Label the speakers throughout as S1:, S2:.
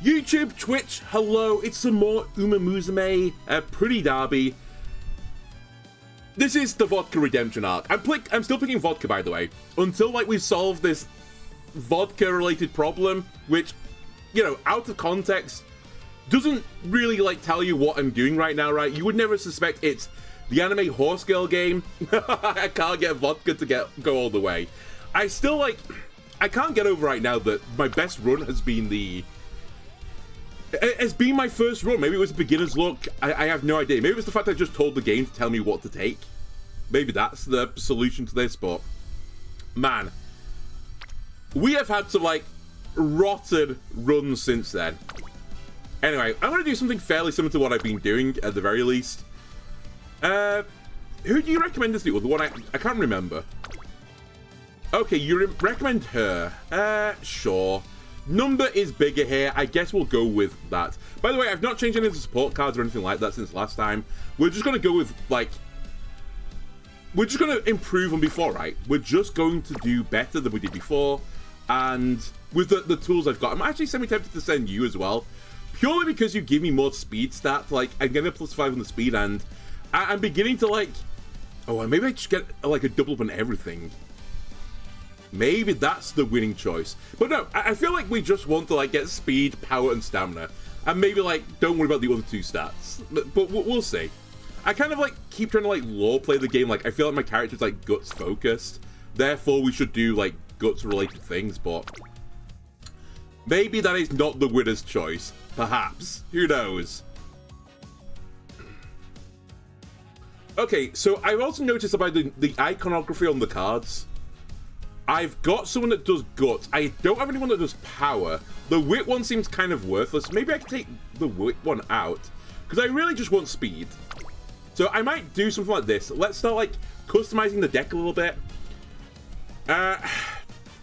S1: YouTube, Twitch, hello, it's some more Umamusmume, Pretty Derby. This is the Vodka Redemption arc. I'm still picking Vodka, by the way, until, like, we solve this Vodka-related problem, which, you know, out of context, doesn't really, like, tell you what I'm doing right now, right? You would never suspect it's the anime horse girl game. I can't get Vodka to go all the way. I can't get over right now that my best run has been it's been my first run. Maybe it was a beginner's luck. I have no idea. Maybe it was the fact I just told the game to tell me what to take. Maybe that's the solution to this, but man, we have had some, like, rotten runs since then. Anyway, I'm going to do something fairly similar to what I've been doing, at the very least. Who do you recommend us do? The one I can't remember. Okay, you recommend her. Sure. Number is bigger here. I guess we'll go with that. By the way, I've not changed any of the support cards or anything like that since last time. We're just going to go with, like... We're just going to improve on before, right? We're just going to do better than we did before. And with the tools I've got, I'm actually semi-tempted to send you as well. Purely because you give me more speed stats. Like, I'm getting a +5 on the speed, and I'm beginning to, like... Oh, maybe I just get, like, a double up on everything. Maybe that's the winning choice. But no, I feel like we just want to, like, get speed, power, and stamina. And maybe, like, don't worry about the other two stats. But we'll see. I kind of, like, keep trying to, like, lore play the game. Like, I feel like my character's, like, guts focused. Therefore, we should do, like, guts related things, but maybe that is not the winner's choice. Perhaps. Who knows? Okay, so I've also noticed about the iconography on the cards. I've got someone that does guts. I don't have anyone that does power. The wit one seems kind of worthless. Maybe I can take the wit one out, because I really just want speed. So I might do something like this. Let's start, like, customizing the deck a little bit.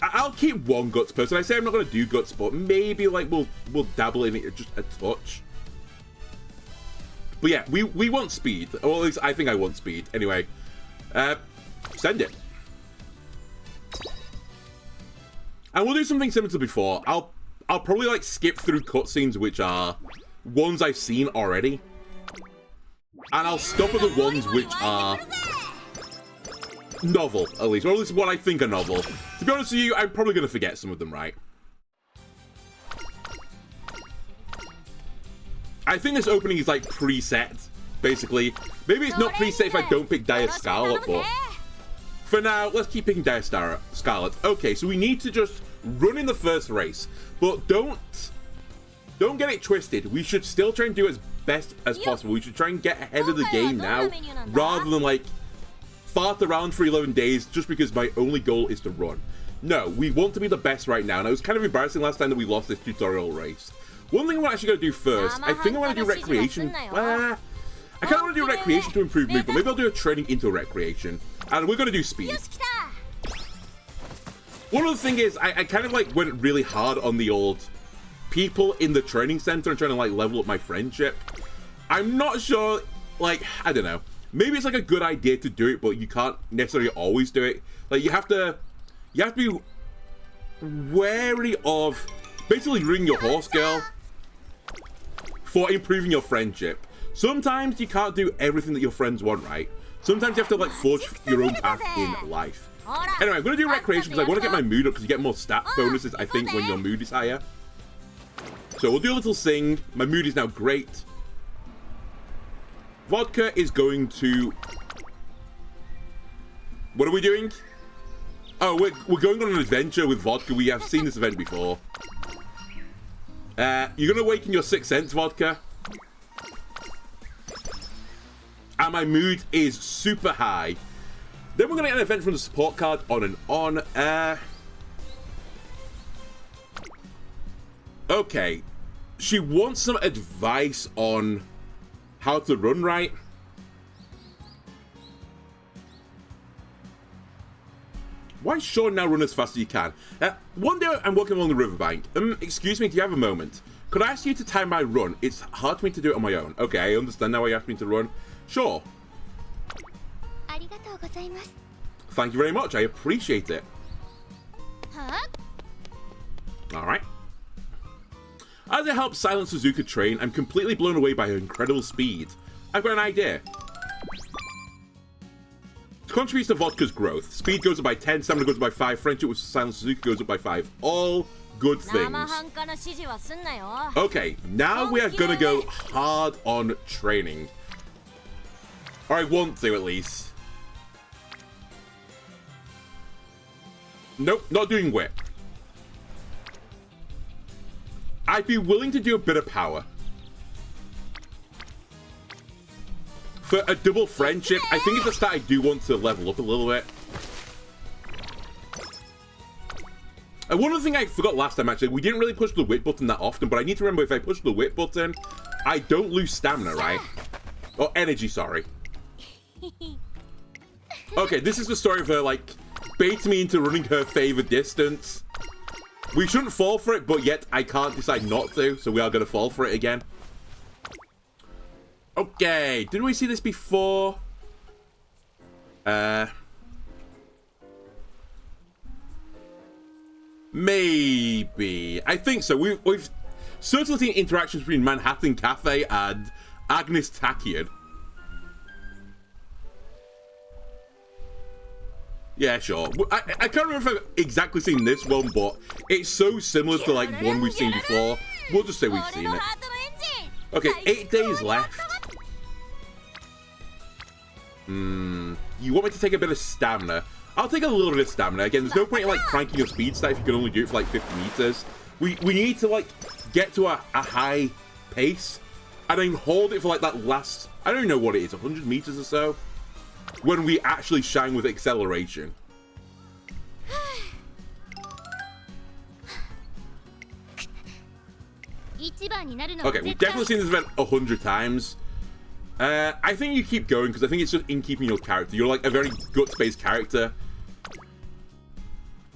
S1: I'll keep one guts person. I say I'm not going to do guts, but maybe, like, we'll dabble in it just a touch. But yeah, we want speed. Or at least I think I want speed. Anyway, send it. And we'll do something similar to before. I'll probably, like, skip through cutscenes which are ones I've seen already. And I'll stop at the ones which are novel, at least. Or at least what I think are novel. To be honest with you, I'm probably going to forget some of them, right? I think this opening is, like, preset, basically. Maybe it's not preset if I don't pick Dire Scarlet, but for now, let's keep picking Dire Scarlet. Okay, so we need to just run in the first race. But don't get it twisted. We should still try and do as best as possible. We should try and get ahead of the game now, rather than, like, fart around for 11 days just because my only goal is to run. No, we want to be the best right now, and it was kind of embarrassing last time that we lost this tutorial race. One thing I'm actually going to do first, I think I want to do recreation. I kind of want to do recreation to improve mood, but maybe I'll do a training into recreation. And we're going to do speed. One other thing is, I kind of, like, went really hard on the old people in the training center and trying to, like, level up my friendship. I'm not sure, like, I don't know. Maybe it's, like, a good idea to do it, but you can't necessarily always do it. Like, you have to be wary of basically ruining your horse girl for improving your friendship. Sometimes you can't do everything that your friends want, right? Sometimes you have to, like, forge your own path in life. Anyway, I'm going to do recreation because I want to get my mood up, because you get more stat bonuses, I think, when your mood is higher. So we'll do a little sing. My mood is now great. Vodka is going to... What are we doing? Oh, we're going on an adventure with Vodka. We have seen this event before. You're going to awaken your sixth sense, Vodka. And my mood is super high. Then we're going to get an event from the support card, on and on. Okay. She wants some advice on how to run right. Why sure now run as fast as you can? One day I'm walking along the riverbank. Excuse me, do you have a moment? Could I ask you to time my run? It's hard for me to do it on my own. Okay, I understand now why you asked me to run. Sure. Thank you very much. I appreciate it. Alright. As I help silence Suzuka train, I'm completely blown away by her incredible speed. I've got an idea. It contributes to Vodka's growth. Speed goes up by 10, stamina goes up by 5, friendship with silence Suzuka goes up by 5. All good things. Okay, now we are gonna go hard on training. Or I want to, at least. Nope, not doing whip. I'd be willing to do a bit of power. For a double friendship, I think at the start I do want to level up a little bit. And one other thing I forgot last time, actually, we didn't really push the whip button that often, but I need to remember if I push the whip button, I don't lose stamina, right? Or energy, sorry. Okay, this is the story of her, like, baiting me into running her favorite distance. We shouldn't fall for it, but yet I can't decide not to, so we are going to fall for it again. Okay, did we see this before? Maybe. I think so. We've certainly seen interactions between Manhattan Cafe and Agnes Tachyon. Yeah, sure. I can't remember if I've exactly seen this one, but it's so similar to, like, one we've seen before. We'll just say we've seen it. Okay, 8 days left. You want me to take a bit of stamina? I'll take a little bit of stamina. Again, there's no point in, like, cranking your speed stat if you can only do it for, like, 50 meters. We need to, like, get to a high pace and then hold it for, like, that last, I don't know what it is, 100 meters or so, when we actually shine with acceleration. Okay, we've definitely seen this event 100 times. I think you keep going because I think it's just in keeping your character. You're like a very guts-based character.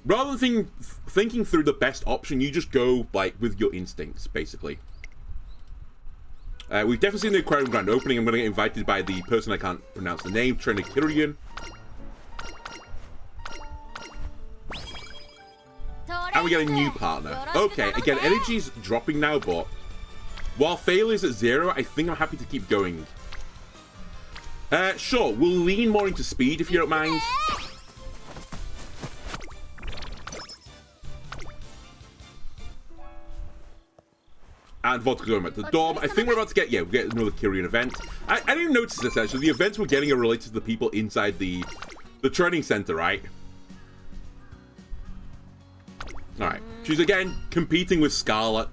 S1: Rather than thinking through the best option, you just go like with your instincts, basically. We've definitely seen the aquarium grand opening. I'm going to get invited by the person I can't pronounce the name, Trainer Kirian. And we get a new partner. Okay, again, energy's dropping now, but while failure's at 0, I think I'm happy to keep going. Sure, we'll lean more into speed if you don't mind. And Vodka going back to the dorm. I think we're about to get, we get another Kirian event. I didn't notice this, actually. The events we're getting are related to the people inside the training center, right? Alright. She's again competing with Scarlet.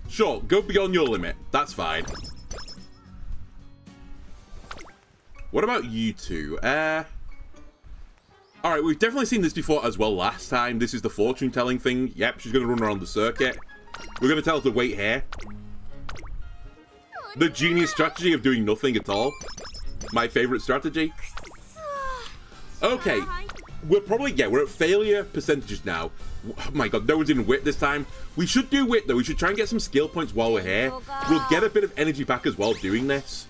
S1: Sure, go beyond your limit. That's fine. What about you two? Alright, we've definitely seen this before as well last time. This is the fortune-telling thing. Yep, she's going to run around the circuit. We're going to tell her to wait here. The genius strategy of doing nothing at all. My favorite strategy. Okay. We're probably, we're at failure percentages now. Oh my god, no one's in wit this time. We should do wit, though. We should try and get some skill points while we're here. We'll get a bit of energy back as well doing this.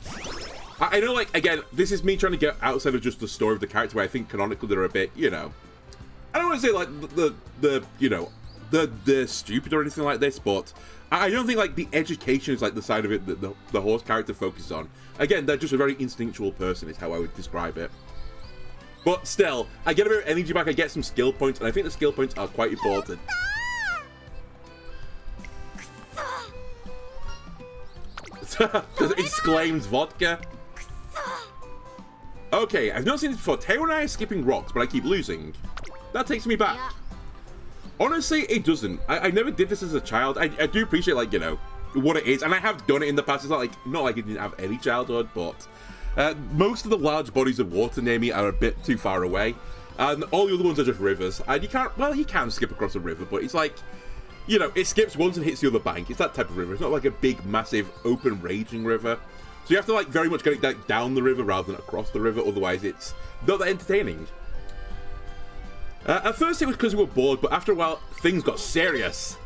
S1: I know, like, again, this is me trying to get outside of just the story of the character, where I think canonically they're a bit, you know, I don't want to say, like, they're stupid or anything like this, but I don't think, like, the education is, like, the side of it that the horse character focuses on. Again, they're just a very instinctual person is how I would describe it. But still, I get a bit of energy back, I get some skill points, and I think the skill points are quite important. Exclaims Vodka. Okay, I've not seen this before. Teo and I are skipping rocks, but I keep losing. That takes me back. Honestly, it doesn't. I never did this as a child. I do appreciate, like, you know, what it is, and I have done it in the past. It's not like I didn't have any childhood, but most of the large bodies of water near me are a bit too far away, and all the other ones are just rivers. And you can't, well, you can skip across a river, but it's like, you know, it skips once and hits the other bank. It's that type of river. It's not like a big, massive, open, raging river. So you have to, like, very much get it, like, down the river rather than across the river. Otherwise, it's not that entertaining. At first, it was because we were bored, but after a while, things got serious.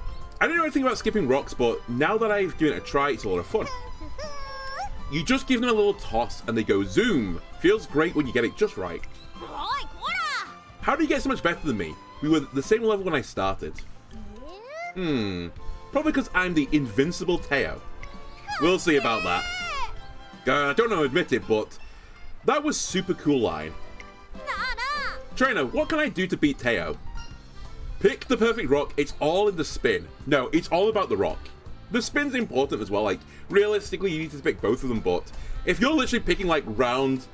S1: I didn't know anything about skipping rocks, but now that I've given it a try, it's a lot of fun. You just give them a little toss, and they go zoom. Feels great when you get it just right. How do you get so much better than me? We were the same level when I started. Probably because I'm the invincible Teo. We'll see about that. I don't know how to admit it, but that was super cool line. Trainer, what can I do to beat Teo? Pick the perfect rock. It's all in the spin. No, it's all about the rock. The spin's important as well. Like, realistically, you need to pick both of them, but if you're literally picking, like, round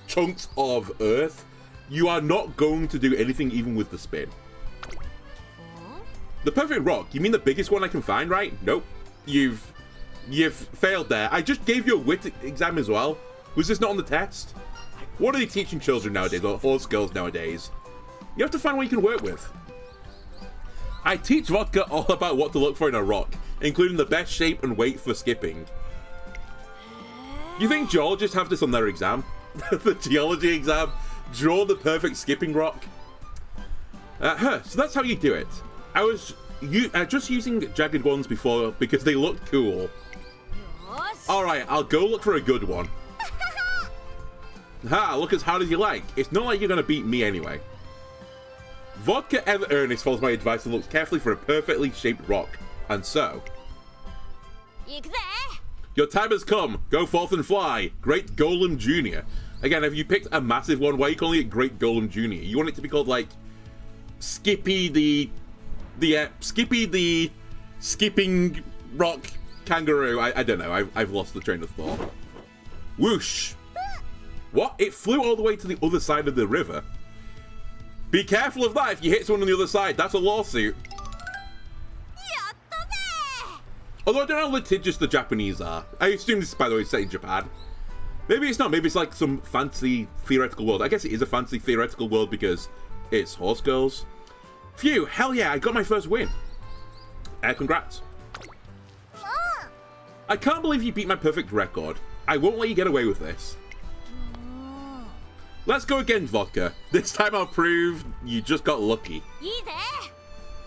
S1: chunks of earth, you are not going to do anything even with the spin. The perfect rock? You mean the biggest one I can find, right? Nope. You've failed there. I just gave you a wit exam as well. Was this not on the test? What are they teaching children nowadays, or horse girls nowadays? You have to find what you can work with. I teach Vodka all about what to look for in a rock, including the best shape and weight for skipping. You think geologists have this on their exam? The geology exam? Draw the perfect skipping rock? So that's how you do it. I was just using jagged ones before because they looked cool. Alright, I'll go look for a good one. Ha, look as hard as you like. It's not like you're gonna beat me anyway. Vodka ever earnest follows my advice and looks carefully for a perfectly shaped rock. And so... Your time has come. Go forth and fly. Great Golem Jr. Again, have you picked a massive one? Why are you calling it Great Golem Jr.? You want it to be called, like, Skippy the skipping rock kangaroo. I don't know. I've lost the train of thought. Whoosh. What? It flew all the way to the other side of the river. Be careful of that if you hit someone on the other side. That's a lawsuit. Although I don't know how litigious the Japanese are. I assume this is, by the way, set in Japan. Maybe it's not. Maybe it's like some fancy theoretical world. I guess it is a fancy theoretical world because it's horse girls. Phew, hell yeah, I got my first win. Congrats. I can't believe you beat my perfect record. I won't let you get away with this. Let's go again, Vodka. This time I'll prove you just got lucky.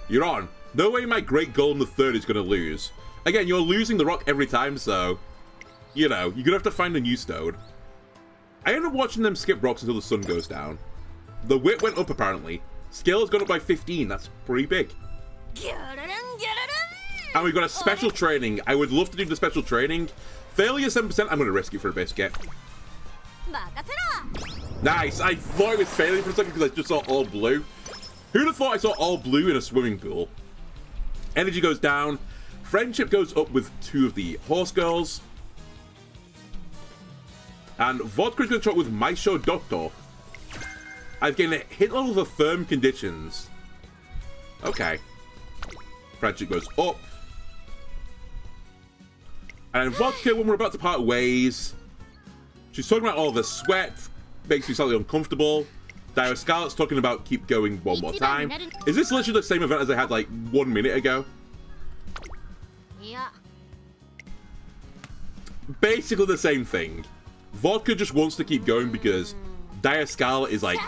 S1: You're on. No way my Great Golem III is going to lose. Again, you're losing the rock every time, so... You know, you're going to have to find a new stone. I end up watching them skip rocks until the sun goes down. The wit went up, apparently. Skill has gone up by 15. That's pretty big. And we've got a special training. I would love to do the special training. Failure 7%. I'm going to risk it for a biscuit. Nice. I thought it was failure for a second because I just saw all blue. Who'd have thought I saw all blue in a swimming pool? Energy goes down. Friendship goes up with 2 of the horse girls. And Vodka's going to talk with Maisho Dotto. I've gained a hit level for firm conditions. Okay. Friendship goes up. And Vodka, when we're about to part ways, she's talking about all the sweat. Makes me slightly uncomfortable. Dire Scarlet's talking about keep going one more time. Is this literally the same event as I had like 1 minute ago? Basically the same thing. Vodka just wants to keep going because Dire Scarlet is like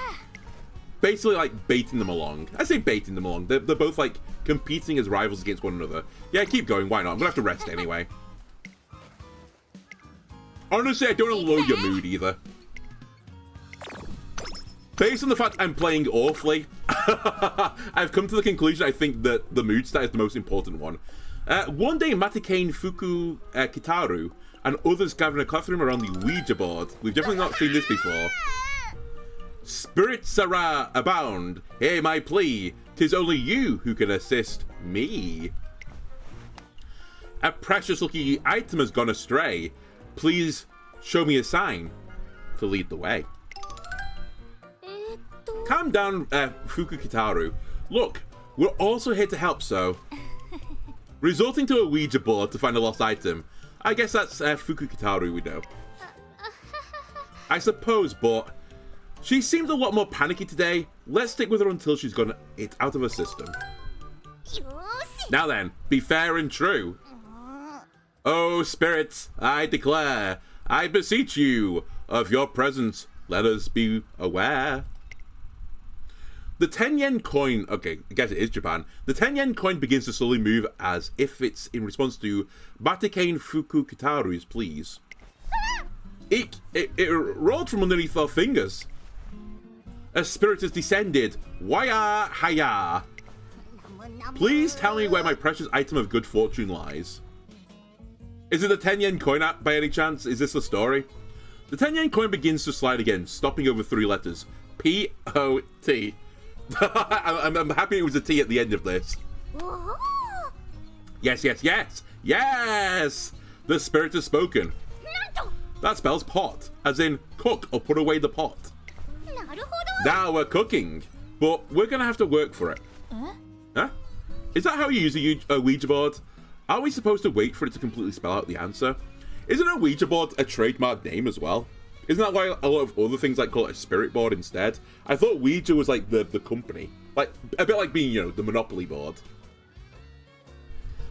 S1: basically like baiting them along. I say baiting them along. They're both like competing as rivals against one another. Yeah, keep going. Why not? I'm gonna have to rest anyway. Honestly, I don't want to lower your mood either. Based on the fact I'm playing awfully, I've come to the conclusion I think that the mood stat is the most important one. One day, Matikane Fuku Kitaru and others gather in a classroom around the Ouija board. We've definitely not seen this before. Spirits abound. Hear my plea. 'Tis only you who can assist me. A precious lucky item has gone astray. Please show me a sign to lead the way. Calm down, Fuku Kitaru. Look, we're also here to help, so... Resorting to a Ouija board to find a lost item. I guess that's Fuku Kitaru we know. I suppose, but... She seems a lot more panicky today. Let's stick with her until she's got it out of her system. Now then, be fair and true. Oh, spirits, I declare, I beseech you, of your presence, let us be aware. The 10 yen coin, okay, I guess it is Japan. The 10 yen coin begins to slowly move as if it's in response to Matikane Fuku Kitaru's pleas. It rolled from underneath our fingers. A spirit has descended. Waya haya. Please tell me where my precious item of good fortune lies. Is it the 10 yen coin app by any chance? Is this the story? The 10 yen coin begins to slide again, stopping over 3 letters. P-O-T. I'm happy it was a T at the end of this. Yes, yes, yes! Yes! The spirit has spoken. That spells pot, as in cook or put away the pot. Now we're cooking, but we're gonna have to work for it. Huh? Is that how you use a Ouija board? Are we supposed to wait for it to completely spell out the answer? Isn't a Ouija board a trademark name as well? Isn't that why a lot of other things like call it a spirit board instead? I thought Ouija was like the company. Like, a bit like being, you know, the Monopoly board.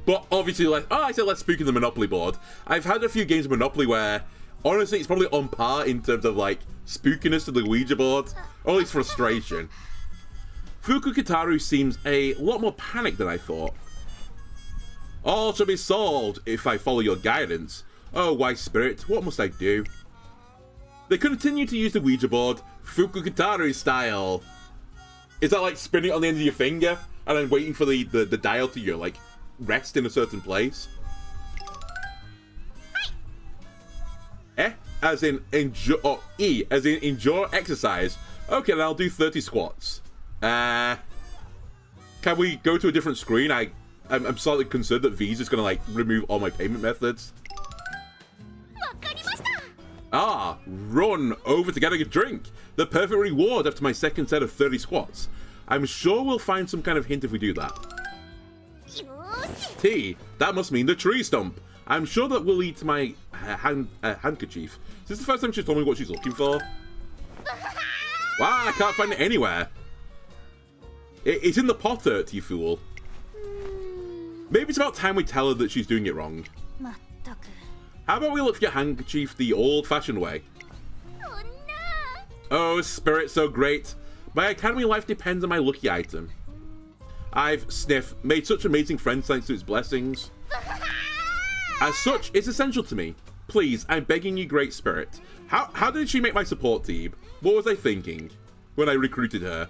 S1: But obviously, like, I said let's spook in the Monopoly board. I've had a few games of Monopoly where, honestly, it's probably on par in terms of, like, spookiness to the Ouija board. Or at least frustration. Fukukitaru seems a lot more panicked than I thought. All shall be solved if I follow your guidance. Oh, wise spirit, what must I do? They continue to use the Ouija board, Fukukitaru style. Is that like spinning it on the end of your finger and then waiting for the dial to, you know, like, rest in a certain place? As in endure, or E, as in endure exercise. Okay, then I'll do 30 squats. Can we go to a different screen? I'm slightly concerned that Visa's gonna, like, remove all my payment methods. Ah, run over to get a drink. The perfect reward after my second set of 30 squats. I'm sure we'll find some kind of hint if we do that. T, that must mean the tree stump. I'm sure that will lead to my handkerchief. Is this the first time she's told me what she's looking for? Wow, I can't find it anywhere. It's in the potter, you fool. Maybe it's about time we tell her that she's doing it wrong. How about we look for your handkerchief the old-fashioned way? Oh, spirit so great. My academy life depends on my lucky item. I've, Sniff, made such amazing friends thanks to its blessings. As such, it's essential to me. Please, I'm begging you, great spirit. How did she make my support team? What was I thinking when I recruited her?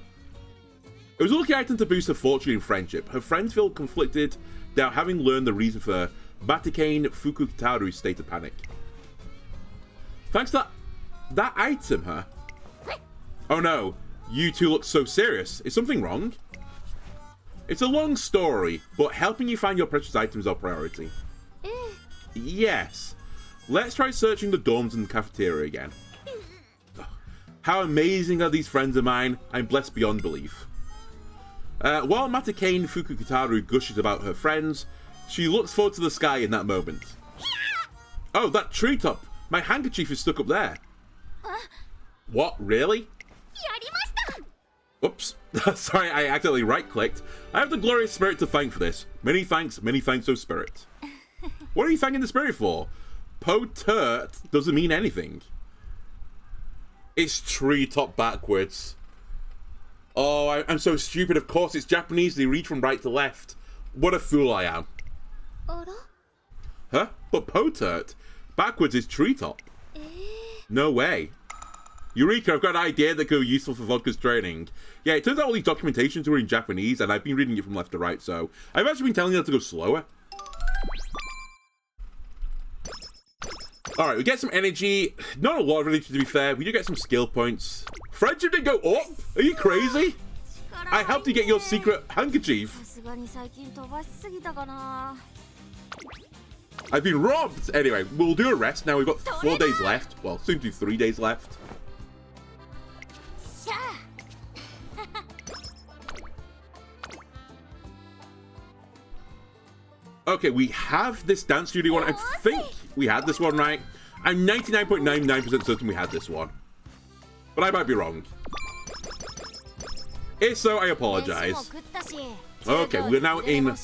S1: It was a lucky item to boost her fortune and friendship. Her friends feel conflicted now having learned the reason for Batikane Fukukitaru's state of panic. Thanks to that item, huh? Oh no, you two look so serious. Is something wrong? It's a long story, but helping you find your precious items is our priority. Yes. Let's try searching the dorms and the cafeteria again. How amazing are these friends of mine? I'm blessed beyond belief. While Matakane Fukukitaru gushes about her friends, she looks forward to the sky in that moment. Oh, that treetop! My handkerchief is stuck up there. What, really? Oops. Sorry, I accidentally right-clicked. I have the glorious spirit to thank for this. Many thanks, oh spirit. What are you thanking the spirit for? Po-turt doesn't mean anything. It's treetop backwards. Oh, I'm so stupid. Of course, it's Japanese. They read from right to left. What a fool I am. Huh? But po-turt backwards is treetop. No way. Eureka, I've got an idea that could be useful for Vodka's training. Yeah, it turns out all these documentations were in Japanese, and I've been reading it from left to right, so I've actually been telling her to go slower. Alright, we get some energy. Not a lot of energy, to be fair. We do get some skill points. Friendship didn't go up? Are you crazy? I helped you get your secret handkerchief. I've been robbed! Anyway, we'll do a rest now. We've got 4 days left. Well, soon to 3 days left. Okay, we have this dance studio one. I think we had this one, right? I'm 99.99% certain we had this one. But I might be wrong. If so, I apologize. Okay, we're now in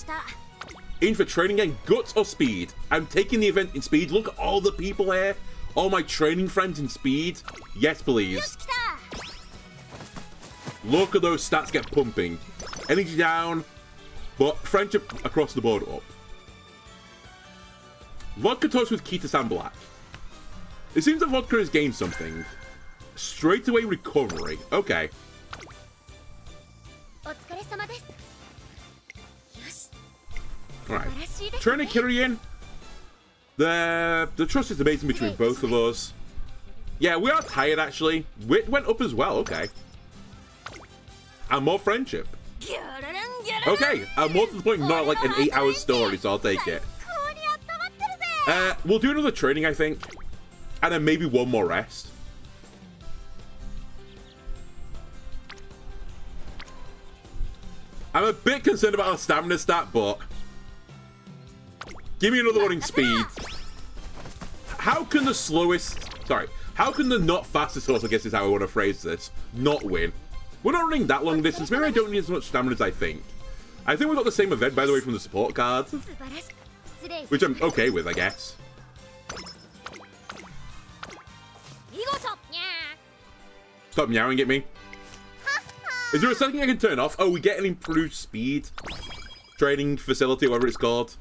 S1: for training again. Guts or speed? I'm taking the event in speed. Look at all the people here. All my training friends in speed. Yes, please. Look at those stats get pumping. Energy down, but friendship across the board up. Vodka talks with Kita-san Black. It seems that Vodka has gained something. Straightaway recovery. Okay. Alright. Training Kiryu. The trust is amazing between both of us. Yeah, we are tired actually. Wit went up as well, okay. And more friendship. Okay, more to the point, not like an 8-hour story, so I'll take it. We'll do another training, I think. And then maybe one more rest. I'm a bit concerned about our stamina stat, but... Give me another one in speed. How can the slowest... Sorry. How can the not fastest horse, I guess is how I want to phrase this, not win? We're not running that long distance. Maybe I don't need as much stamina as I think. I think we got the same event, by the way, from the support cards. Which I'm okay with, I guess. Stop meowing at me. Is there a setting I can turn off? Oh, we get an improved speed training facility, whatever it's called.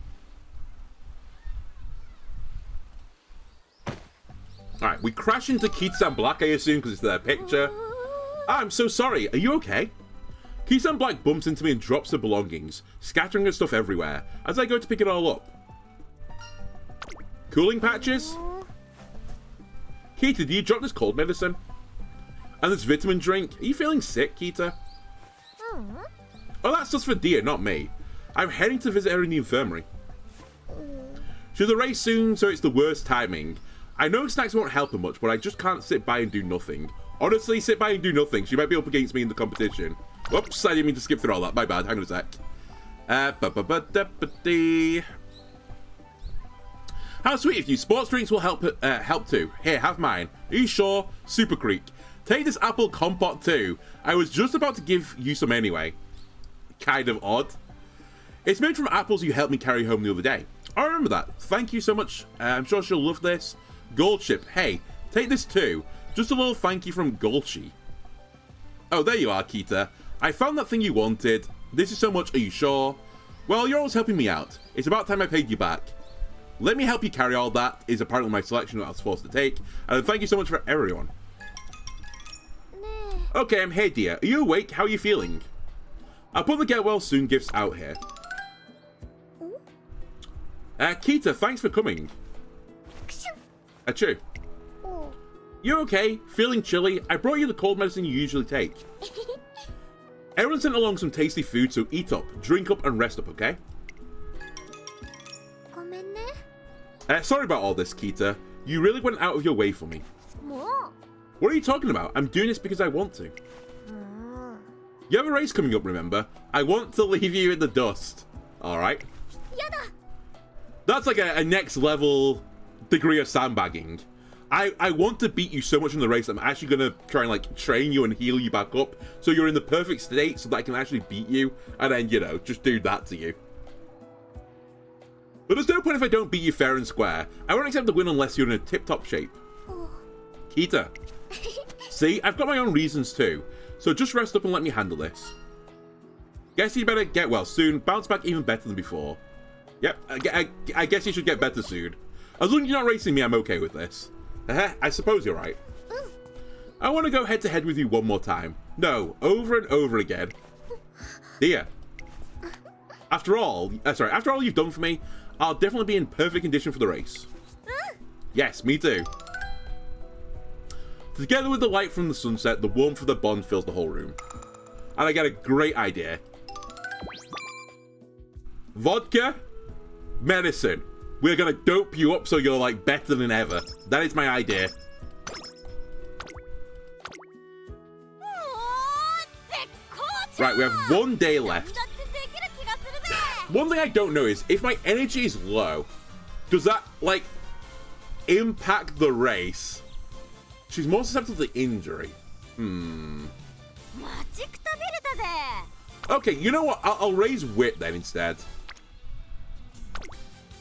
S1: Alright, we crash into Kita-san Black, I assume, because it's their picture. I'm so sorry. Are you okay? Kita-san Black bumps into me and drops her belongings, scattering her stuff everywhere, as I go to pick it all up. Cooling patches? Kita, did you drop this cold medicine? And this vitamin drink? Are you feeling sick, Kita? Oh, that's just for Dia, not me. I'm heading to visit her in the infirmary. She's a race soon, so it's the worst timing. I know snacks won't help her much, but I just can't sit by and do nothing. Honestly, sit by and do nothing. She might be up against me in the competition. Whoops, I didn't mean to skip through all that. My bad. Hang on a sec. How sweet of you. Sports drinks will help too. Here, have mine. Are you sure? Super Creek. Take this apple compote too. I was just about to give you some anyway. Kind of odd. It's made from apples you helped me carry home the other day. I remember that. Thank you so much. I'm sure she'll love this. Goldship. Hey, take this too. Just a little thank you from Golshi. Oh, there you are, Kita. I found that thing you wanted. This is so much. Are you sure? Well, you're always helping me out. It's about time I paid you back. Let me help you carry all that is apparently my selection that I was forced to take. And thank you so much for everyone. Okay, I'm here, dear. Are you awake? How are you feeling? I'll put the get well soon gifts out here. Kita, thanks for coming. Achoo. You okay? Feeling chilly? I brought you the cold medicine you usually take. Everyone sent along some tasty food, so eat up, drink up, and rest up, okay? Sorry about all this, Kita. You really went out of your way for me. What are you talking about? I'm doing this because I want to. You have a race coming up, remember? I want to leave you in the dust. Alright. That's like a next level degree of sandbagging. I want to beat you so much in the race, I'm actually going to try and like train you and heal you back up so you're in the perfect state so that I can actually beat you and then, you know, just do that to you. But there's no point if I don't beat you fair and square. I won't accept the win unless you're in a tip-top shape. Kita. See, I've got my own reasons too. So just rest up and let me handle this. Guess you better get well soon. Bounce back even better than before. Yep, I guess you should get better soon. As long as you're not racing me, I'm okay with this. I suppose you're right. I want to go head to head with you one more time. No, over and over again. Dear. After all you've done for me, I'll definitely be in perfect condition for the race. Yes, me too. Together with the light from the sunset, the warmth of the bond fills the whole room. And I get a great idea. Vodka, medicine. We're gonna dope you up so you're like better than ever. That is my idea. Right, we have 1 day left. One thing I don't know is, if my energy is low, does that, like, impact the race? She's more susceptible to injury. Okay, you know what? I'll raise wit then instead.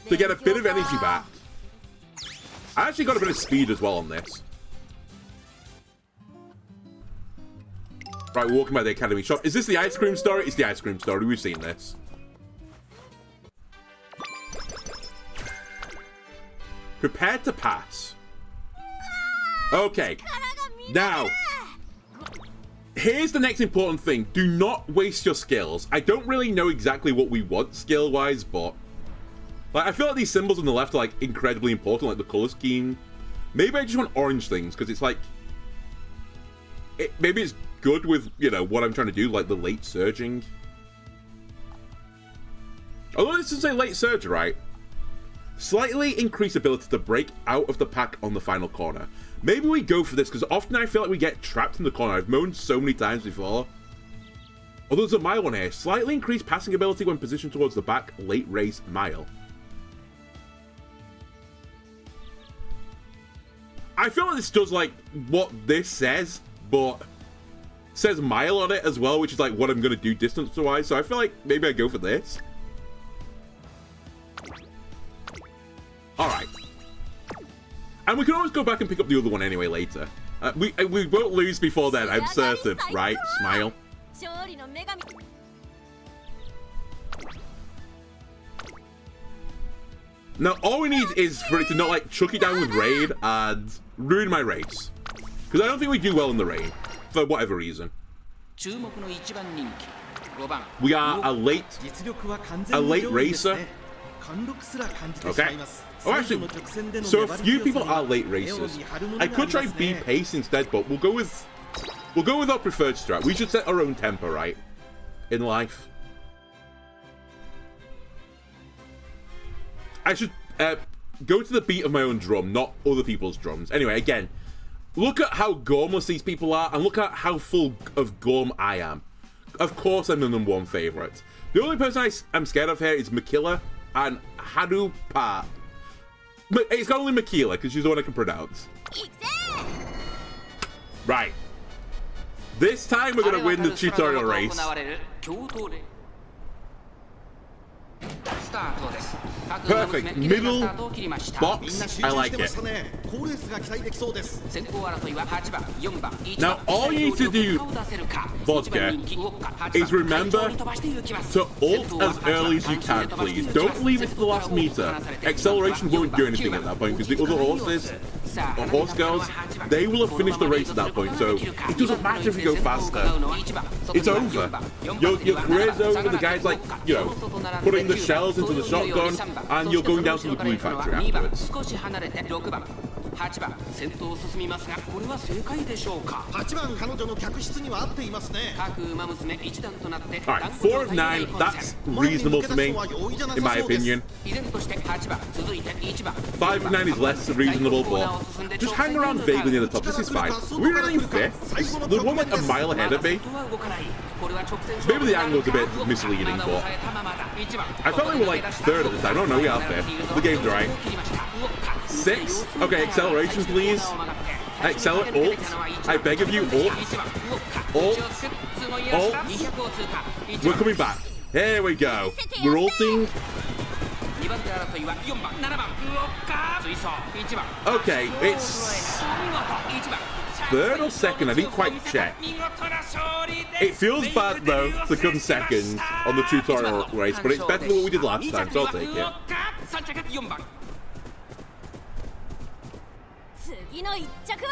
S1: To get a bit of energy back. I actually got a bit of speed as well on this. Right, we're walking by the academy shop. Is this the ice cream story? It's the ice cream story. We've seen this. Prepared to pass. Okay. Now, here's the next important thing. Do not waste your skills. I don't really know exactly what we want skill-wise, but Like, I feel like these symbols on the left are, like, incredibly important, like the color scheme. Maybe I just want orange things, because it's, like... maybe it's good with, you know, what I'm trying to do, like the late surging. Although this doesn't say late surge, right? Slightly increased ability to break out of the pack on the final corner. Maybe we go for this, because often I feel like we get trapped in the corner. I've moaned so many times before. Although there's a mile on here. Slightly increased passing ability when positioned towards the back, late race mile. I feel like this does, like, what this says, but it says mile on it as well, which is, like, what I'm going to do distance-wise. So I feel like maybe I go for this. Alright. And we can always go back and pick up the other one anyway later. We won't lose before then, I'm certain, right? Smile. Now, all we need is for it to not, like, chuck it down with raid and ruin my race. Because I don't think we do well in the raid, for whatever reason. We are a late racer. Okay. Oh, actually, so a few people are late racers. I could try B pace instead, but we'll go with our preferred strat. We should set our own tempo, right? In life. I should go to the beat of my own drum, not other people's drums. Anyway, again, look at how gormless these people are, and look at how full of gorm I am. Of course I'm the #1 favorite. The only person I'm scared of here is Makila and Harupa. It's got only Makila, because she's the one I can pronounce. Right. This time we're going to win the tutorial race. Perfect. Middle box. I like it. Now, all you need to do, Vodka, is remember to ult as early as you can, please. Don't leave it to the last meter. Acceleration won't do anything at that point, because the other horses, or horse girls, they will have finished the race at that point, so it doesn't matter if you go faster. It's over. Your career's over. The guy's like, you know, putting the shells into the shotgun, and you're going down to the glue factory afterwards. Alright, 4 of 9, that's reasonable for me, in my opinion. 5 of 9 is less reasonable, but just hang around vaguely near the top, this is fine. We're running 5th, the one like a mile ahead of me. Maybe the angle's a bit misleading, but I felt like we were like 3rd at the time. Oh no, we are 5th. The game's right. 6? Okay, acceleration please. Accelerate, ult. I beg of you, ult. Ult. Ult. We're coming back. Here we go. We're ulting. Okay, it's 3rd or 2nd, I didn't quite check. It feels bad though to come 2nd on the tutorial race, but it's better than what we did last time, so I'll take it.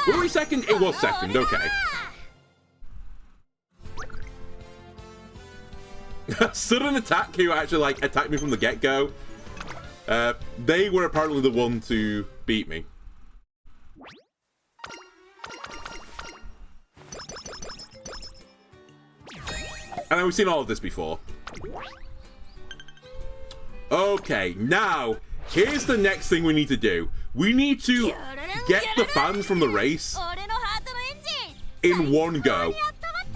S1: Were we 2nd? It was 2nd, okay. Sudden attack who actually like attacked me from the get-go. They were apparently the one to beat me. And we've seen all of this before. Okay, now, here's the next thing we need to do. We need to get the fans from the race in one go.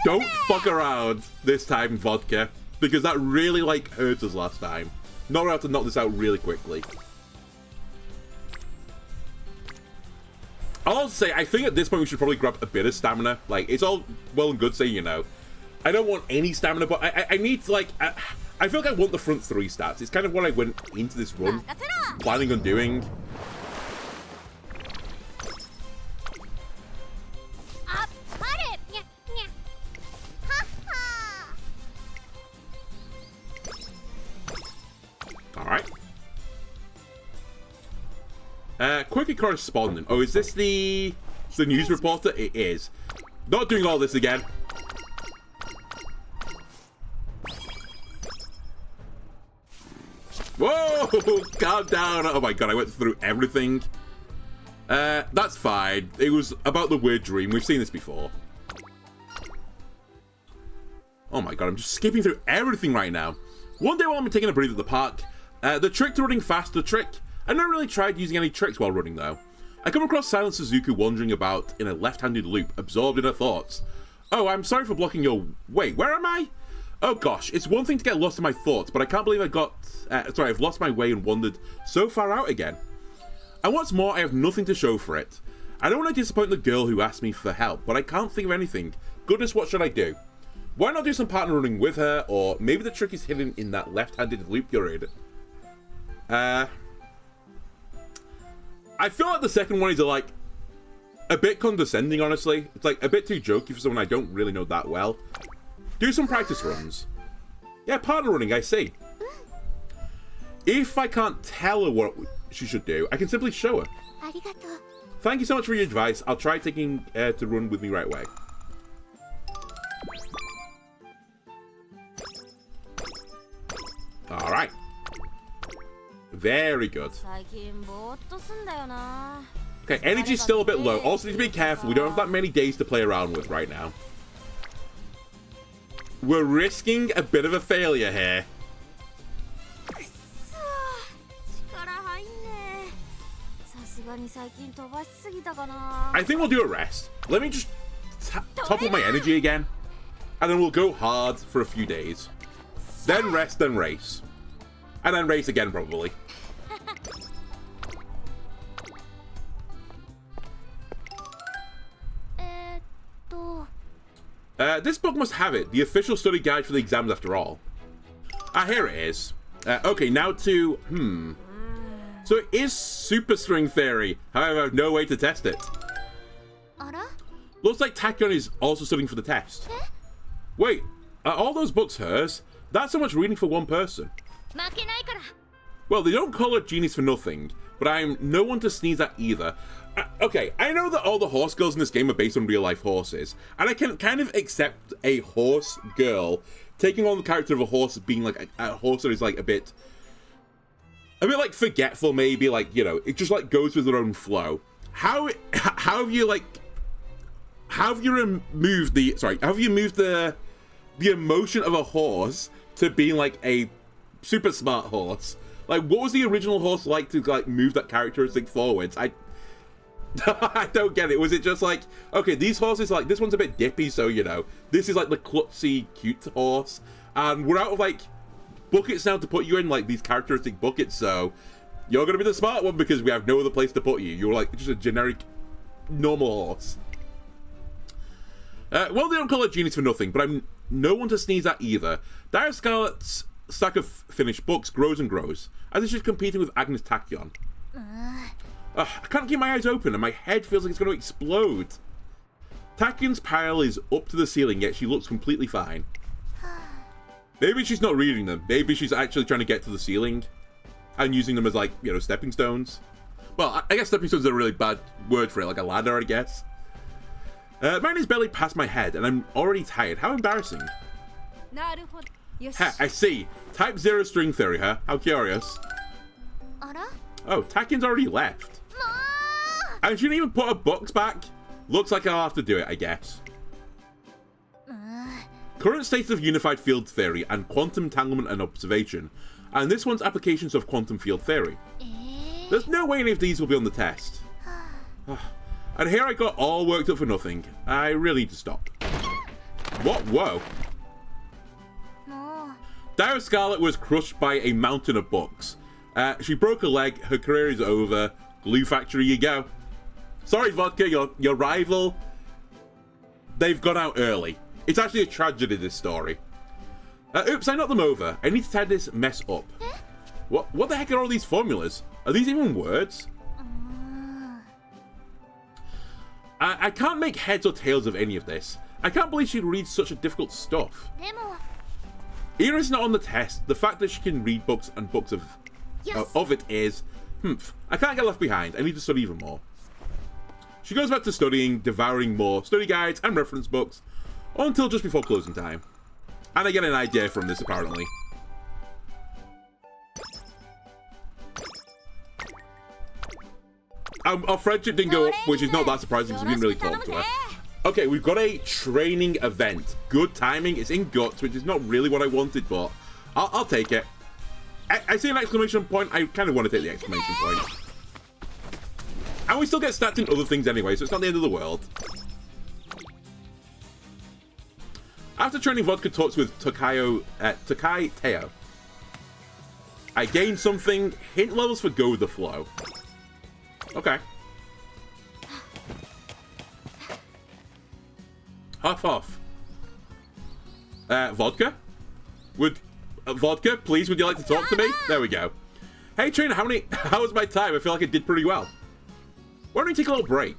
S1: Don't fuck around this time, Vodka, because that really, like, hurt us last time. Not allowed to knock this out really quickly. I'll also say, I think at this point we should probably grab a bit of stamina. Like, it's all well and good saying, you know, I don't want any stamina, but I need to, like, I feel like I want the front 3 stats. It's kind of what I went into this run planning on doing. Alright. Quickie correspondent. Oh, is this the news reporter? It is. Not doing all this again. Whoa! calm down. Oh my god, I went through everything. That's fine. It was about the weird dream. We've seen this before. Oh my god, I'm just skipping through everything right now. One day while I'm taking a breather at the park, the trick to running faster trick. I've never really tried using any tricks while running though. I come across Silent Suzuku wandering about in a left-handed loop, absorbed in her thoughts. Oh, I'm sorry for blocking your... Wait, where am I? Oh gosh, it's one thing to get lost in my thoughts, but I can't believe I've lost my way and wandered so far out again. And what's more, I have nothing to show for it. I don't want to disappoint the girl who asked me for help, but I can't think of anything. Goodness, what should I do? Why not do some partner running with her, or maybe the trick is hidden in that left-handed loop you're in? I feel like the second one is a bit condescending, honestly. It's like a bit too jokey for someone I don't really know that well. Do some practice runs. Yeah, partner running, I see. If I can't tell her what she should do, I can simply show her. Thank you so much for your advice. I'll try taking to run with me right away. Alright. Very good. Okay, energy's still a bit low. Also need to be careful. We don't have that many days to play around with right now. We're risking a bit of a failure here. I think we'll do a rest. Let me just top up my energy again. And then we'll go hard for a few days. Then rest, then race. And then race again, probably. This book must have it. The official study guide for the exams, after all. Ah, here it is. Okay, now to... So it is super string theory. However, I have no way to test it. Looks like Tachyon is also studying for the test. Wait, are all those books hers? That's so much reading for one person. Well, they don't call her genius for nothing, but I'm no one to sneeze at either. Okay, I know that all the horse girls in this game are based on real-life horses, and I can kind of accept a horse girl taking on the character of a horse being like a horse that is like a bit like forgetful, maybe, like, you know, it just like goes with their own flow. How have you moved the emotion of a horse to being like a super smart horse? Like, what was the original horse like to like move that characteristic forwards? I don't get it. Was it just like, okay, these horses, like, this one's a bit dippy, so, you know, this is like the klutzy, cute horse, and we're out of like buckets now to put you in, like these characteristic buckets, so you're gonna be the smart one because we have no other place to put you. You're like just a generic normal horse. Well, they don't call it genius for nothing, but I'm no one to sneeze at either. Dire Scarlet's stack of finished books grows and grows, as if she's competing with Agnes Tachyon. I can't keep my eyes open, and my head feels like it's going to explode. Tachyon's pile is up to the ceiling, yet she looks completely fine. Maybe she's not reading them. Maybe she's actually trying to get to the ceiling and using them as, like, you know, stepping stones. Well, I guess stepping stones are a really bad word for it, like a ladder, I guess. Mine is barely past my head, and I'm already tired. How embarrassing. Ha, I see. Type 0 string theory, huh? How curious. Oh, Tachyon's already left. And she didn't even put her books back. Looks like I'll have to do it, I guess. Current states of unified field theory and quantum entanglement and observation. And this one's applications of quantum field theory. There's no way any of these will be on the test. And here I got all worked up for nothing. I really need to stop. What? Whoa. Dire Scarlet was crushed by a mountain of books. She broke a leg, her career is over. Glue factory you go. Sorry, Vodka, your rival. They've gone out early. It's actually a tragedy, this story. Oops, I knocked them over. I need to tie this mess up. What the heck are all these formulas? Are these even words? I can't make heads or tails of any of this. I can't believe she'd read such a difficult stuff. Even if it's not on the test, the fact that she can read books and books of it is, I can't get left behind. I need to study even more. She goes back to studying, devouring more study guides and reference books, until just before closing time. And I get an idea from this, apparently. Our friendship didn't go up, which is not that surprising because we didn't really talk to her. Okay, we've got a training event. Good timing. It's in Guts, which is not really what I wanted, but I'll take it. I see an exclamation point. I kind of want to take the exclamation point. And we still get stats in other things anyway, so it's not the end of the world. After training, Vodka talks with Takai Teo. I gained something. Hint levels for Go with the Flow. Okay. Huff off. Vodka? Vodka, please, would you like to talk to me? There we go. Hey, trainer, how was my time? I feel like I did pretty well. Why don't we take a little break?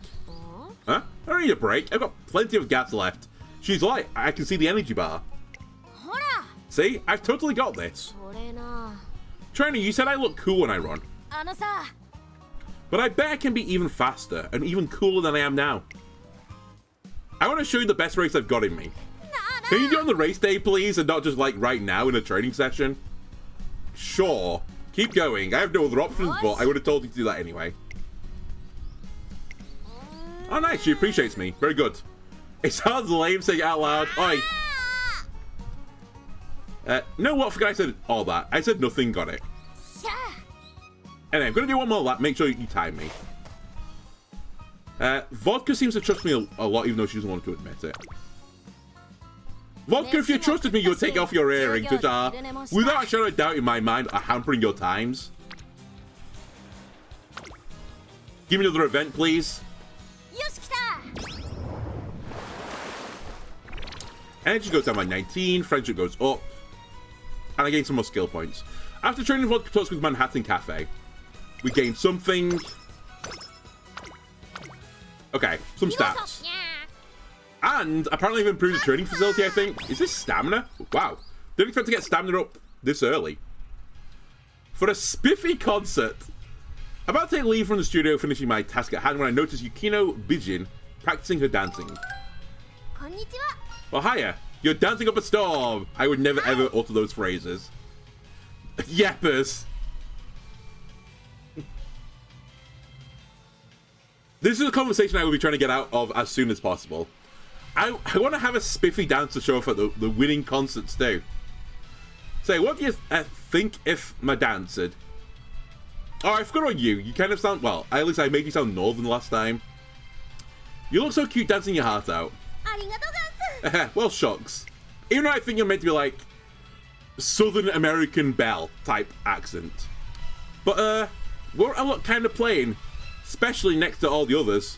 S1: Huh? I don't need a break. I've got plenty of gas left. She's like, I can see the energy bar. See? I've totally got this. Trainer, you said I look cool when I run. But I bet I can be even faster and even cooler than I am now. I want to show you the best race I've got in me. Can you do it on the race day, please, and not just like right now in a training session? Sure. Keep going. I have no other options, but I would have told you to do that anyway. Oh, nice. She appreciates me. Very good. It sounds lame saying it out loud. Oi. No, what? Forgot I said all that. I said nothing. Got it. Anyway, I'm going to do one more lap. Make sure you time me. Vodka seems to trust me a lot, even though she doesn't want to admit it. Vodka, if you trusted me, you would take off your earrings, which are, without a shadow of doubt in my mind, are hampering your times. Give me another event, please. Energy goes down by 19, friendship goes up, and I gain some more skill points. After training, Vodka talks with Manhattan Cafe. We gain something. Okay, some stats. And apparently they've improved the training facility, I think. Is this stamina? Wow. Didn't expect to get stamina up this early. For a spiffy concert. I'm about to take leave from the studio, finishing my task at hand, when I notice Yukino Bijin practicing her dancing. Well, hiya. You're dancing up a storm. I would never ever utter those phrases. Yappers. This is a conversation I will be trying to get out of as soon as possible. I want to have a spiffy dance to show off at the winning concerts too. So, what do you think if my dance said? Oh, I forgot on you. You kind of sound, well, at least I made you sound northern last time. You look so cute dancing your heart out. Well, shucks. Even though I think you're meant to be like Southern American Belle type accent. But, we're a lot kind of plain, especially next to all the others.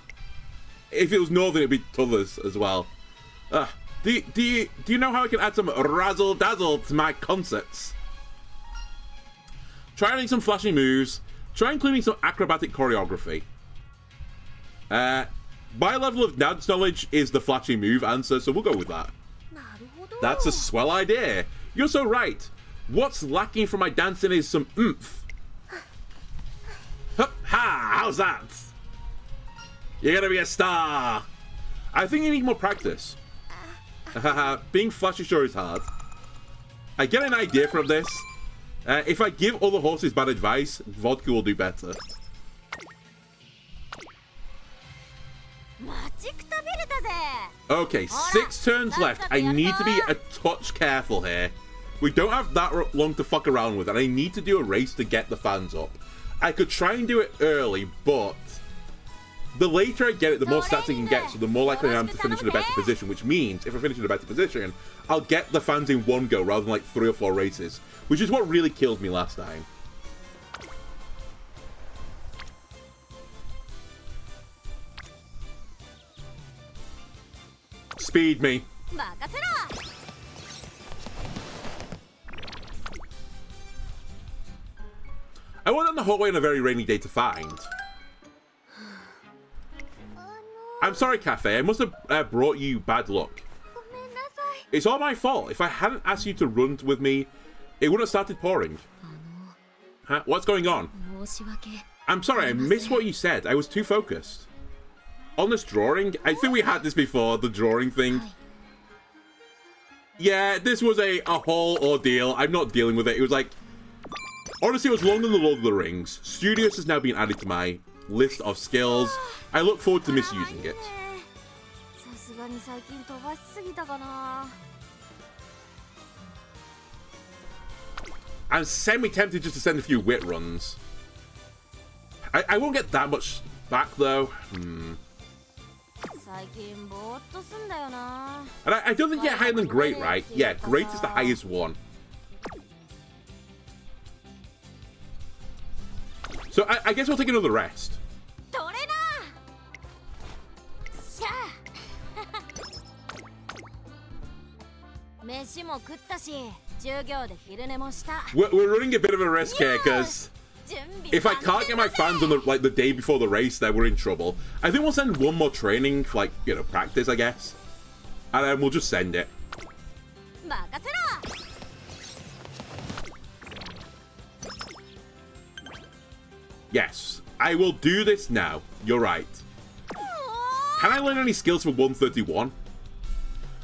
S1: If it was northern, it'd be t'others as well. Do you know how I can add some razzle dazzle to my concerts? Try adding some flashy moves. Try including some acrobatic choreography. My level of dance knowledge is the flashy move answer, so we'll go with that. That's a swell idea. You're so right. What's lacking from my dancing is some oomph. Ha! How's that? You're gonna be a star. I think you need more practice. Being flashy sure is hard. I get an idea from this. If I give other horses bad advice, Vodka will do better. Okay, 6 turns left. I need to be a touch careful here. We don't have that long to fuck around with, and I need to do a race to get the fans up. I could try and do it early, but the later I get it, the more stats I can get, so the more likely I am to finish in a better position, which means if I finish in a better position, I'll get the fans in one go rather than like 3 or 4 races, which is what really killed me last time. Speed me. I went on the hallway on a very rainy day to find. I'm sorry, Cafe. I must have brought you bad luck. It's all my fault. If I hadn't asked you to run with me, it would have started pouring. Huh? What's going on? I'm sorry, I missed what you said. I was too focused. On this drawing? I think we had this before, the drawing thing. Yeah, this was a whole ordeal. I'm not dealing with it. It was like... Honestly, it was longer than the Lord of the Rings. Studios has now been added to my list of skills. I look forward to misusing it. I'm semi-tempted just to send a few wit runs. I won't get that much back though. And I don't think you get higher than Great, right? Yeah, Great is the highest one. So I guess we'll take another rest. We're running a bit of a risk here because if I can't get my fans on the day before the race, then we're in trouble. I think we'll send one more training for, like, you know, practice, I guess, and then we'll just send it. Yes, I will do this now. You're right. Can I learn any skills for 131?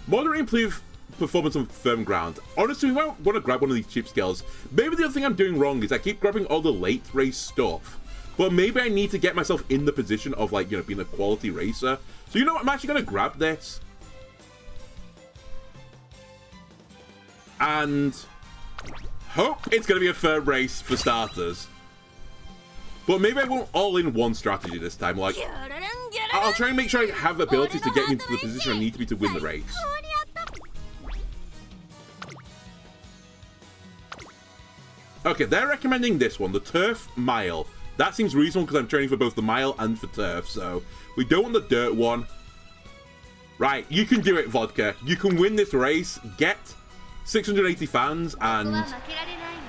S1: Moderate improve performance on firm ground. Honestly, we might want to grab one of these cheap skills. Maybe the other thing I'm doing wrong is I keep grabbing all the late race stuff. But maybe I need to get myself in the position of, like, you know, being a quality racer. So you know what? I'm actually going to grab this. And hope it's going to be a firm race for starters. But maybe I won't all in one strategy this time. Like, I'll try and make sure I have the ability to get into the position I need to be to win the race. Okay, they're recommending this one, the Turf Mile. That seems reasonable because I'm training for both the mile and for turf, so we don't want the dirt one. Right, you can do it, Vodka. You can win this race, get 680 fans, and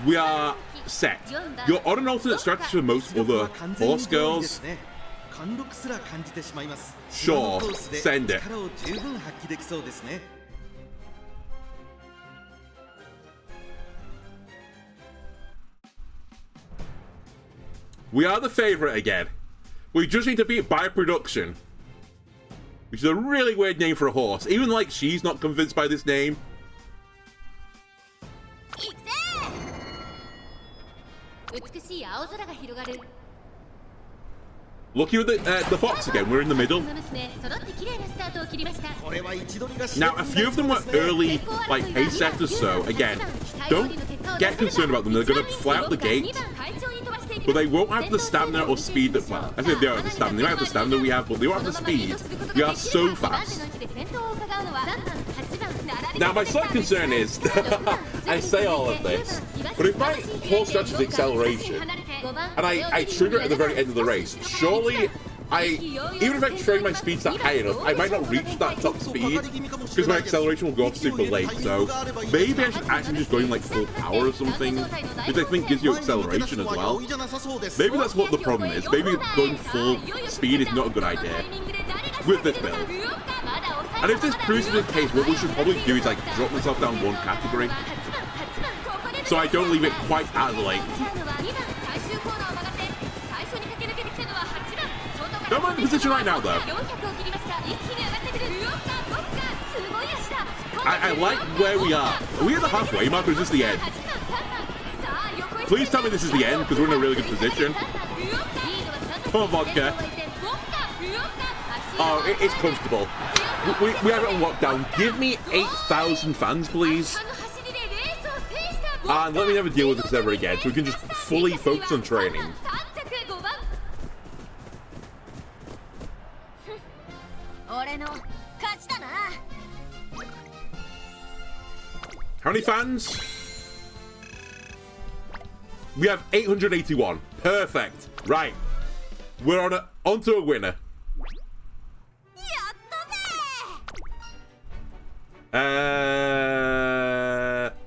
S1: we are set. You're on an alternate strategy for most other horse girls. Sure, send it. We are the favorite again. We just need to beat by production. Which is a really weird name for a horse. Even like she's not convinced by this name. Lucky with the box again, we're in the middle. Now, a few of them were early, like, pace setters, so, again, don't get concerned about them. They're going to fly out the gate, but they won't have the stamina or speed that, well, I think they don't have the stamina. They might have the stamina we have, but they won't have the speed. We are so fast. Now, my slight concern is, I say all of this, but if my whole strategy is acceleration, and I trigger it at the very end of the race, surely even if I train my speed stat high enough, I might not reach that top speed, because my acceleration will go off super late, so maybe I should actually just go in like full power or something, which I think gives you acceleration as well. Maybe that's what the problem is. Maybe going full speed is not a good idea with this build. And if this proves to be the case, what we should probably do is like drop myself down one category, so I don't leave it quite as late. Don't mind the position right now, though. I like where we are. Are we at the halfway mark, or is this the end? Please tell me this is the end, because we're in a really good position. Come on, Vodka. Oh, it's comfortable. We have it on lockdown. Give me 8,000 fans, please. And let me never deal with this ever again, so we can just fully focus on training. How many fans? We have 881. Perfect. Right. We're onto a winner.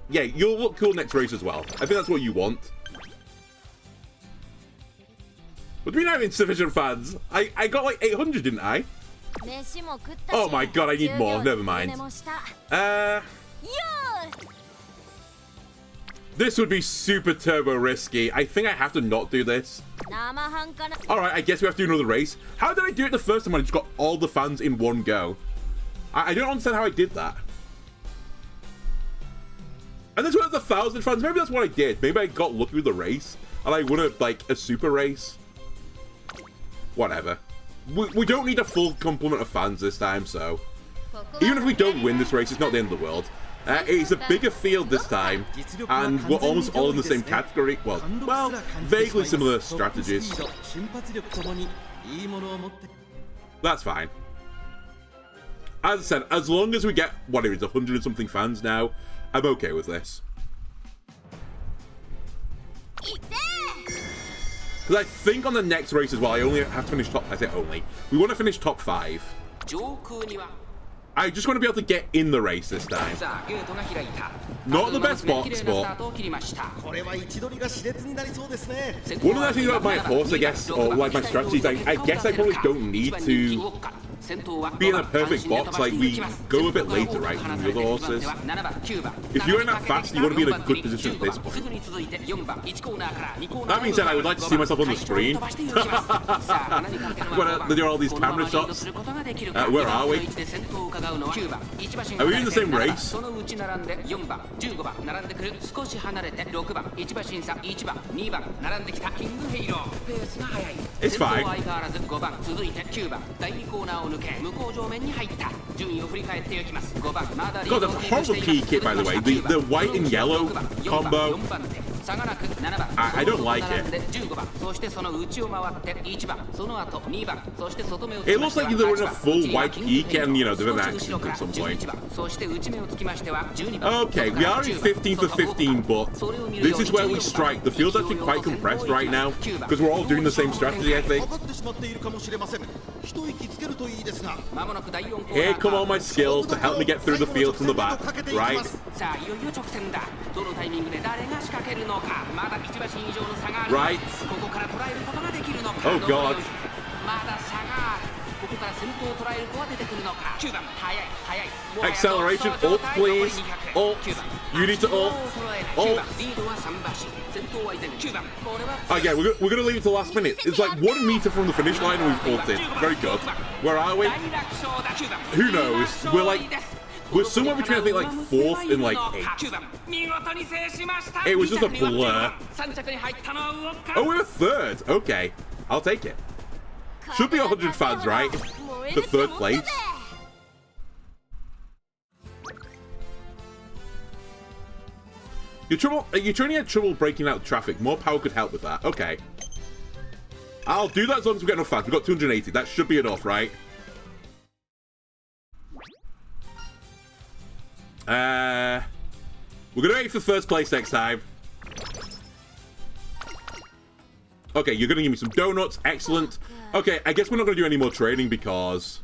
S1: Yeah, you'll look cool next race as well. I think that's what you want. What do you mean I have insufficient fans? I got like 800, didn't I? Oh my god, I need more. Never mind. This would be super turbo risky. I think I have to not do this. Alright, I guess we have to do another race. How did I do it the first time when I just got all the fans in one go? I don't understand how I did that. And this was 1,000 fans. Maybe that's what I did. Maybe I got lucky with the race and I won like a super race. Whatever. We don't need a full complement of fans this time, so... Even if we don't win this race, it's not the end of the world. It's a bigger field this time, and we're almost all in the same category. Well, vaguely similar strategies. That's fine. As I said, as long as we get, whatever it is, 100 and something fans now, I'm okay with this. Because I think on the next race as well, I only have to finish top... I say only. We want to finish top 5. I just want to be able to get in the race this time. Not the best box, but... One of the things about my horse, I guess, or like my strategies, I guess I probably don't need to be in a perfect box. Like, we go a bit later, right, than the other horses. If you're in that fast, you want to be in a good position at this point. That being said, I would like to see myself on the screen. When there are all these camera shots. Where are we? Are we in the same race? It's fine. God, that's a horrible P kit, by the way. The white and yellow combo. I don't like it. It looks like they were in a full white P kit and, you know, they're an accident at some point. Okay, we are in 15 for 15, but this is where we strike. The field's actually quite compressed right now, because we're all doing the same strategy, I think. Here come all my skills to help me get through the field from the back, right? Right. Oh god. Acceleration, ult please. Ult. You need to ult. Ult. Again, we're gonna leave it to the last minute. It's like 1 meter from the finish line and we've ulted. Very good. Where are we? Who knows? We're somewhere between, I think, like 4th and like 8th. It was just a blur. Oh, we're 3rd. Okay. I'll take it. Should be 100 fans, right? For 3rd place. You're trying to have trouble breaking out traffic. More power could help with that. Okay. I'll do that as long as we get enough fans. We've got 280. That should be enough, right? We're gonna wait for 1st place next time. Okay, you're gonna give me some donuts. Excellent. Okay, I guess we're not gonna do any more training because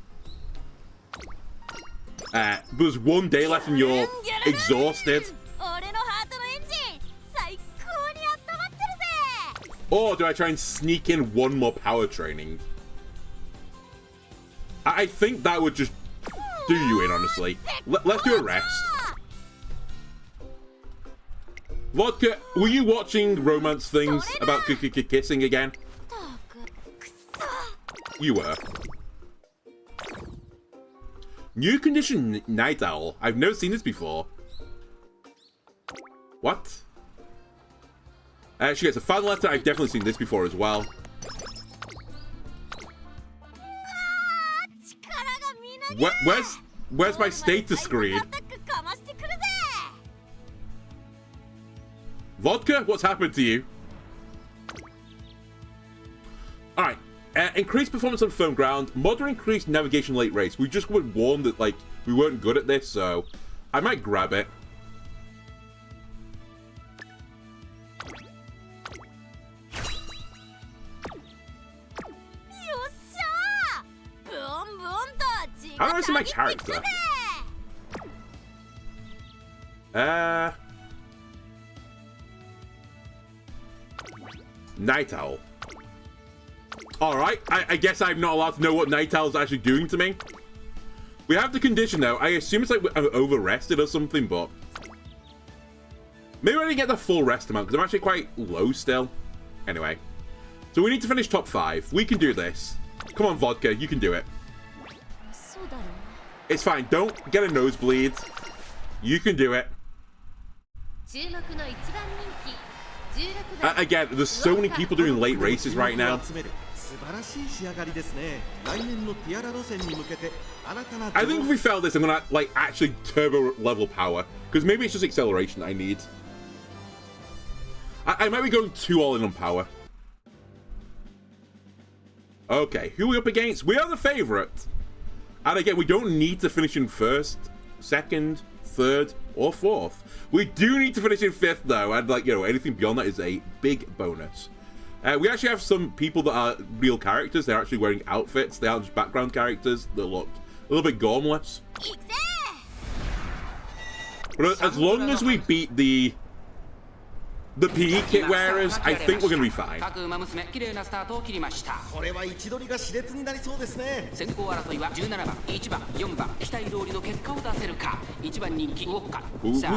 S1: there's 1 day left and you're exhausted. Or do I try and sneak in 1 more power training? I think that would just do you in, honestly. Let's do a rest. Vodka, were you watching romance things about kissing again? You were. New condition night owl. I've never seen this before. What? She gets a fan letter. I've definitely seen this before as well. Where's my status screen? Vodka, what's happened to you? Alright. Increased performance on firm ground. Moderate increased navigation late race. We just were warned that, like, we weren't good at this, so I might grab it. How do I see my character? Night Owl. Alright, I guess I'm not allowed to know what Night Owl's actually doing to me. We have the condition though. I assume it's like I'm over-rested or something, but maybe I didn't get the full rest amount because I'm actually quite low still. Anyway, so we need to finish top 5. We can do this. Come on, Vodka, you can do it. It's fine. Don't get a nosebleed. You can do it. Again, there's so many people doing late races right now. I think if we fail this, I'm gonna like actually turbo level power, because maybe it's just acceleration I need. I might be going too all in on power. Okay, who are we up against? We are the favorite. And again, we don't need to finish in first, second, third, or fourth. We do need to finish in fifth, though, and like, you know, anything beyond that is a big bonus. We actually have some people that are real characters. They're actually wearing outfits. They aren't just background characters that look a little bit gormless. But as long as we beat the PE kit wearers, I think we're going to be fine.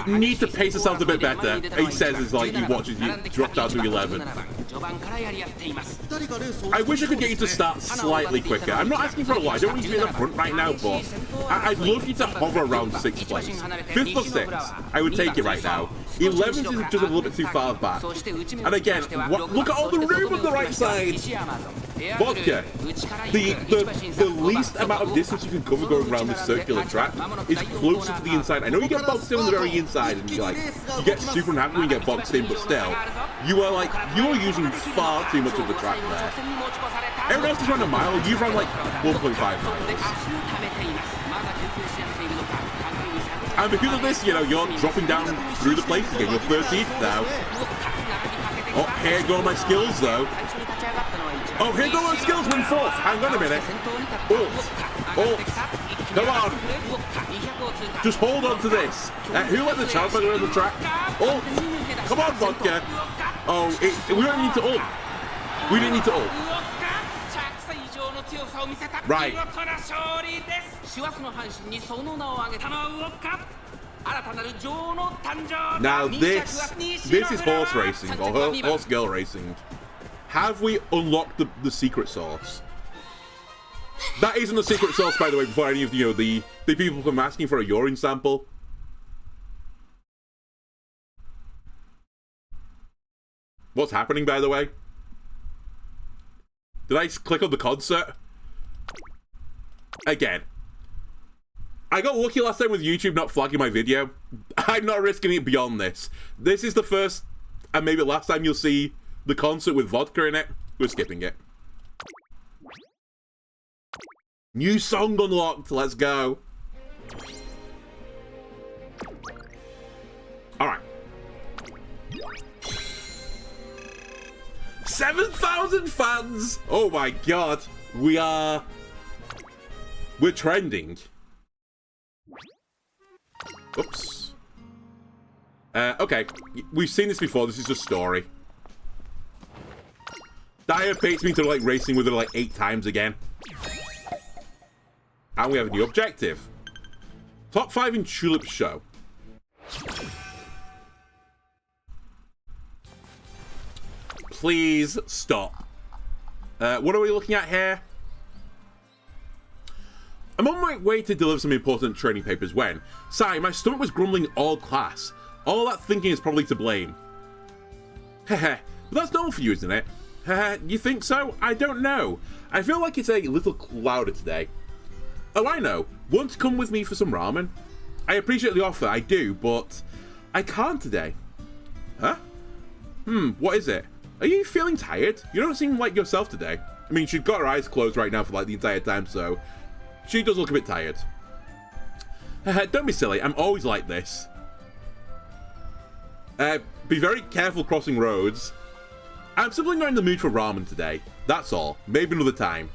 S1: We need to pace ourselves a bit better. He says it's like he watches you drop down to 11th. I wish I could get you to start slightly quicker. I'm not asking for a lot. I don't need to be in the front right now, but I'd love you to hover around 6th place. 5th or 6th, I would take it right now. 11th is just a little bit too far back. And again, look at all the room on the right side. Vodka, the least amount of distance you can cover going around this circular track is closer to the inside. I know you get boxed in on the very inside, and you get super unhappy when you get boxed in, but still, you are using far too much of the track there. Everyone else is running a mile. You've run like 1.5 miles. And because of this, you know, you're dropping down through the place again. You're 13th now. Oh, here go my skills, though. Oh, here go my skills, win 4th. Hang on a minute. Ult. Come on. Just hold on to this. Who let the child bugger on the track? Ult. Come on, Vodka. Oh, we don't need to ult. We didn't need to ult. Right. Now this is horse racing, or horse girl racing. Have we unlocked the secret sauce? That isn't a secret sauce, by the way, before any of the people come asking for a urine sample. What's happening, by the way? Did I click on the concert? Again. I got lucky last time with YouTube not flagging my video. I'm not risking it beyond this. This is the first, and maybe last time you'll see the concert with Vodka in it. We're skipping it. New song unlocked. Let's go. Alright. 7,000 fans! Oh my god. We're trending. Oops. Okay. We've seen this before. This is just story. Dyer baits me to like racing with her like 8 times again. And we have a new objective. Top 5 in Tulip Show. Please stop. What are we looking at here? I'm on my way to deliver some important training papers when, sorry, my stomach was grumbling all class. All that thinking is probably to blame. Heh, but that's normal for you, isn't it? Heh, you think so? I don't know. I feel like it's a little louder today. Oh, I know. Want to come with me for some ramen? I appreciate the offer, I do, but I can't today. Huh? What is it? Are you feeling tired? You don't seem like yourself today. I mean, she's got her eyes closed right now for like the entire time, so she does look a bit tired. Don't be silly, I'm always like this. Be very careful crossing roads. I'm simply not in the mood for ramen today. That's all. Maybe another time.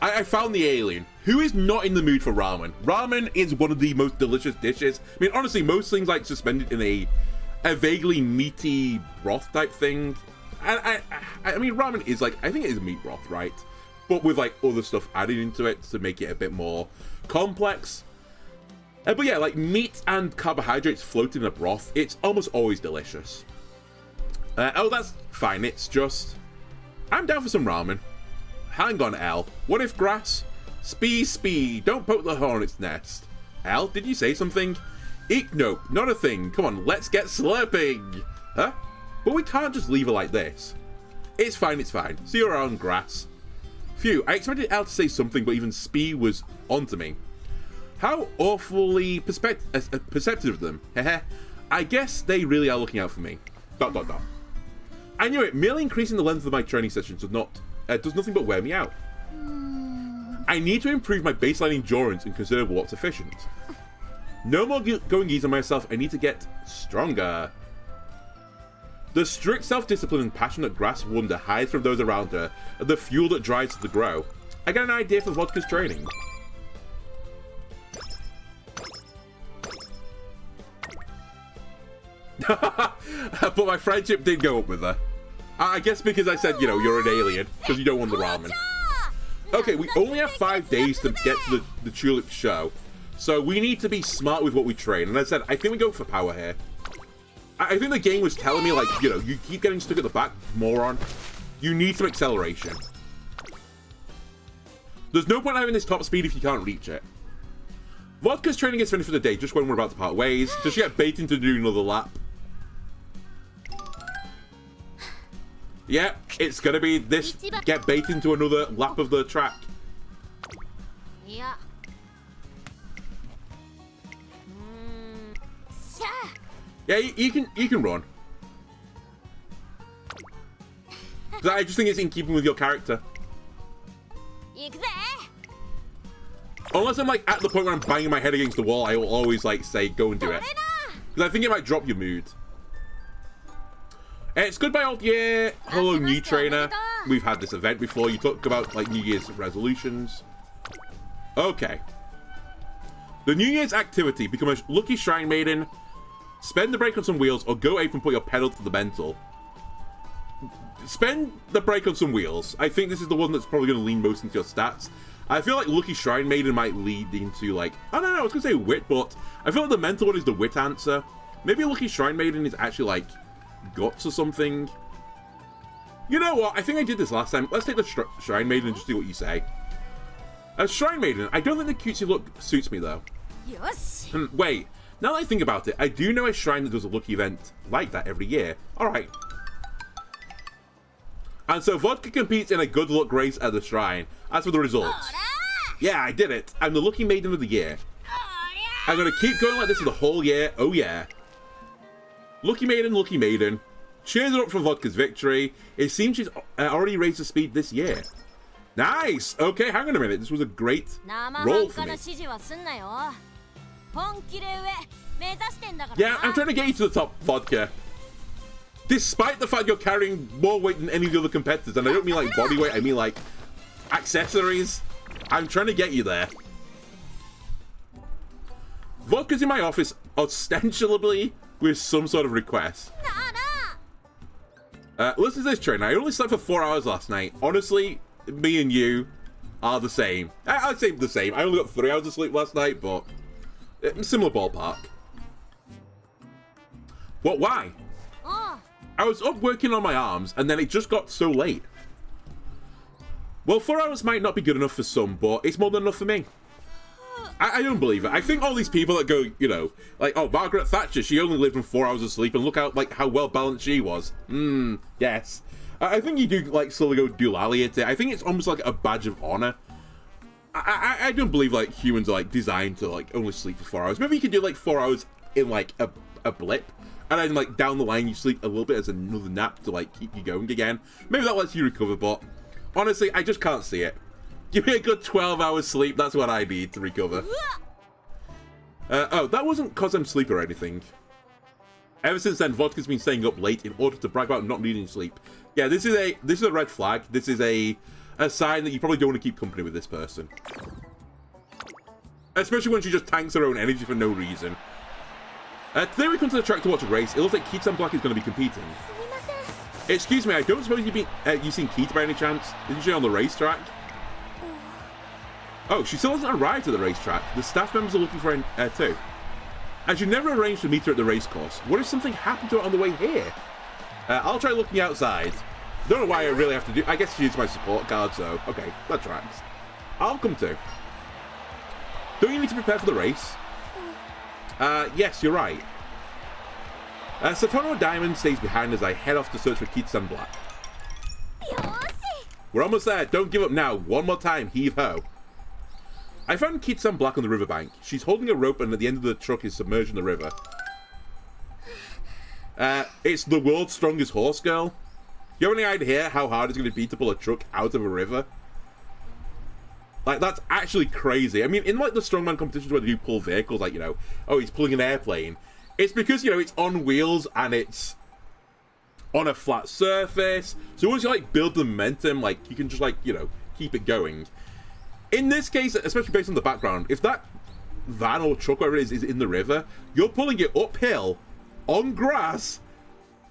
S1: I found the alien. Who is not in the mood for ramen? Ramen is one of the most delicious dishes. I mean, honestly, most things like suspended in a vaguely meaty broth type thing. And I mean, ramen is like, I think it is meat broth, right? But with like other stuff added into it to make it a bit more complex. But yeah, like meat and carbohydrates floating in a broth, it's almost always delicious. Oh, that's fine. It's just, I'm down for some ramen. Hang on, L. What if grass? Speed. Don't poke the hornet's nest. L, did you say something? Eek, nope, not a thing. Come on, let's get slurping. Huh? But we can't just leave her like this. It's fine, it's fine. See you around, grass. Phew, I expected Elle to say something, but even Spee was onto me. How awfully perceptive of them. Heh. I guess they really are looking out for me. ... I knew it. Merely increasing the length of my training sessions does nothing but wear me out. I need to improve my baseline endurance and consider what's efficient. No more going easy on myself. I need to get stronger. The strict self-discipline and passionate grass wonder hides from those around her are the fuel that drives her to grow. I got an idea for Vodka's training. But my friendship did go up with her. I guess because I said, you know, you're an alien, because you don't want the ramen. Okay, we only have 5 days to get to the Tulip show, so we need to be smart with what we train. And I said, I think we go for power here. I think the game was telling me, like, you know, you keep getting stuck at the back, moron. You need some acceleration. There's no point having this top speed if you can't reach it. Vodka's training is finished for the day, just when we're about to part ways. Does she get baited into doing another lap? Yeah, it's gonna be this, get baited into another lap of the track.
S2: Yeah.
S1: Yeah, you can run. I just think it's in keeping with your character. Unless I'm like at the point where I'm banging my head against the wall, I will always like say go and do it. Because I think it might drop your mood. It's goodbye old year. Hello new trainer. We've had this event before. You talked about like New Year's resolutions. Okay. The New Year's activity: become a lucky shrine maiden, spend the break on some wheels, or go ape and put your pedal to the metal. Spend the break on some wheels. I think this is the one that's probably going to lean most into your stats. I feel like Lucky Shrine Maiden might lead into like, I don't know, I was going to say wit, but I feel like the mental one is the wit answer. Maybe Lucky Shrine Maiden is actually like guts or something. You know what? I think I did this last time. Let's take the Shrine Maiden and just see what you say. As Shrine Maiden, I don't think the cutesy look suits me though.
S2: Yes.
S1: Wait, now that I think about it, I do know a shrine that does a lucky event like that every year. Alright. And so Vodka competes in a good luck race at the shrine. As for the results, yeah, I did it. I'm the lucky maiden of the year. I'm gonna keep going like this for the whole year. Oh yeah. Lucky maiden. Cheers her up for Vodka's victory. It seems she's already raised her speed this year. Nice. Okay, hang on a minute. This was a great roll for me. Yeah, I'm trying to get you to the top, Vodka. Despite the fact you're carrying more weight than any of the other competitors, and I don't mean like body weight, I mean like accessories. I'm trying to get you there. Vodka's in my office, ostensibly with some sort of request. Listen to this, trainer. I only slept for 4 hours last night. Honestly, me and you are the same. I'd say the same. I only got 3 hours of sleep last night, but similar ballpark. What? Why? I was up working on my arms, and then it just got so late. Well, 4 hours might not be good enough for some, but it's more than enough for me. I don't believe it. I think all these people that go, you know, like, oh, Margaret Thatcher, she only lived on 4 hours of sleep, and look out, like, how well balanced she was. Yes. I think you do, like, slowly go doolally at it. I think it's almost like a badge of honor. I don't believe, like, humans are, like, designed to, like, only sleep for 4 hours. Maybe you could do, like, 4 hours in, like, a blip. And then, like, down the line, you sleep a little bit as another nap to, like, keep you going again. Maybe that lets you recover, but honestly, I just can't see it. Give me a good 12 hours sleep. That's what I need to recover. Oh, that wasn't because I'm sleepy or anything. Ever since then, Vodka's been staying up late in order to brag about not needing sleep. Yeah, this is a red flag. This is a sign that you probably don't want to keep company with this person. Especially when she just tanks her own energy for no reason. Today we come to the track to watch a race. It looks like Kita Black is going to be competing. Excuse me, I don't suppose you've seen Kita by any chance? Isn't she on the racetrack? Oh, she still hasn't arrived at the racetrack. The staff members are looking for her too. And you never arranged to meet her at the race course. What if something happened to her on the way here? I'll try looking outside. Don't know why I really have to do. I guess she's my support card, so okay, that tracks. I'll come too. Don't you need to prepare for the race? Yes, you're right. Satono Diamond stays behind as I head off to search for Kita Black. We're almost there. Don't give up now. One more time. Heave ho. I found Kitsan Black on the riverbank. She's holding a rope and at the end of the truck is submerged in the river. It's the world's strongest horse girl. You have any idea how hard it's going to be to pull a truck out of a river? Like, that's actually crazy. I mean, in, like, the strongman competitions where they do pull vehicles, like, you know, oh, he's pulling an airplane. It's because, you know, it's on wheels and it's on a flat surface. So once you, like, build the momentum, like, you can just, like, you know, keep it going. In this case, especially based on the background, if that van or truck, whatever it is in the river, you're pulling it uphill on grass,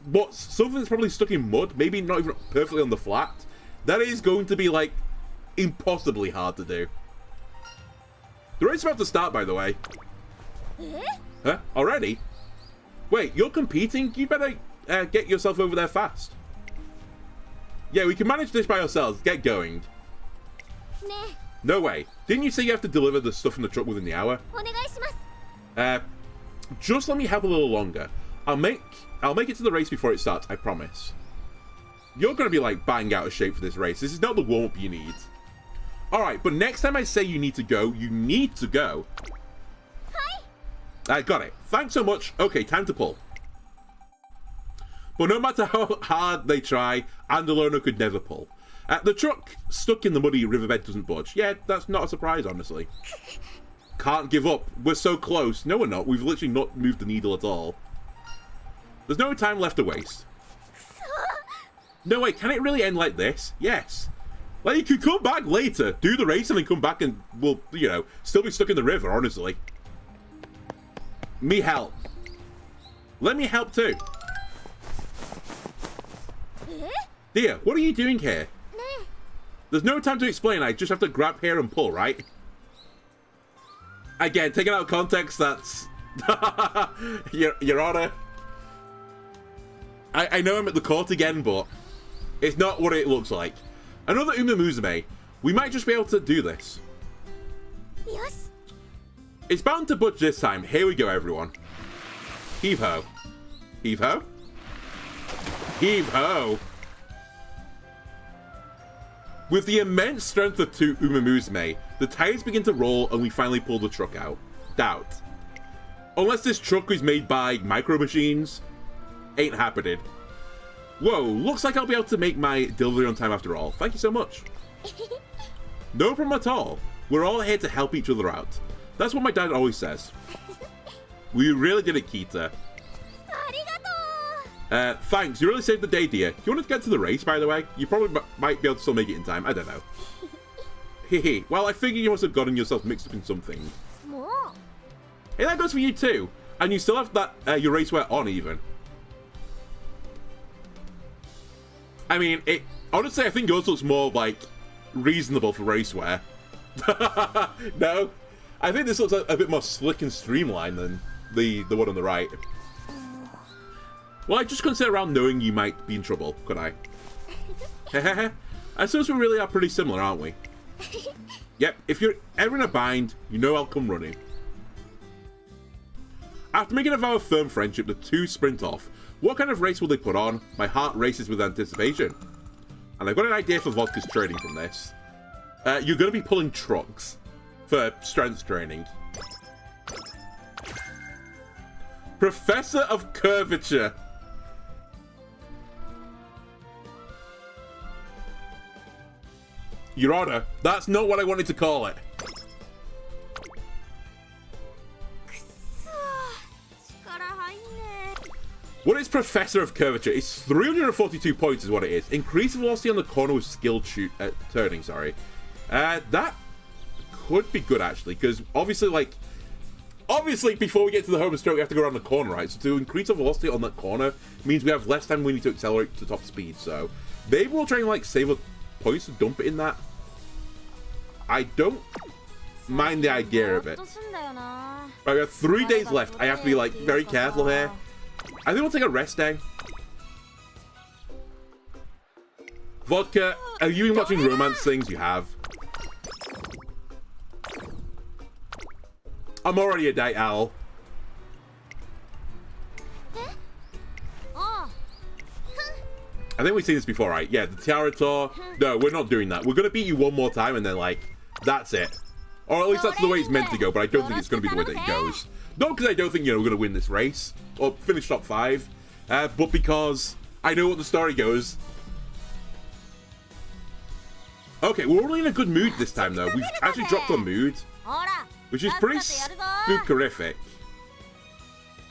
S1: but something that's probably stuck in mud, maybe not even perfectly on the flat. That is going to be, like, impossibly hard to do. The race is about to start, by the way. Huh? Already? Wait, you're competing? You better get yourself over there fast. Yeah, we can manage this by ourselves. Get going. No way. Didn't you say you have to deliver the stuff in the truck within the hour? Just let me help a little longer. I'll make it to the race before it starts, I promise. You're going to be, like, bang out of shape for this race. This is not the warm-up you need. Alright, but next time I say you need to go, you need to go. I got it. Thanks so much. Okay, time to pull. But no matter how hard they try, Andalona could never pull. The truck stuck in the muddy riverbed doesn't budge. Yeah, that's not a surprise, honestly. Can't give up. We're so close. No, we're not. We've literally not moved the needle at all. There's no time left to waste. No, wait, can it really end like this? Yes. Like, you could come back later, do the race, and then come back and we'll, you know, still be stuck in the river, honestly. Me help. Let me help too. Dear, what are you doing here? There's no time to explain, I just have to grab here and pull, right? Again, taken out of context, that's... Your Honor. I know I'm at the court again, but it's not what it looks like. Another Umamusmume. We might just be able to do this.
S2: Yes.
S1: It's bound to budge this time. Here we go, everyone. Heave ho. Heave ho. Heave ho. With the immense strength of two Umamusmume, the tires begin to roll and we finally pull the truck out. Doubt. Unless this truck is made by micro machines, ain't happening. Whoa, looks like I'll be able to make my delivery on time after all. Thank you so much. No problem at all. We're all here to help each other out. That's what my dad always says. We really did it, Kita. Thanks, you really saved the day, dear. Do you want to get to the race, by the way? You probably might be able to still make it in time. I don't know. Hehe. Well, I figure you must have gotten yourself mixed up in something. Hey, that goes for you too. And you still have that your racewear on, even. I mean, honestly, I think yours looks more, like, reasonable for racewear. No? I think this looks a bit more slick and streamlined than the one on the right. Well, I just couldn't sit around knowing you might be in trouble, could I? Hehehe. I suppose we really are pretty similar, aren't we? Yep, if you're ever in a bind, you know I'll come running. After making a vow of firm friendship, the two sprint off. What kind of race will they put on? My heart races with anticipation. And I've got an idea for Vodka's training from this. You're going to be pulling trucks for strength training. Professor of Curvature. Your Honor, that's not what I wanted to call it. What is Professor of Curvature? It's 342 points is what it is. Increase velocity on the corner with skilled turning, sorry. That could be good, actually, because obviously, before we get to the home stroke, we have to go around the corner, right? So to increase the velocity on that corner means we have less time we need to accelerate to top speed. So maybe we'll try and, like, save up points to dump it in that. I don't mind the idea of it. Right, we have 3 days left. I have to be, like, very careful here. I think we'll take a rest day. Vodka, have you been watching romance things? You have. I'm already a night owl. I think we've seen this before, right? Yeah, the Tiara Tour. No, we're not doing that. We're going to beat you one more time and then, like, that's it. Or at least that's the way it's meant to go, but I don't think it's going to be the way that it goes. Not because I don't think, we're going to win this race or finish top 5, but because I know what the story goes. Okay, we're only in a good mood this time, though. We've actually dropped our mood, which is pretty spookerific.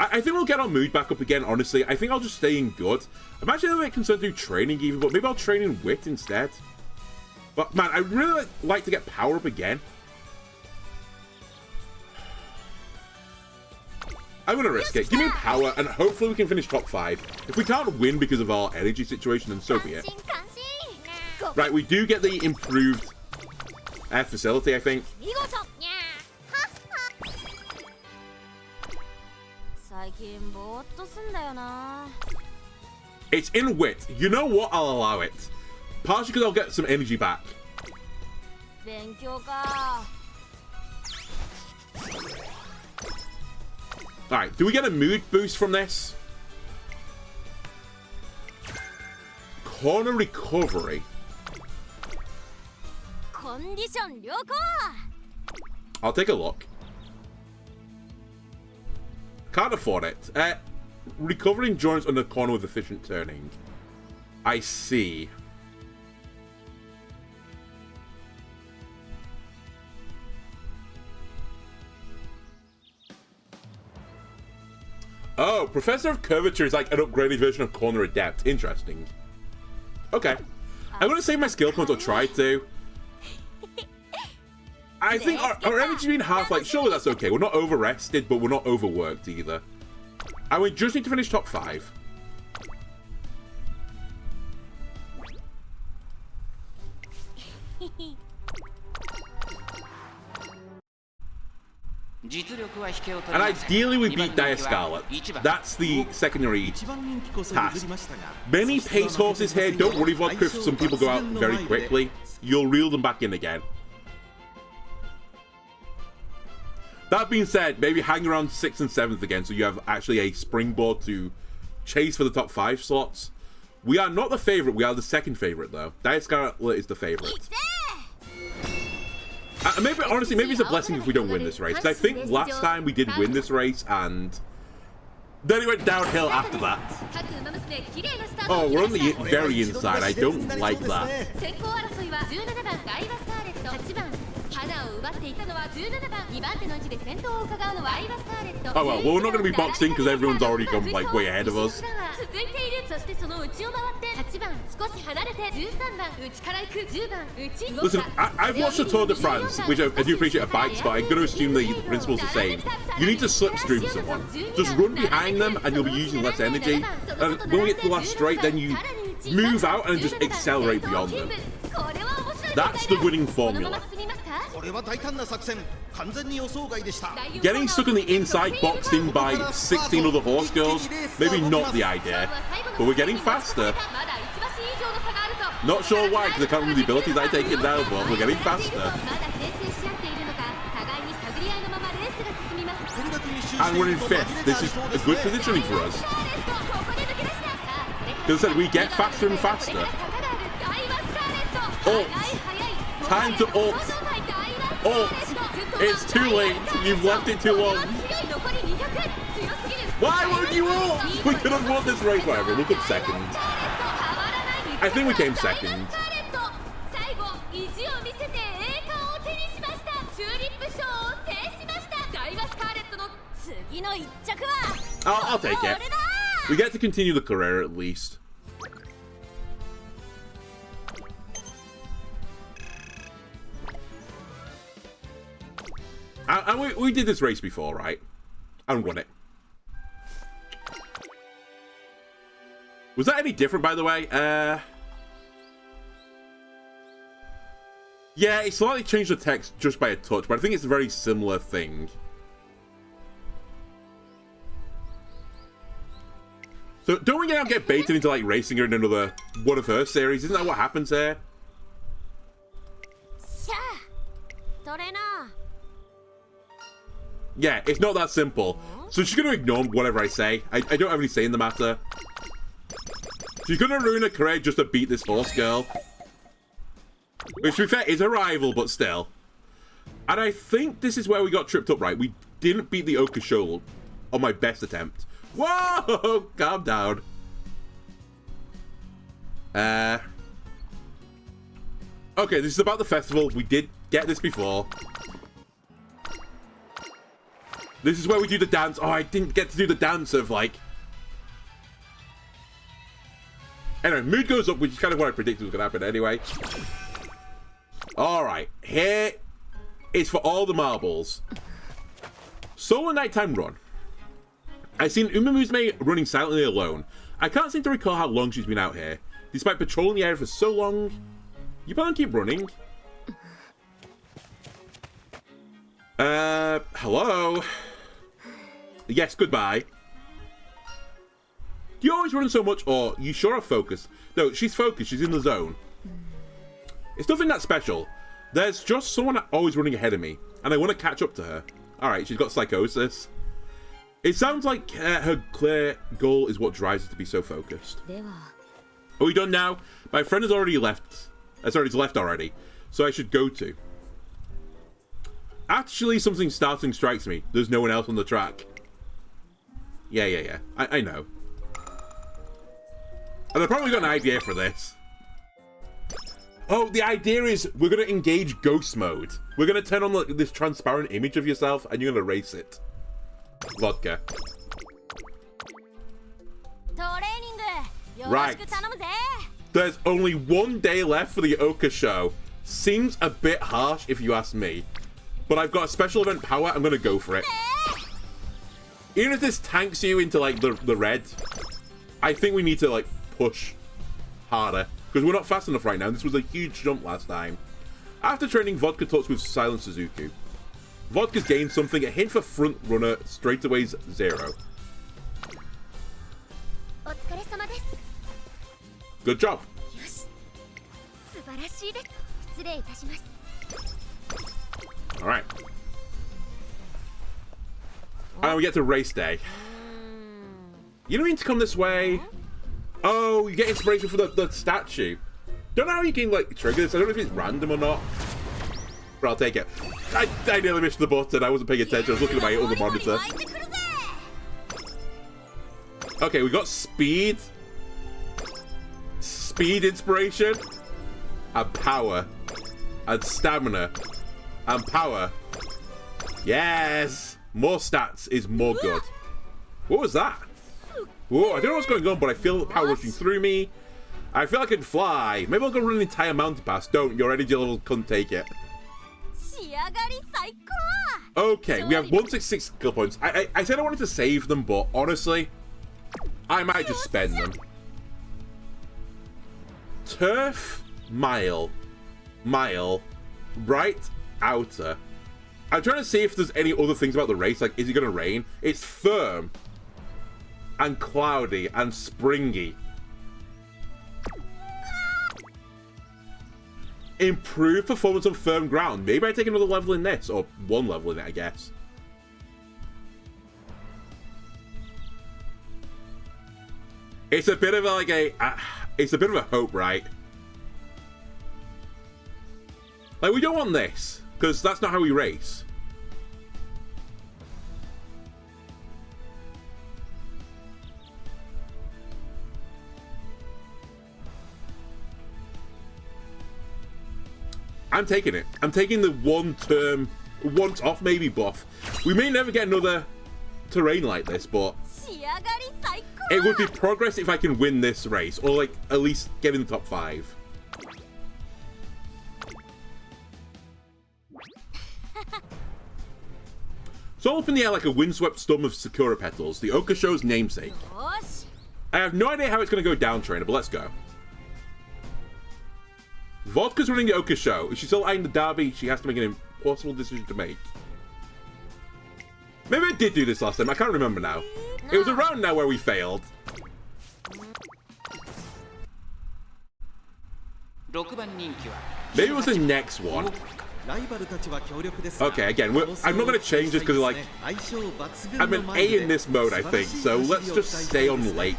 S1: I think we'll get our mood back up again, honestly. I think I'll just stay in good. I'm actually a little bit concerned through training even, but maybe I'll train in wit instead. But, man, I'd really like to get power up again. I'm going to risk it. Give me power, and hopefully we can finish top 5. If we can't win because of our energy situation, then so be it. Right, we do get the improved facility, I think. It's in wit. You know what? I'll allow it. Partially because I'll get some energy back. Alright, do we get a mood boost from this? Corner recovery. I'll take a look. Can't afford it. Recovery endurance on the corner with efficient turning. I see. Oh, Professor of Curvature is like an upgraded version of Corner Adept. Interesting. Okay. I'm going to save my skill points or try to. I think our energy being half, like, surely that's okay. We're not over-rested, but we're not overworked either. And we just need to finish top 5. And ideally we beat Dire Scarlet. That's the secondary task. Many pace horses here. Don't worry, Vodka, if some people go out very quickly. You'll reel them back in again. That being said, maybe hang around 6th and 7th again so you have actually a springboard to chase for the top 5 slots. We are not the favourite, we are the second favourite though. Dire Scarlet is the favourite. Maybe, honestly, maybe it's a blessing if we don't win this race. Because I think last time we did win this race and then it went downhill after that. Oh, we're on the very inside. I don't like that. Oh well, we're not going to be boxing because everyone's already gone like way ahead of us. Listen, I've watched the Tour de France, which I do appreciate a bike spot. I'm going to assume the principle's the same. You need to slipstream someone. Just run behind them and you'll be using less energy. And when we get to the last straight, then you move out and just accelerate beyond them. That's the winning formula. Getting stuck on the inside, boxed in by 16 other horse girls, maybe not the idea, but we're getting faster. Not sure why, because I can't remember the abilities I take it now, but we're getting faster. And we're in 5th. This is a good positioning for us. Because I said, we get faster and faster. Ult. Time to ult. Ult. It's too late. You've left it too long. Why won't you ult? We could have won this race. Whatever. We'll come second. I think we came second. I'll take it. We get to continue the career at least. And we did this race before, right? And won it. Was that any different, by the way? Yeah, it slightly changed the text just by a touch, but I think it's a very similar thing. So don't we now get baited into like racing her in another one of her series? Isn't that what happens here? Yeah, it's not that simple. So she's going to ignore whatever I say. I don't have any say in the matter. She's gonna ruin her career just to beat this horse girl. Which, to be fair, is a rival, but still. And I think this is where we got tripped up, right? We didn't beat the Okasho on my best attempt. Whoa! Calm down. Okay, this is about the festival. We did get this before. This is where we do the dance. Oh, I didn't get to do the dance of, like... Anyway, mood goes up, which is kind of what I predicted was going to happen anyway. Alright, here is for all the marbles. Solo nighttime run. I've seen Umamusmume running silently alone. I can't seem to recall how long she's been out here. Despite patrolling the area for so long, you better keep running. Hello? Yes, goodbye. Do you always run so much, or you sure are focused? No, she's focused. She's in the zone. It's nothing that special. There's just someone always running ahead of me, and I want to catch up to her. Alright, she's got psychosis. It sounds like her clear goal is what drives her to be so focused. Are we done now? My friend has already left. Sorry, he's left already. So I should go to. Actually, something startling strikes me. There's no one else on the track. Yeah. I know. And I've probably got an idea for this. Oh, the idea is we're going to engage ghost mode. We're going to turn on this transparent image of yourself and you're going to erase it. Vodka. Right. There's only one day left for the Oka show. Seems a bit harsh if you ask me. But I've got a special event power. I'm going to go for it. Even if this tanks you into, like, the red, I think we need to, like, push harder. Because we're not fast enough right now. This was a huge jump last time. After training, Vodka talks with Silent Suzuku. Vodka's gained something. A hint for front runner. Straightaway's 0. Good job. Alright. And we get to race day. You don't need to come this way. Oh, you get inspiration for the statue. Don't know how you can, like, trigger this. I don't know if it's random or not. But I'll take it. I nearly missed the button. I wasn't paying attention. I was looking at my other monitor. Okay, we got speed. Speed inspiration. And power. And stamina. And power. Yes! More stats is more good. What was that? Whoa, I don't know what's going on, but I feel the power rushing through me. I feel I can fly. Maybe I'll go run an entire mountain pass. Don't. Your energy level couldn't take it. Okay, we have 166 skill points. I said I wanted to save them, but honestly, I might just spend them. Turf mile. Right outer. I'm trying to see if there's any other things about the race. Like, is it going to rain? It's firm. And cloudy. And springy. Improved performance on firm ground. Maybe I take another level in this. Or one level in it, I guess. It's a bit of a, like a... it's a bit of a hope, right? Like, we don't want this. Because that's not how we race. I'm taking it. I'm taking the one-term, once-off maybe buff. We may never get another terrain like this, but it would be progress if I can win this race. Or, like, at least get in the top 5. It's all up in the air like a windswept storm of Sakura petals, the Oka show's namesake. I have no idea how it's going to go down, trainer, but let's go. Vodka's running the Oka show. If she's still eyeing the derby, she has to make an impossible decision to make. Maybe I did do this last time. I can't remember now. It was around now where we failed. Maybe it was the next one. Okay, again, I'm not going to change this because, like, I'm an A in this mode, I think. So let's just stay on late.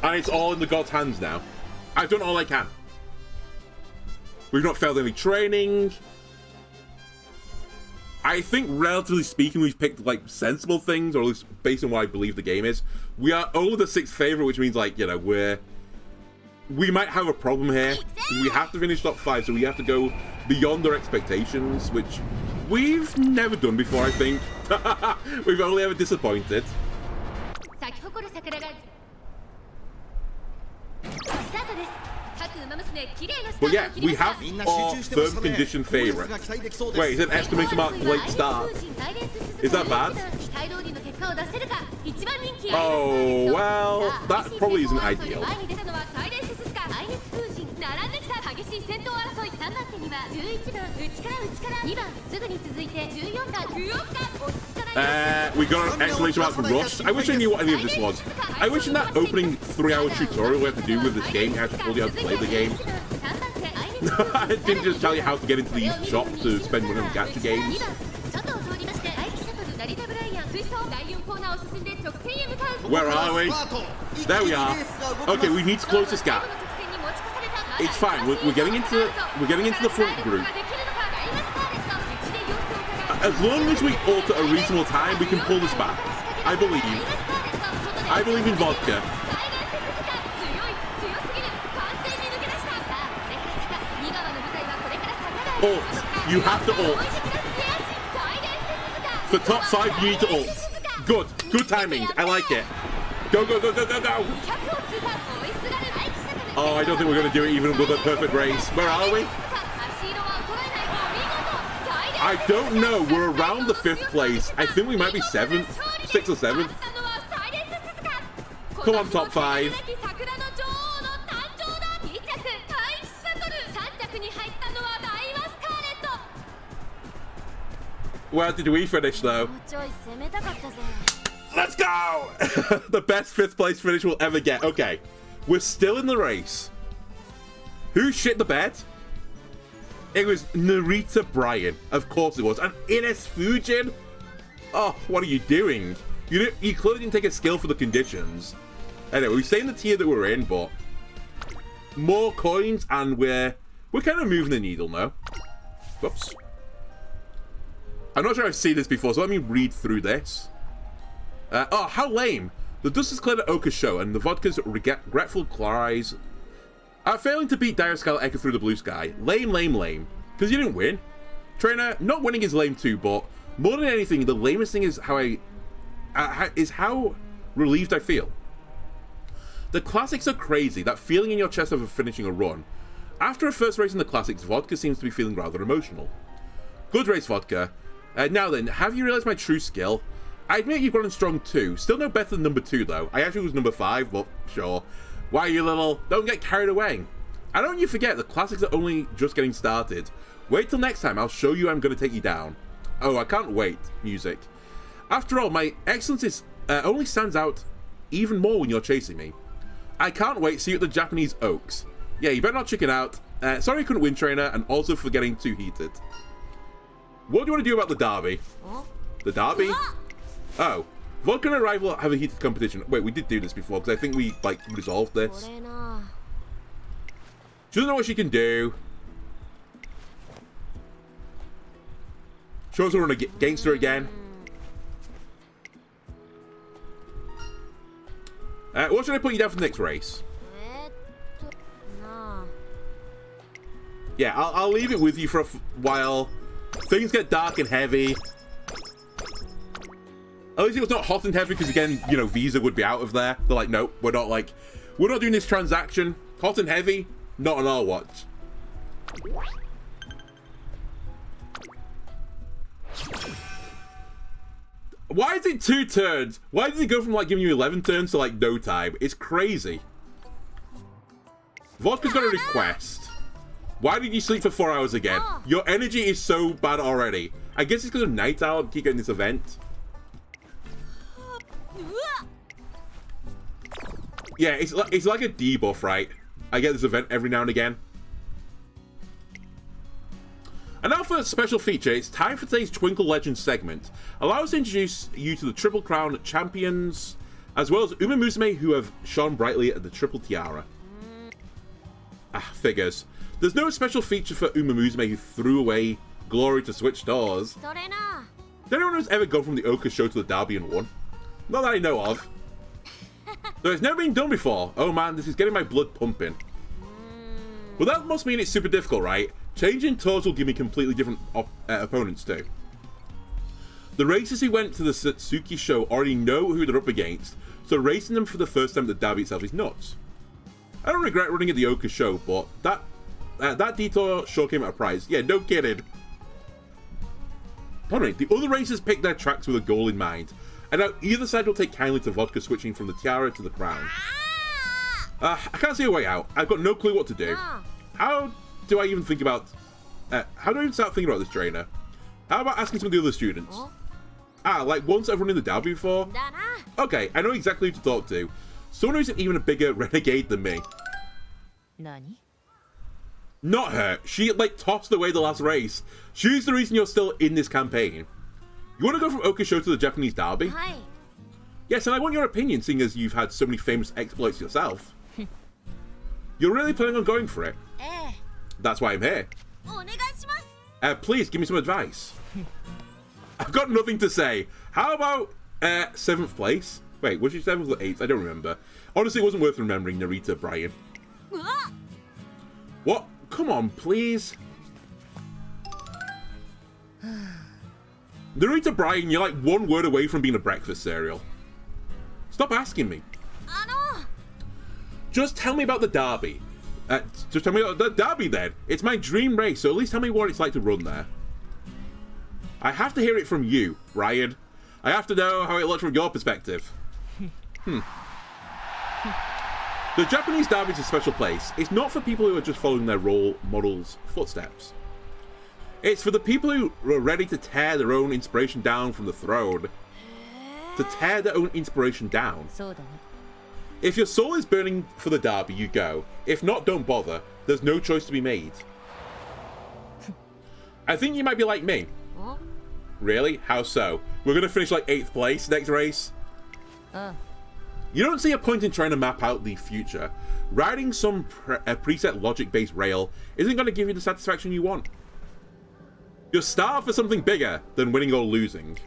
S1: And it's all in the god's hands now. I've done all I can. We've not failed any training. I think, relatively speaking, we've picked, like, sensible things, or at least based on what I believe the game is. We are only the 6th favorite, which means, like, you know, we might have a problem here. We have to finish top 5, so we have to go beyond our expectations, which we've never done before, I think. We've only ever disappointed. But yeah, we have our firm condition favorite. Wait, is it exclamation mark late start? Is that bad? Oh, well, that probably isn't ideal. We got an exclamation mark from Rush. I wish I knew what any of this was. I wish in that opening 3-hour tutorial we had to do with this game, I actually told you how to play the game. I didn't just tell you how to get into the shop to spend money on gacha games. Where are we? There we are. Okay, we need to close this gap. It's fine. We're getting into the front group. As long as we ult at a reasonable time, we can pull this back. I believe in Vodka. Ult. You have to ult. For top 5, you need to ult. Good. Good timing. I like it. Go, go, go, go, go, go. Oh, I don't think we're going to do it even with a perfect race. Where are we? I don't know. We're around the 5th place. I think we might be 7th. 6th or 7th. Come on, top 5. Where did we finish, though? Let's go! The best 5th place finish we'll ever get. Okay. We're still in the race. Who shit the bed? It was Narita Bryan. Of course it was. And Ines Fujin? Oh, what are you doing? You clearly didn't take a skill for the conditions. Anyway, we stay in the tier that we're in, but more coins, and we're kind of moving the needle now. Whoops. I'm not sure I've seen this before, so let me read through this. Oh, how lame. The dust has cleared at Oka's show, and the Vodka's regretful cries are failing to beat Dire Skull Echo through the blue sky. Lame, lame, lame. Because you didn't win. Trainer, not winning is lame too, but more than anything, the lamest thing is how relieved I feel. The classics are crazy, that feeling in your chest over finishing a run. After a first race in the classics, Vodka seems to be feeling rather emotional. Good race, Vodka. Now then, have you realized my true skill? I admit you've gotten strong too. Still no better than number 2 though. I actually was number 5, but sure. Why, you little... Don't get carried away. I don't want you forget, the classics are only just getting started. Wait till next time, I'll show you I'm going to take you down. Oh, I can't wait. Music. After all, my excellence only stands out even more when you're chasing me. I can't wait to see you at the Japanese Oaks. Yeah, you better not chicken out. Sorry I couldn't win, trainer, and also for getting too heated. What do you want to do about the derby? The derby? Oh. Vodka and Arrival have a heated competition. Wait, we did do this before, because I think we, like, resolved this. She doesn't know what she can do. Shows her on a gangster again. What should I put you down for the next race? Yeah, I'll leave it with you for a while. Things get dark and heavy. At least it was not hot and heavy, because again, you know, Visa would be out of there. They're like, nope, we're not doing this transaction. Hot and heavy, not on our watch. Why is it 2 turns? Why did it go from like giving you 11 turns to like no time? It's crazy. Vodka's got a request. Why did you sleep for 4 hours again? Your energy is so bad already. I guess it's because of Night Owl and keep getting this event. Yeah, it's like a debuff, right? I get this event every now and again. And now for a special feature, it's time for today's Twinkle Legends segment. Allow us to introduce you to the Triple Crown champions as well as Umamusmume who have shone brightly at the triple tiara. Ah, figures. There's no special feature for Umamusmume who threw away glory to switch stores. Is there anyone who's ever gone from the Oka show to the Derby and won? Not that I know of. So it's never been done before. Oh man, this is getting my blood pumping. Well, that must mean it's super difficult, right? Changing tours will give me completely different opponents too. The racers who went to the Satsuki show already know who they're up against, so racing them for the first time at the Derby itself is nuts. I don't regret running at the Oka show, but that detour sure came at a price. Yeah, no kidding. Pardon me, the other racers picked their tracks with a goal in mind, and now either side will take kindly to Vodka switching from the tiara to the crown. I can't see a way out. I've got no clue what to do. How do I even think about... how do I even start thinking about this trainer? How about asking some of the other students? Like once I've run in the Derby before? Okay, I know exactly who to talk to. Someone who isn't even a bigger renegade than me.
S3: Nani?
S1: Not her. She, like, tossed away the last race. She's the reason you're still in this campaign. You want to go from Oka show to the Japanese Derby? Yes, and I want your opinion, seeing as you've had so many famous exploits yourself. You're really planning on going for it? That's why I'm here. Please, give me some advice. I've got nothing to say. How about 7th place? Wait, was she 7th or 8th? I don't remember. Honestly, it wasn't worth remembering, Narita Brian. What? Come on, please. Narita Brian, you're like one word away from being a breakfast cereal. Stop asking me. Just tell me about the Derby. Just tell me about the Derby then. It's my dream race, so at least tell me what it's like to run there. I have to hear it from you, Ryan. I have to know how it looks from your perspective. The Japanese Derby is a special place. It's not for people who are just following their role models' footsteps. It's for the people who are ready to tear their own inspiration down from the throne. To tear their own inspiration down. If your soul is burning for the Derby, you go. If not, don't bother. There's no choice to be made. I think you might be like me. Really? How so? We're going to finish like 8th place next race? You don't see a point in trying to map out the future. Riding some preset logic-based rail isn't going to give you the satisfaction you want. You're starved for something bigger than winning or losing.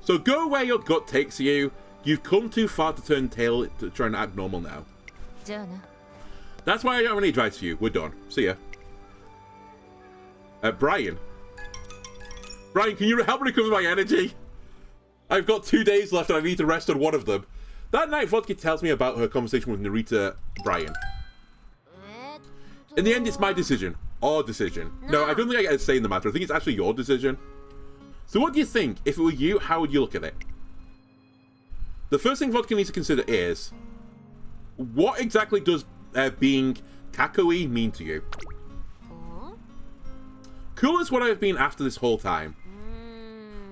S1: So go where your gut takes you. You've come too far to turn tail to try and act normal now. That's why I don't have any advice for you. We're done. See ya. Brian. Brian, can you help me recover my energy? I've got 2 days left and I need to rest on one of them. That night, Vodka tells me about her conversation with Narita Brian. In the end, it's my decision. Our decision. No, I don't think I get a say in the matter. I think it's actually your decision. So what do you think? If it were you, how would you look at it? The first thing Vodka needs to consider is, what exactly does being kakoi mean to you? Cool is what I've been after this whole time.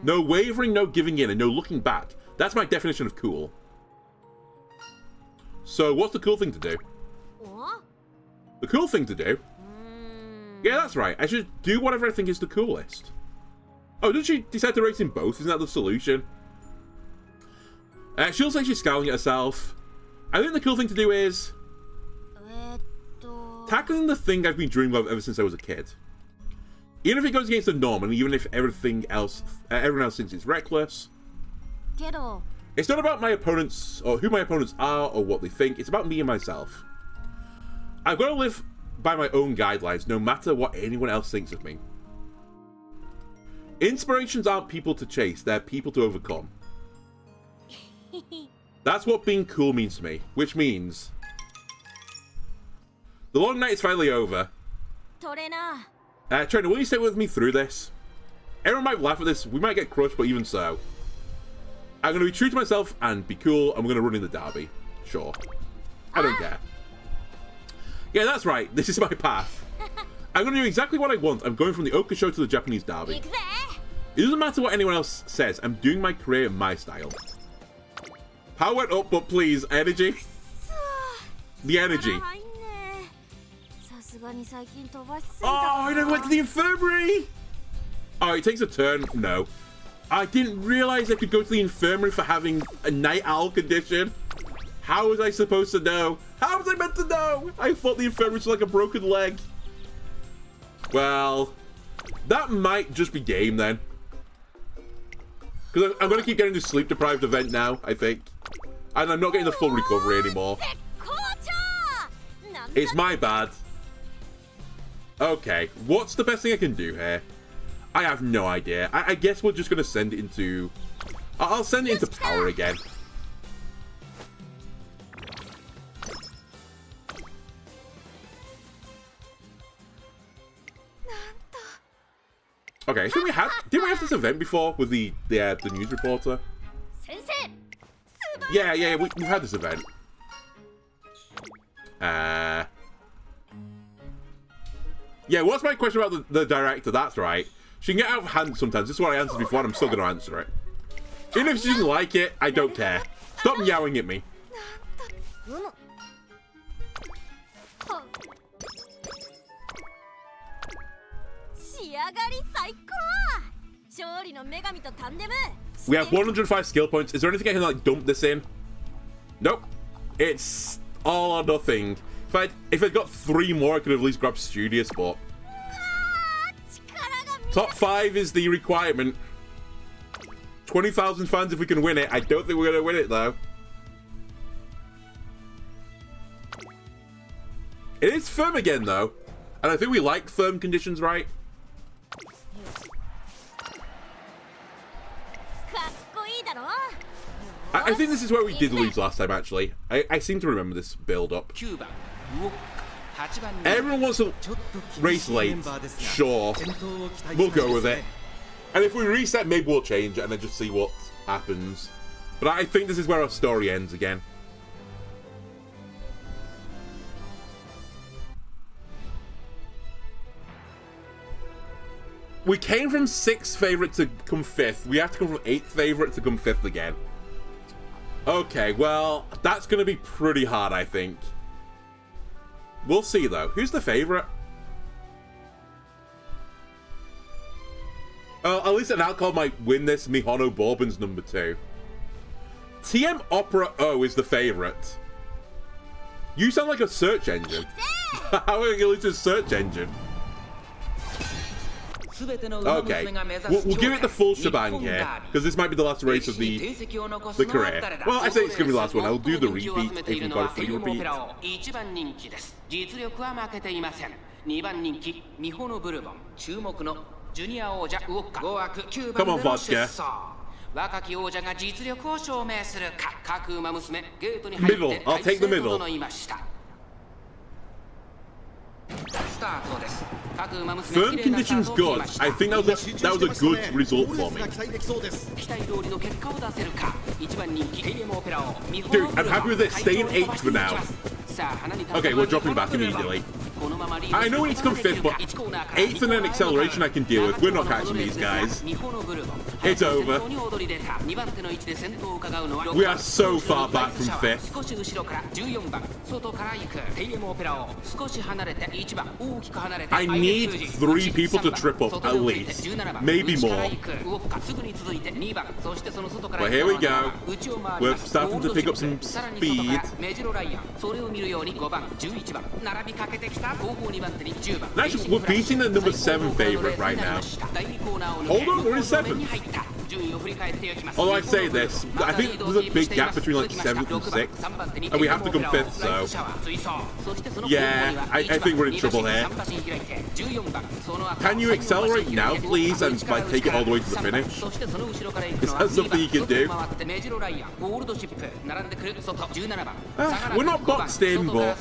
S1: No wavering, no giving in, and no looking back. That's my definition of cool. So, what's the cool thing to do? The cool thing to do? Yeah, that's right. I should do whatever I think is the coolest. Oh, did she decide to race in both? Isn't that the solution? She looks like she's scowling at herself. I think the cool thing to do is tackling the thing I've been dreaming of ever since I was a kid. Even if it goes against the norm, and even if everyone else thinks it's reckless. It's not about my opponents, or who my opponents are, or what they think. It's about me and myself. I've got to live by my own guidelines, no matter what anyone else thinks of me. Inspirations aren't people to chase, they're people to overcome. That's what being cool means to me, which means the long night is finally over. Trainer, will you stay with me through this? Everyone might laugh at this, we might get crushed, but even so. I'm going to be true to myself and be cool, and we're going to run in the Derby. Sure. I don't care. Yeah, that's right, this is my path. I'm going to do exactly what I want. I'm going from the Oka show to the Japanese Derby. It doesn't matter what anyone else says, I'm doing my career in my style. Power went up, but please, energy. The energy. Oh, I never went to the infirmary! Oh, it takes a turn. No. I didn't realize I could go to the infirmary for having a night owl condition. How was I supposed to know? How was I meant to know? I thought the infirmary was like a broken leg. Well, that might just be game then. Because I'm going to keep getting the sleep-deprived event now, I think. And I'm not getting the full recovery anymore. It's my bad. Okay, what's the best thing I can do here? I have no idea. I guess we're just going to send it into... I'll send it into power again. Okay, so didn't we have this event before with the news reporter? Yeah, we've had this event. Yeah, what's my question about the director? That's right. She can get out of hand sometimes. This is what I answered before, and I'm still going to answer it. Even if she doesn't like it, I don't care. Stop yelling at me. We have 105 skill points. Is there anything I can like dump this in? Nope. It's all or nothing. If I'd got 3 more, I could have at least grabbed Studious, but... Top 5 is the requirement. 20,000 fans if we can win it. I don't think we're going to win it, though. It is firm again, though. And I think we like firm conditions, right? I think this is where we did lose last time, actually. I seem to remember this build-up. Everyone wants to race late. Sure. We'll go with it. And if we reset, maybe we'll change it and then just see what happens. But I think this is where our story ends again. We came from 6th favourite to come 5th. We have to come from 8th favourite to come 5th again. Okay, well, that's going to be pretty hard, I think. We'll see, though. Who's the favourite? At least an alcohol might win this. Mihono Bourbon's number 2. TM Opera O is the favourite. You sound like a search engine. How are you going to lose a search engine? Okay, we'll give it the full shebang here, because this might be the last race of the career. Well, I say it's going to be the last one. I'll do the repeat if we've got a free repeat. Come on, Vodka. Middle. I'll take the middle. Firm conditions good. I think that was a good result for me. Dude, I'm happy with it. Stay in 8th for now. Okay, we're dropping back immediately. I know we need to come 5th, but 8th and then acceleration I can deal with. We're not catching these guys. It's over. We are so far back from 5th. I need 3 people to trip up, at least. Maybe more. But here we go. We're starting to pick up some speed. Actually, we're beating the number 7 favourite right now. Hold on, we're in 7th. Although I say this, I think there's a big gap between like 7th and 6th. And we have to come 5th, so... Yeah, I think we're in trouble here. Can you accelerate now, please, and like take it all the way to the finish? Is that something you can do? We're not boxed in, but...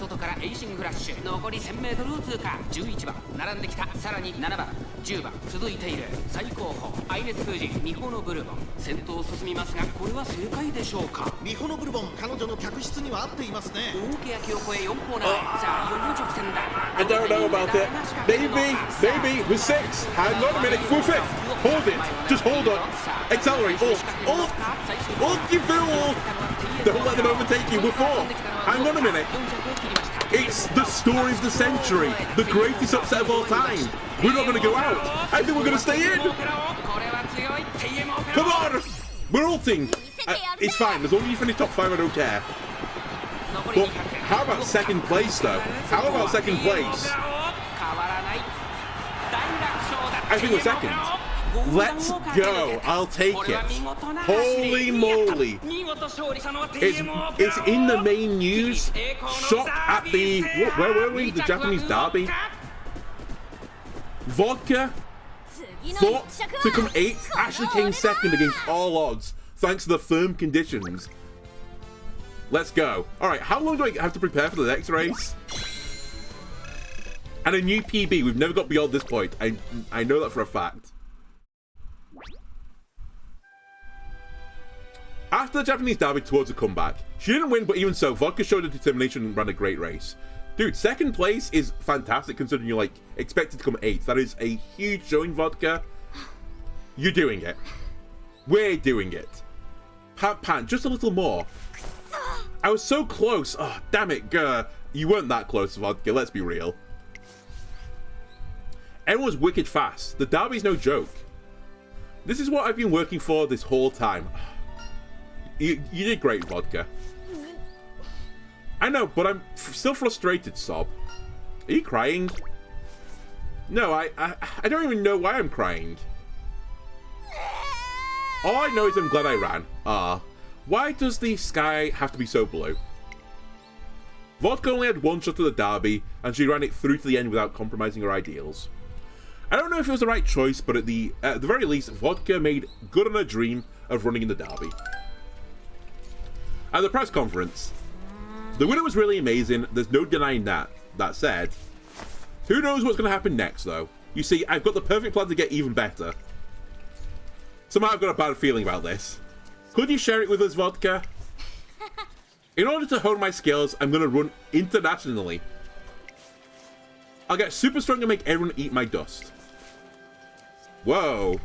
S1: I don't know about it. Maybe, we're 6. Hang on a minute, we're 5th. Hold it, just hold on. Accelerate, ult, you fool. Don't let them overtake you, we're 4. Hang on a minute. It's the story of the century, the greatest upset of all time. We're not going to go out. I think we're going to stay in. Come on! We're ulting! It's fine, as long as you finish top 5, I don't care. But how about second place, though? How about second place? I think we're second. Let's go. I'll take it. Holy moly. It's in the main news. Shocked at the... Where were we? The Japanese derby? Vodka thought to come 8th, actually came 2nd against all odds, thanks to the firm conditions. Let's go. Alright, how long do I have to prepare for the next race? And a new PB. We've never got beyond this point. I know that for a fact. After the Japanese derby towards a comeback, she didn't win, but even so, Vodka showed her determination and ran a great race. Dude, second place is fantastic considering you're, like, expected to come 8th. That is a huge showing, Vodka. You're doing it. We're doing it. Pan, just a little more. I was so close. Oh, damn it, Grr. You weren't that close, Vodka, let's be real. Everyone's wicked fast. The derby's no joke. This is what I've been working for this whole time. You did great, Vodka. I know, but I'm still frustrated, Sob. Are you crying? No, I don't even know why I'm crying. All I know is I'm glad I ran. Why does the sky have to be so blue? Vodka only had one shot at the derby, and she ran it through to the end without compromising her ideals. I don't know if it was the right choice, but at the very least, Vodka made good on her dream of running in the derby. At the press conference, the winner was really amazing, there's no denying that. That said, who knows what's going to happen next, though? You see, I've got the perfect plan to get even better. Somehow I've got a bad feeling about this. Could you share it with us, Vodka? In order to hone my skills, I'm going to run internationally. I'll get super strong and make everyone eat my dust. Whoa.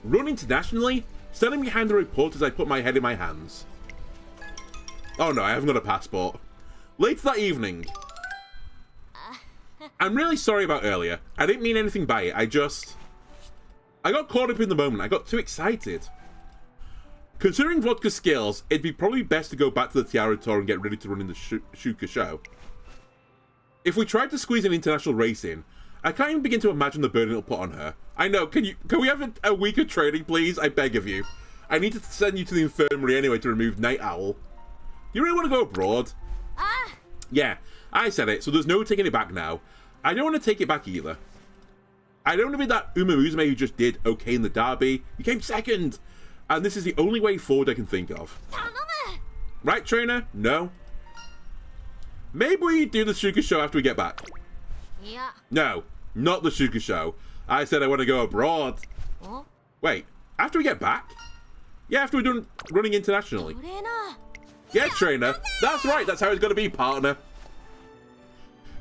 S1: Run internationally? Standing behind the report as I put my head in my hands. Oh no, I haven't got a passport. Later that evening. I'm really sorry about earlier. I didn't mean anything by it. I got caught up in the moment. I got too excited. Considering Vodka's skills, it'd be probably best to go back to the Tiara Tour and get ready to run in the Shuka show. If we tried to squeeze an international race in, I can't even begin to imagine the burden it'll put on her. I know, can we have a week of training, please? I beg of you. I need to send you to the infirmary anyway to remove Night Owl. You really want to go abroad? Yeah, I said it, so there's no taking it back now. I don't want to take it back either. I don't want to be that Umamusmume who just did okay in the derby. You came 2nd! And this is the only way forward I can think of. Right, trainer? No? Maybe we do the Shuka show after we get back.
S2: Yeah.
S1: No, not the Shuka show. I said I want to go abroad.
S2: Oh?
S1: Wait, after we get back? Yeah, after we're done running internationally. Yeah, trainer. That's right, that's how it's going to be, partner.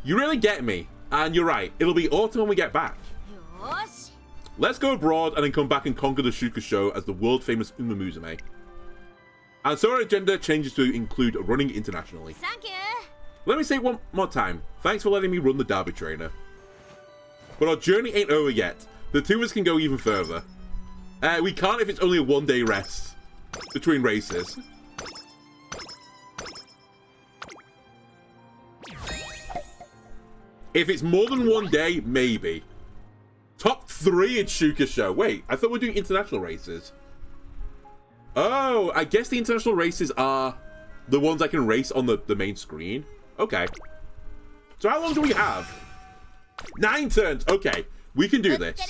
S1: You really get me. And you're right, it'll be autumn when we get back. Let's go abroad and then come back and conquer the Shuka show as the world-famous Umamusmume. And so our agenda changes to include running internationally.
S2: Thank you.
S1: Let me say it one more time. Thanks for letting me run the derby, trainer. But our journey ain't over yet. The two of us can go even further. We can't if it's only a one-day rest between races. If it's more than one day, maybe. Top 3 in Shuka show. Wait, I thought we were doing international races. Oh, I guess the international races are the ones I can race on the main screen. Okay. So how long do we have? 9 turns. Okay, we can do this.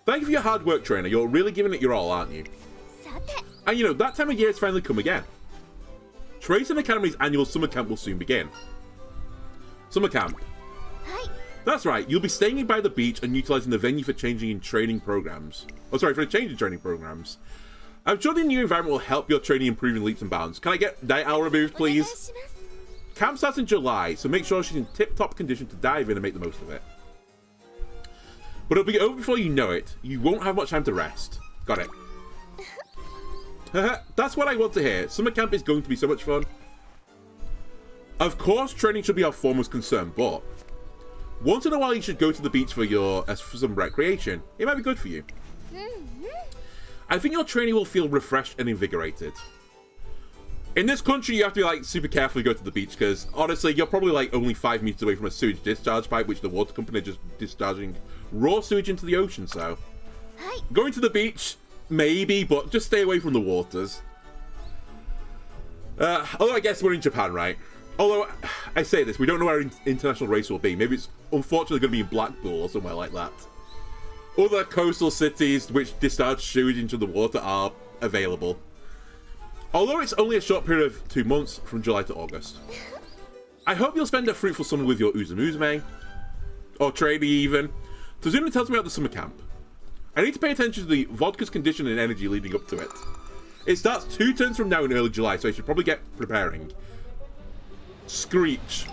S1: Thank you for your hard work, trainer. You're really giving it your all, aren't you? And you know, that time of year has finally come again. Tracing Academy's annual summer camp will soon begin. Summer camp. That's right, you'll be staying by the beach and utilizing the venue for changing in training programs. Oh, sorry, for a change in training programs. I'm sure the new environment will help your training improve in leaps and bounds. Can I get Night Owl removed, please? Camp starts in July, so make sure she's in tip-top condition to dive in and make the most of it. But it'll be over before you know it. You won't have much time to rest. Got it. That's what I want to hear. Summer camp is going to be so much fun. Of course, training should be our foremost concern, but once in a while you should go to the beach for some recreation. It might be good for you. I think your trainee will feel refreshed and invigorated. In this country, you have to be like super careful to go to the beach because honestly, you're probably like only 5 meters away from a sewage discharge pipe, which the water company are just discharging raw sewage into the ocean. So, going to the beach, maybe, but just stay away from the waters. Although I guess we're in Japan, right? Although I say this, we don't know where international race will be. Maybe it's unfortunately going to be in Blackpool or somewhere like that. Other coastal cities which discharge sewage into the water are available. Although it's only a short period of 2 months, from July to August. I hope you'll spend a fruitful summer with your Umamusmume, or trainee even. Tazuna tells me about the summer camp. I need to pay attention to the vodka's condition and energy leading up to it. It starts 2 turns from now in early July, so I should probably get preparing. Screech.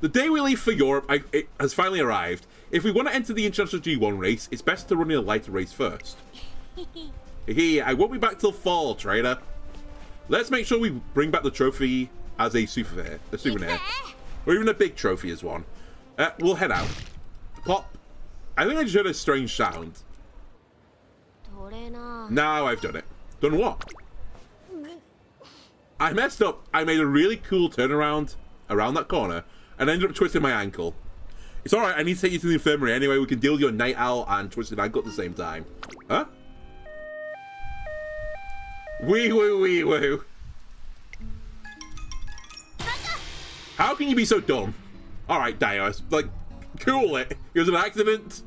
S1: The day we leave for Europe it has finally arrived. If we want to enter the International G1 race, it's best to run in a lighter race first. I won't be back till fall, trainer. Let's make sure we bring back the trophy as a souvenir. Or even a big trophy as one. We'll head out. Pop. I think I just heard a strange sound. Now I've done it. Done what? I messed up. I made a really cool turnaround around that corner and ended up twisting my ankle. It's alright, I need to take you to the infirmary anyway. We can deal with your night owl and twisted ankle at the same time. Huh? Wee woo wee woo. How can you be so dumb? Alright, Dio, like, cool it. It was an accident.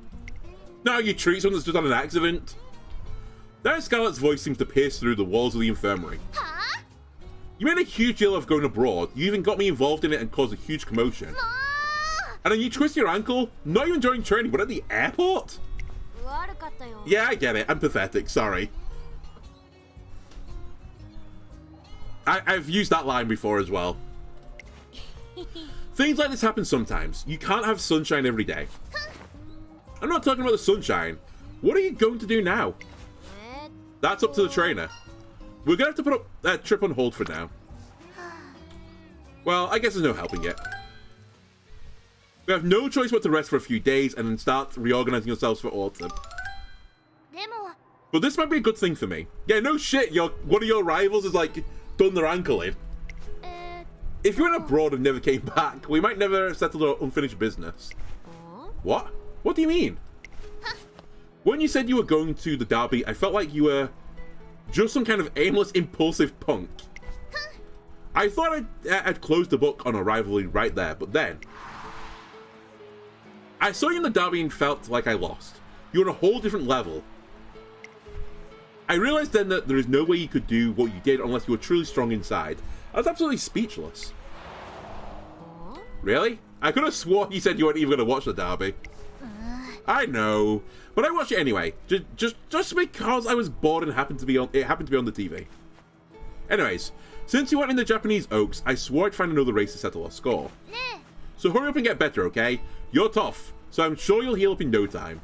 S1: Now you treat someone that's just had an accident. Then Scarlet's voice seems to pierce through the walls of the infirmary.
S2: Huh?
S1: You made a huge deal of going abroad. You even got me involved in it and caused a huge commotion. And then you twist your ankle, not even during training, but at the airport? Yeah, I get it. I'm pathetic. Sorry. I've used that line before as well. Things like this happen sometimes. You can't have sunshine every day. I'm not talking about the sunshine. What are you going to do now? That's up to the trainer. We're going to have to put up that trip on hold for now. Well, I guess there's no helping it. We have no choice but to rest for a few days and then start reorganizing ourselves for autumn. But this might be a good thing for me. Yeah, no shit, one of your rivals has, like, done their ankle in. If you went abroad and never came back, we might never have settled our unfinished business. What? What do you mean? When you said you were going to the derby, I felt like you were just some kind of aimless, impulsive punk. I thought I'd closed the book on a rivalry right there, but then I saw you in the derby and felt like I lost. You're on a whole different level. I realized then that there is no way you could do what you did unless you were truly strong inside. I was absolutely speechless. Really? I could have sworn you said you weren't even going to watch the derby. I know, but I watched it anyway. Just because I was bored and it happened to be on the TV. Anyways, since you weren't in the Japanese Oaks, I swore I'd find another race to settle our score. So hurry up and get better, okay? You're tough, so I'm sure you'll heal up in no time.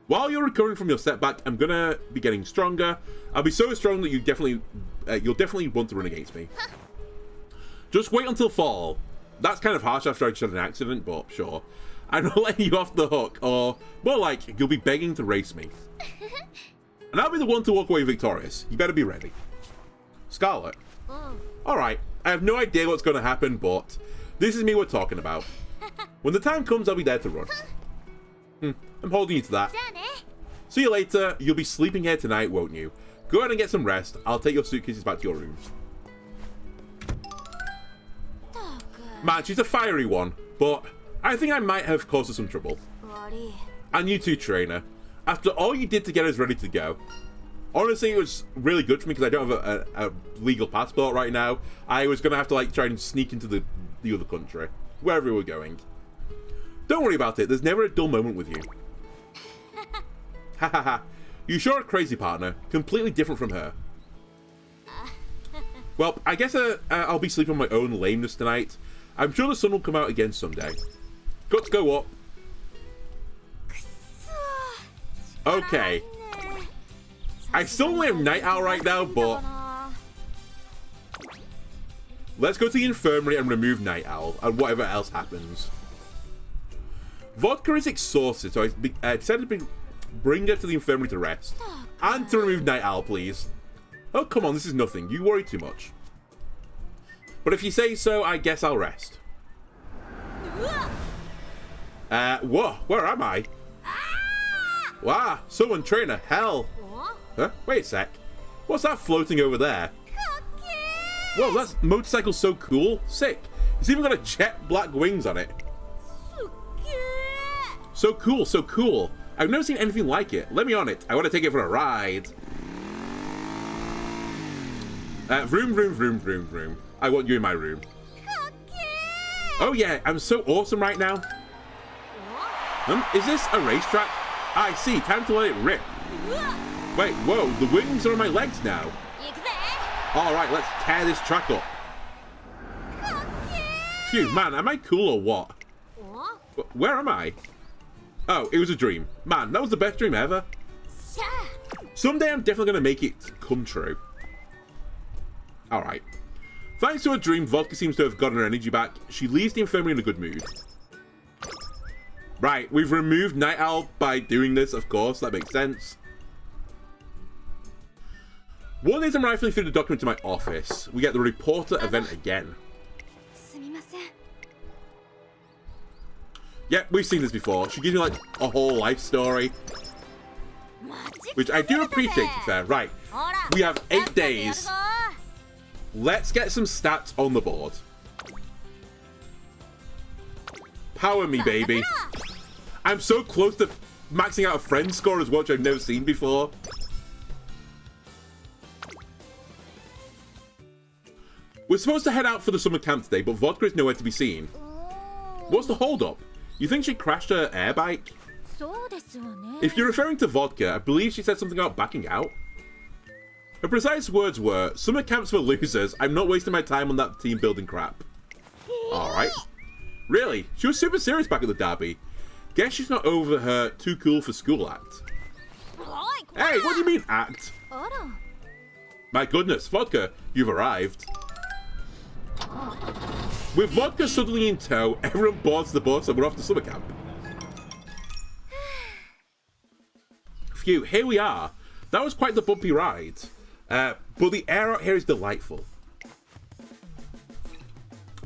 S1: While you're recovering from your setback, I'm gonna be getting stronger. I'll be so strong that you'll definitely want to run against me. Just wait until fall. That's kind of harsh after I just had an accident, but sure. I'm not letting you off the hook, or more like, you'll be begging to race me. And I'll be the one to walk away victorious. You better be ready. Scarlet. Alright, I have no idea what's gonna happen, but this is me we're talking about. When the time comes, I'll be there to run. I'm holding you to that. See you later. You'll be sleeping here tonight, won't you? Go ahead and get some rest. I'll take your suitcases back to your rooms. Man, she's a fiery one, but I think I might have caused her some trouble. And you too, trainer. After all you did to get us ready to go. Honestly, it was really good for me because I don't have a legal passport right now. I was going to have to like try and sneak into the other country, wherever we were going. Don't worry about it. There's never a dull moment with you. Hahaha. You sure are a crazy partner. Completely different from her. Well, I guess I'll be sleeping on my own lameness tonight. I'm sure the sun will come out again someday. Got to go up. Okay. I still only have Night Owl right now, but let's go to the infirmary and remove Night Owl and whatever else happens. Vodka is exhausted, so I decided to bring her to the infirmary to rest. And to remove Night Owl, please. Oh, come on, this is nothing. You worry too much. But if you say so, I guess I'll rest. Whoa, where am I? Wow, someone trainer, hell. Huh? Wait a sec. What's that floating over there? Whoa, that motorcycle's so cool. Sick. It's even got a jet black wings on it. So cool, so cool. I've never seen anything like it. Let me on it. I want to take it for a ride. Vroom, vroom, vroom, vroom, vroom. I want you in my room. Oh yeah, I'm so awesome right now. Is this a racetrack? I see, time to let it rip. Wait, whoa, the wings are on my legs now. Alright, let's tear this track up. Phew, man, am I cool or what? Where am I? Oh, it was a dream. Man, that was the best dream ever. Someday I'm definitely going to make it come true. Alright. Thanks to her dream, Vodka seems to have gotten her energy back. She leaves the infirmary in a good mood. Right, we've removed Night Owl by doing this, of course. That makes sense. One day I'm rifling through the document to my office. We get the reporter event again. Yeah, we've seen this before. She gives me like a whole life story. Which I do appreciate, to be fair. Right, we have 8 days. Let's get some stats on the board. Power me, baby. I'm so close to maxing out a friend score as well, which I've never seen before. We're supposed to head out for the summer camp today, but Vodka is nowhere to be seen. What's the hold-up? You think she crashed her air bike? If you're referring to Vodka, I believe she said something about backing out. Her precise words were, summer camp's for losers. I'm not wasting my time on that team building crap. Alright. Really? She was super serious back at the derby. Guess she's not over her too cool for school act. Hey, what do you mean act? My goodness, Vodka, you've arrived. With Vodka suddenly in tow, everyone boards the bus and we're off to summer camp. Phew, here we are. That was quite the bumpy ride. But the air out here is delightful.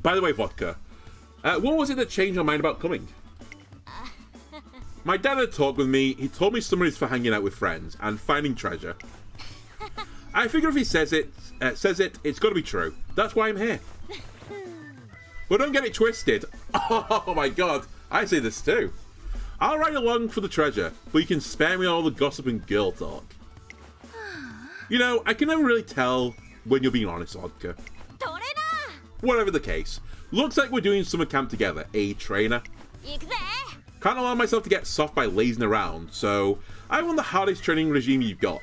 S1: By the way, Vodka, what was it that changed your mind about coming? My dad had talked with me. He told me summer is for hanging out with friends and finding treasure. I figure if he says it, it's got to be true. That's why I'm here. But don't get it twisted. Oh my god, I say this too. I'll ride along for the treasure, but you can spare me all the gossip and girl talk. You know, I can never really tell when you're being honest, Vodka. Whatever the case, looks like we're doing summer camp together, trainer? Can't allow myself to get soft by lazing around, so I want the hardest training regime you've got.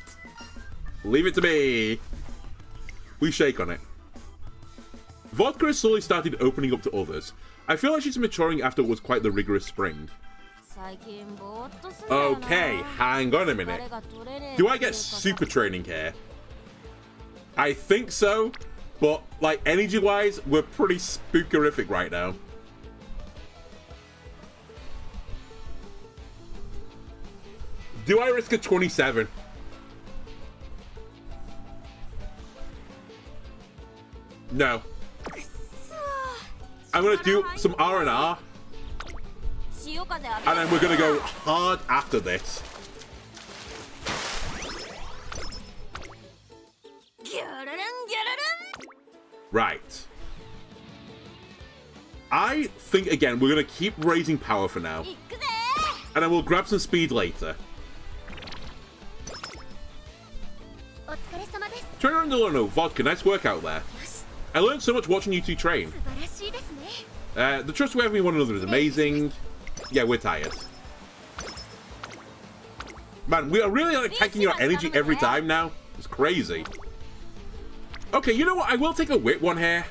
S1: Leave it to me. We shake on it. Vodka has slowly started opening up to others. I feel like she's maturing after what was quite the rigorous spring. Okay, hang on a minute. Do I get super training here? I think so, but like energy-wise, we're pretty spookerific right now. Do I risk a 27? No. I'm gonna do some R&R. And then we're gonna go hard after this. Right. I think, again, we're gonna keep raising power for now. And then we'll grab some speed later. Trainer Andolano, Vodka, nice work out there. I learned so much watching you two train. The trust we have in one another is amazing. Yeah, we're tired. Man, we are really like tanking your energy every time now. It's crazy. Okay, you know what? I will take a wit one here.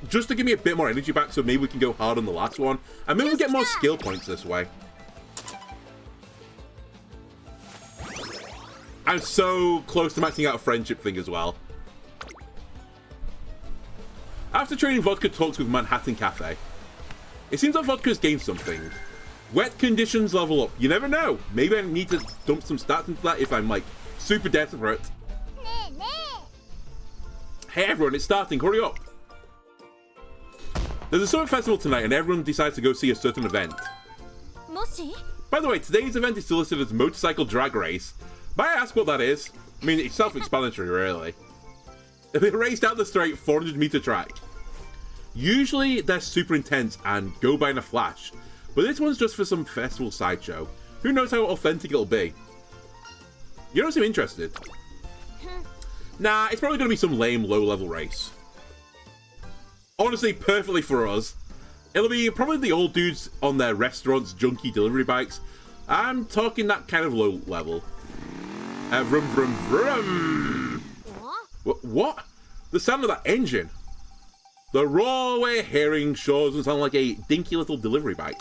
S1: Just to give me a bit more energy back so maybe we can go hard on the last one. And maybe we'll get more skill points this way. I'm so close to maxing out a friendship thing as well. After training, Vodka talks with Manhattan Cafe. It seems that Vodka has gained something. Wet conditions level up. You never know. Maybe I need to dump some stats into that if I'm like super desperate. Hey everyone, it's starting. Hurry up. There's a summer festival tonight and everyone decides to go see a certain event.
S2: もし
S1: By the way, today's event is still listed as Motorcycle Drag Race. May I ask what that is? I mean, it's self-explanatory, really. They race down the straight 400-meter track. Usually, they're super intense and go by in a flash, but this one's just for some festival sideshow. Who knows how authentic it'll be? You don't seem interested. Nah, it's probably going to be some lame low-level race. Honestly, perfectly for us. It'll be probably the old dudes on their restaurants, junky delivery bikes. I'm talking that kind of low level. Vroom, vroom, vroom. What? The sound of that engine. The roar we're hearing sure doesn't sound like a dinky little delivery bike.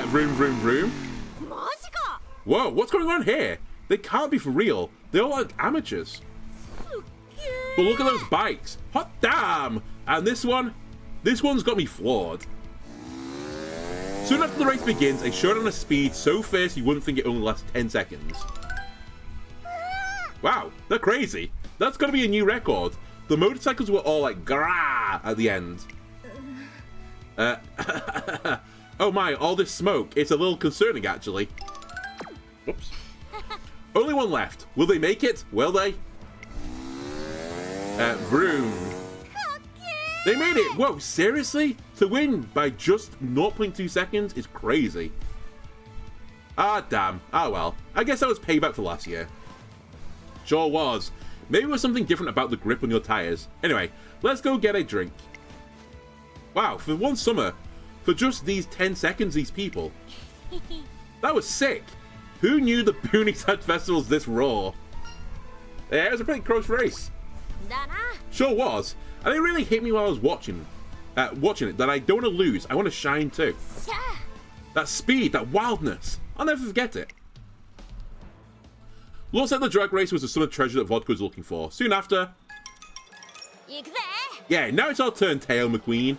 S1: Vroom, vroom, vroom.
S2: マジか
S1: Whoa, what's going on here? They can't be for real. They're all like amateurs. But look at those bikes. Hot damn! And this one's got me floored. Soon after the race begins, a showdown of speed so fierce you wouldn't think it only lasts 10 seconds. Wow, they're crazy. That's gotta be a new record. The motorcycles were all like grah at the end. Oh my, all this smoke. It's a little concerning actually. Oops. Only one left. Will they make it? Will they? Vroom. They made it! Whoa, seriously? To win by just 0.2 seconds is crazy. Ah, damn. Ah, well. I guess that was payback for last year. Sure was. Maybe it was something different about the grip on your tires. Anyway, let's go get a drink. Wow, for one summer, for just these 10 seconds, these people. That was sick. Who knew the Boonyside Festival's this raw? Yeah, it was a pretty close race.
S2: だな
S1: Sure was. And it really hit me while I was watching it that I don't want to lose. I want to shine too.
S2: さあ
S1: That speed, that wildness. I'll never forget it. Looks like the drag race was the summer treasure that Vodka was looking for. Soon after...
S2: 行くぜ
S1: Yeah, now it's our turn, Teo McQueen.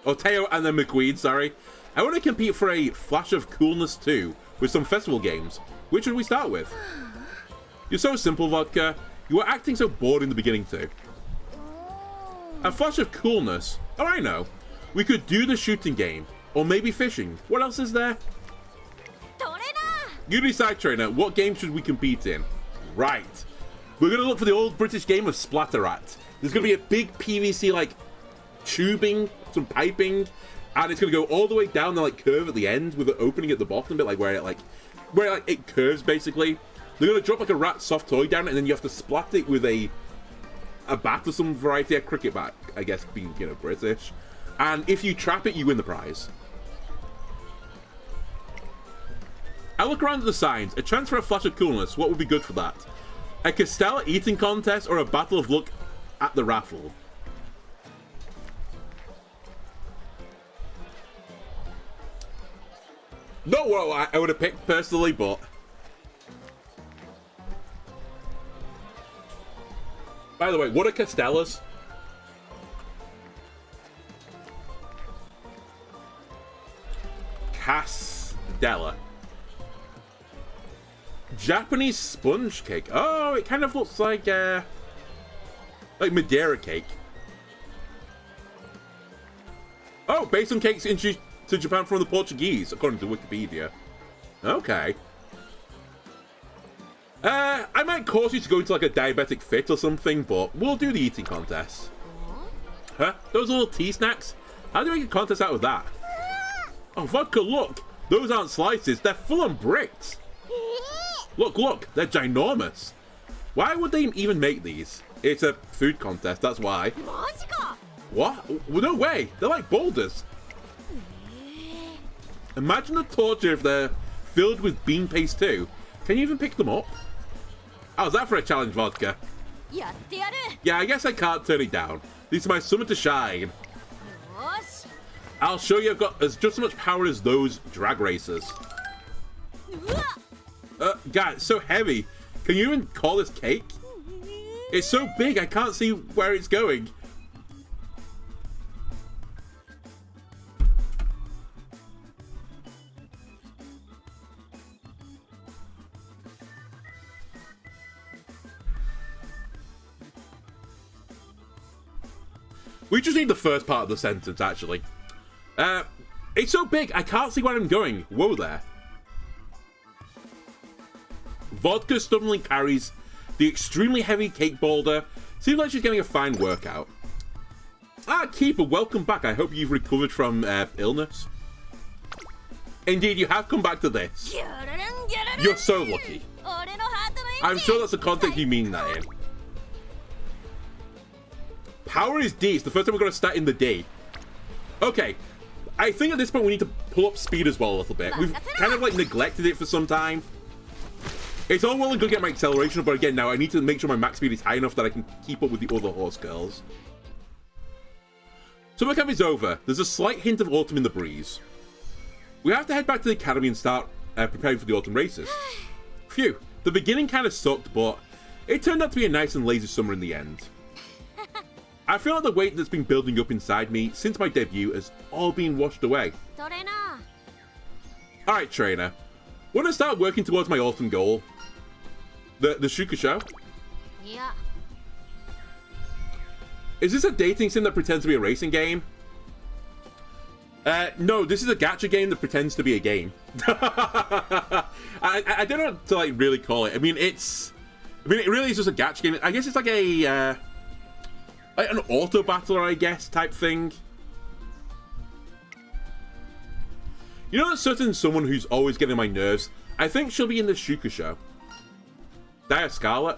S1: Or Teo and then McQueen, sorry. I want to compete for a flash of coolness too, with some festival games. Which should we start with? You're so simple, Vodka. You were acting so bored in the beginning too. A flash of coolness. Oh, I know. We could do the shooting game. Or maybe fishing. What else is there?
S2: どれだ
S1: You decide, trainer. What game should we compete in? Right. We're going to look for the old British game of Splatterat. There's going to be a big PVC, like, tubing, some piping, and it's going to go all the way down the, like, curve at the end with an opening at the bottom bit, like, where it curves, basically. They're going to drop, like, a rat soft toy down, and then you have to splat it with a bat of some variety, a cricket bat, I guess, being, you know, British. And if you trap it, you win the prize. I look around at the signs. A chance for a flash of coolness. What would be good for that? A Castella eating contest or a battle of luck at the raffle? No, well, I would have picked personally, but... By the way, what are Castellas? Castella. Japanese sponge cake. Oh, it kind of looks like Madeira cake. Oh, based on cakes introduced to Japan from the Portuguese, according to Wikipedia. Okay. I might cause you to go into like a diabetic fit or something, but we'll do the eating contest. Huh? Those little tea snacks? How do you make a contest out of that? Oh, Vodka, look! Those aren't slices, they're full on bricks! Look, they're ginormous! Why would they even make these? It's a food contest, that's why.
S2: マジか
S1: What? Well, no way! They're like boulders! Imagine the torture if they're filled with bean paste too. Can you even pick them up? How's that for a challenge, Vodka?
S2: やってやる
S1: Yeah, I guess I can't turn it down. This is my summer to shine.
S2: よし
S1: I'll show you I've got as just as much power as those drag racers.
S2: うわ
S1: God, it's so heavy. Can you even call this cake? It's so big, I can't see where it's going. We just need the first part of the sentence, actually. It's so big, I can't see where I'm going. Whoa there. Vodka stubbornly carries the extremely heavy cake boulder. Seems like she's getting a fine workout. Ah, Keeper, welcome back. I hope you've recovered from illness. Indeed, you have come back to this. You're so lucky. I'm sure that's the context you mean that in. Power is D. It's the first time we're going to start in the D. Okay. I think at this point we need to pull up speed as well a little bit. We've kind of like neglected it for some time. It's all well and good getting my acceleration, but again now I need to make sure my max speed is high enough that I can keep up with the other horse girls. Summer camp is over. There's a slight hint of autumn in the breeze. We have to head back to the academy and start preparing for the autumn races. Phew. The beginning kind of sucked, but it turned out to be a nice and lazy summer in the end. I feel like the weight that's been building up inside me since my debut has all been washed away. Alright, trainer. Want to start working towards my autumn goal? The Shuka show?
S2: Yeah.
S1: Is this a dating sim that pretends to be a racing game? No, this is a gacha game that pretends to be a game. I don't know what to like really call it. I mean, it really is just a gacha game. I guess it's like a like an auto battler, I guess, type thing. You know that certain someone who's always getting my nerves? I think she'll be in the Shuka show. Dire Scarlet.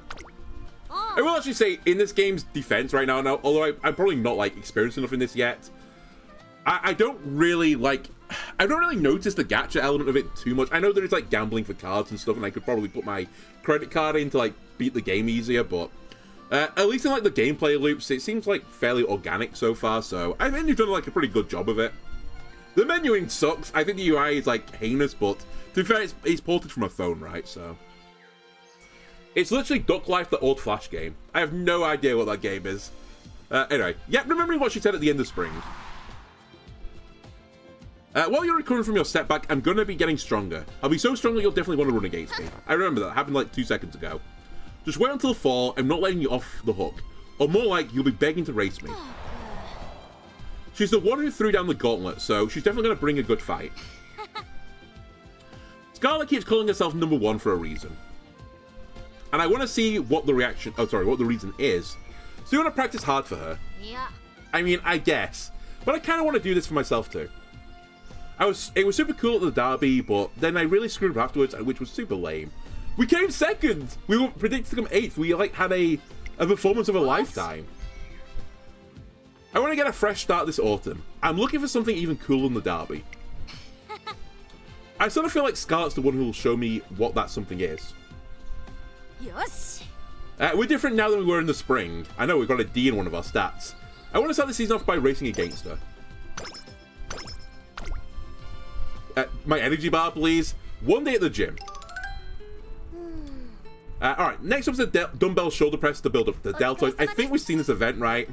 S1: I will actually say, in this game's defense right now, although I'm probably not like experienced enough in this yet, I don't really notice the gacha element of it too much. I know there's like gambling for cards and stuff, and I could probably put my credit card in to like beat the game easier, but at least in like the gameplay loops, it seems like fairly organic so far, so I think they've done like a pretty good job of it. The menuing sucks. I think the UI is like heinous, but to be fair, it's ported from a phone, right? So it's literally Duck Life, the old Flash game. I have no idea what that game is. Anyway, yeah, remembering what she said at the end of spring. While you're recovering from your setback, I'm going to be getting stronger. I'll be so strong that you'll definitely want to run against me. I remember that. It happened like 2 seconds ago. Just wait until fall. I'm not letting you off the hook. Or more like, you'll be begging to race me. She's the one who threw down the gauntlet, so she's definitely going to bring a good fight. Scarlet keeps calling herself number one for a reason. And I want to see what the reason is. So you want to practice hard for her?
S2: Yeah.
S1: I mean, I guess. But I kind of want to do this for myself too. It was super cool at the derby, but then I really screwed up afterwards, which was super lame. We came second! We were predicted to come 8th. We like had a performance of a lifetime. I want to get a fresh start this autumn. I'm looking for something even cooler than the derby. I sort of feel like Scarlet's the one who will show me what that something is.
S2: Yosh.
S1: We're different now than we were in the spring. I know we've got a D in one of our stats. I want to start the season off by racing against her. My energy bar, please. One day at the gym. Alright, next up is the dumbbell shoulder press to build up the deltoid. I think we've seen this event, right?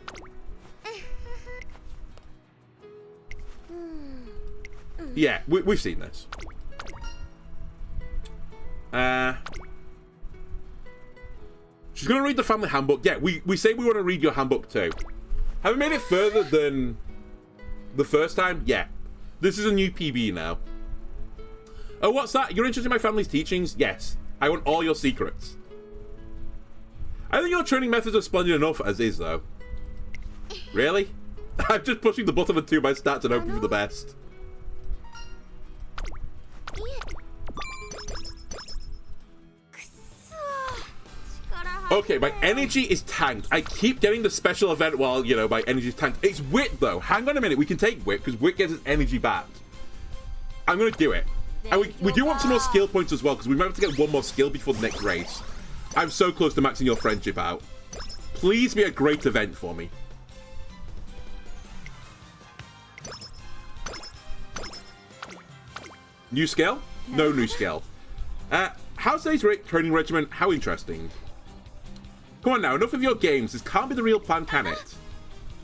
S1: Yeah, we've seen this. She's going to read the family handbook. Yeah, we say we want to read your handbook too. Have we made it further than the first time? Yeah. This is a new PB now. Oh, what's that? You're interested in my family's teachings? Yes. I want all your secrets. I think your training methods are splendid enough as is, though. Really? I'm just pushing the button to my stats and hoping for the best. Okay, my energy is tanked. I keep getting the special event while, you know, my energy is tanked. It's Wit, though. Hang on a minute. We can take Wit, because Wit gets his energy back. I'm going to do it. And we do want some more skill points as well, because we might have to get one more skill before the next race. I'm so close to maxing your friendship out. Please be a great event for me. New skill? No new skill. How's today's training regimen? How interesting. Come on now, enough of your games. This can't be the real plan, can it?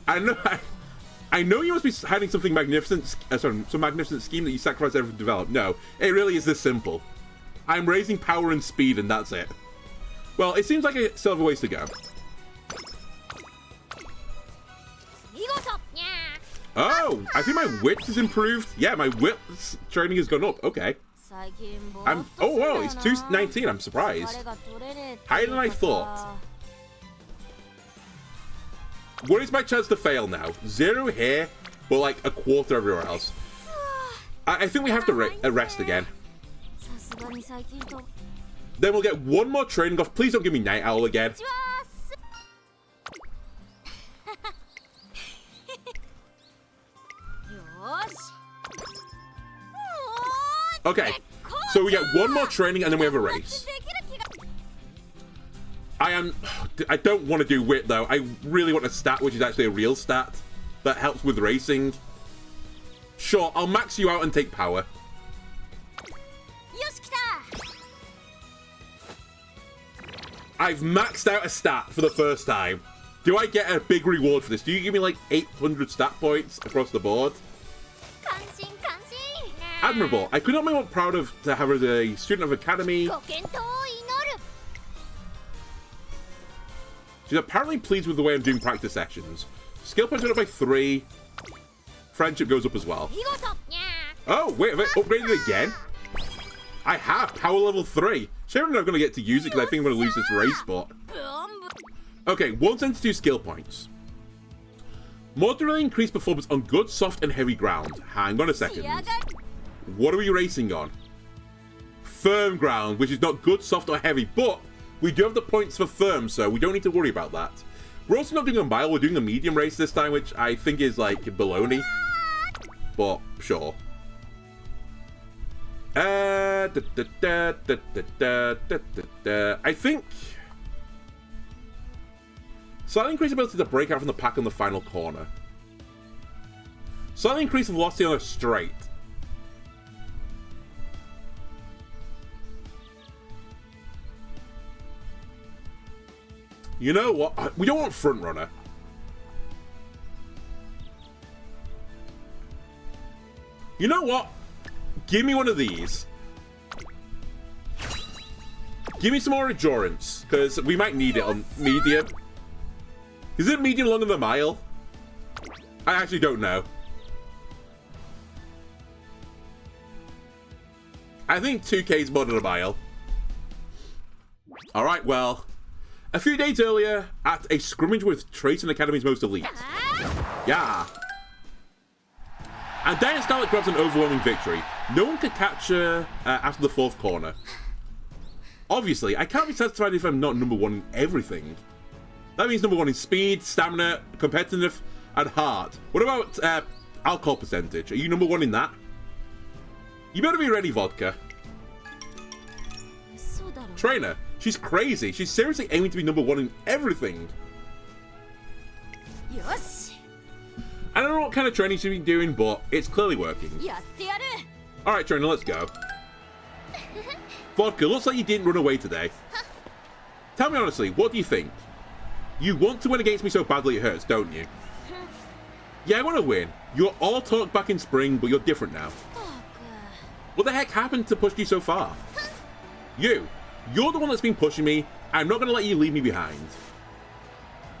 S1: I know you must be hiding something magnificent, some magnificent scheme that you sacrificed everything to develop. No, it really is this simple. I'm raising power and speed, and that's it. Well, it seems like I still have a ways to go. Oh, I think my wit has improved. Yeah, my wit training has gone up. Okay. Oh, wow, it's 219. I'm surprised. Higher than I thought. What is my chance to fail now? 0 here, but like a quarter everywhere else. I think we have to rest again. Then we'll get one more training off. Please don't give me Night Owl again. Okay, so we get one more training and then we have a race. I don't want to do wit though. I really want a stat which is actually a real stat that helps with racing. Sure, I'll max you out and take power. I've maxed out a stat for the first time. Do I get a big reward for this? Do you give me like 800 stat points across the board? Admirable. I could not be more proud of to have her as a student of Academy. She's apparently pleased with the way I'm doing practice sessions. Skill points went up by 3. Friendship goes up as well. Oh, wait, have I upgraded it again? I have power level 3. Shame I'm not going to get to use it because I think I'm going to lose this race spot. Okay, 172 skill points. Moderately increased performance on good, soft, and heavy ground. Hang on a second. What are we racing on? Firm ground, which is not good, soft, or heavy, but we do have the points for firm, so we don't need to worry about that. We're also not doing a mile, we're doing a medium race this time, which I think is like baloney. But, sure. I think... Slightly increased ability to break out from the pack on the final corner. Slightly increased velocity on a straight. You know what? We don't want front runner. You know what? Give me one of these. Give me some more endurance, because we might need it on medium. Is it medium longer than a mile? I actually don't know. I think 2K is more than a mile. Alright, well. A few days earlier, at a scrimmage with Trayson Academy's most elite. Yeah. And Diane Starlight grabs an overwhelming victory. No one could catch her after the 4th corner. Obviously, I can't be satisfied if I'm not number 1 in everything. That means number 1 in speed, stamina, competitive, and heart. What about alcohol percentage? Are you number 1 in that? You better be ready, Vodka. Trainer, she's crazy. She's seriously aiming to be number 1 in everything. I don't know what kind of training she's been doing, but it's clearly working. Alright, trainer, let's go. Vodka, looks like you didn't run away today. Tell me honestly, what do you think? You want to win against me so badly it hurts, don't you? Yeah, I want to win. You're all talk back in spring, but you're different now. What the heck happened to push you so far? You're the one that's been pushing me. I'm not going to let you leave me behind.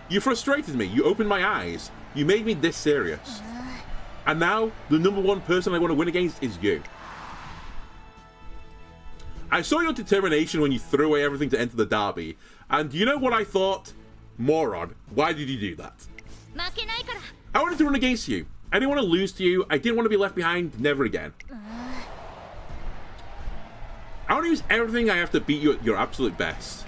S1: You frustrated me. You opened my eyes. You made me this serious. And now, the number 1 person I want to win against is you. I saw your determination when you threw away everything to enter the derby. And you know what I thought? Moron. Why did you do that? I wanted to run against you. I didn't want to lose to you. I didn't want to be left behind. Never again. I want to use everything I have to beat you at your absolute best.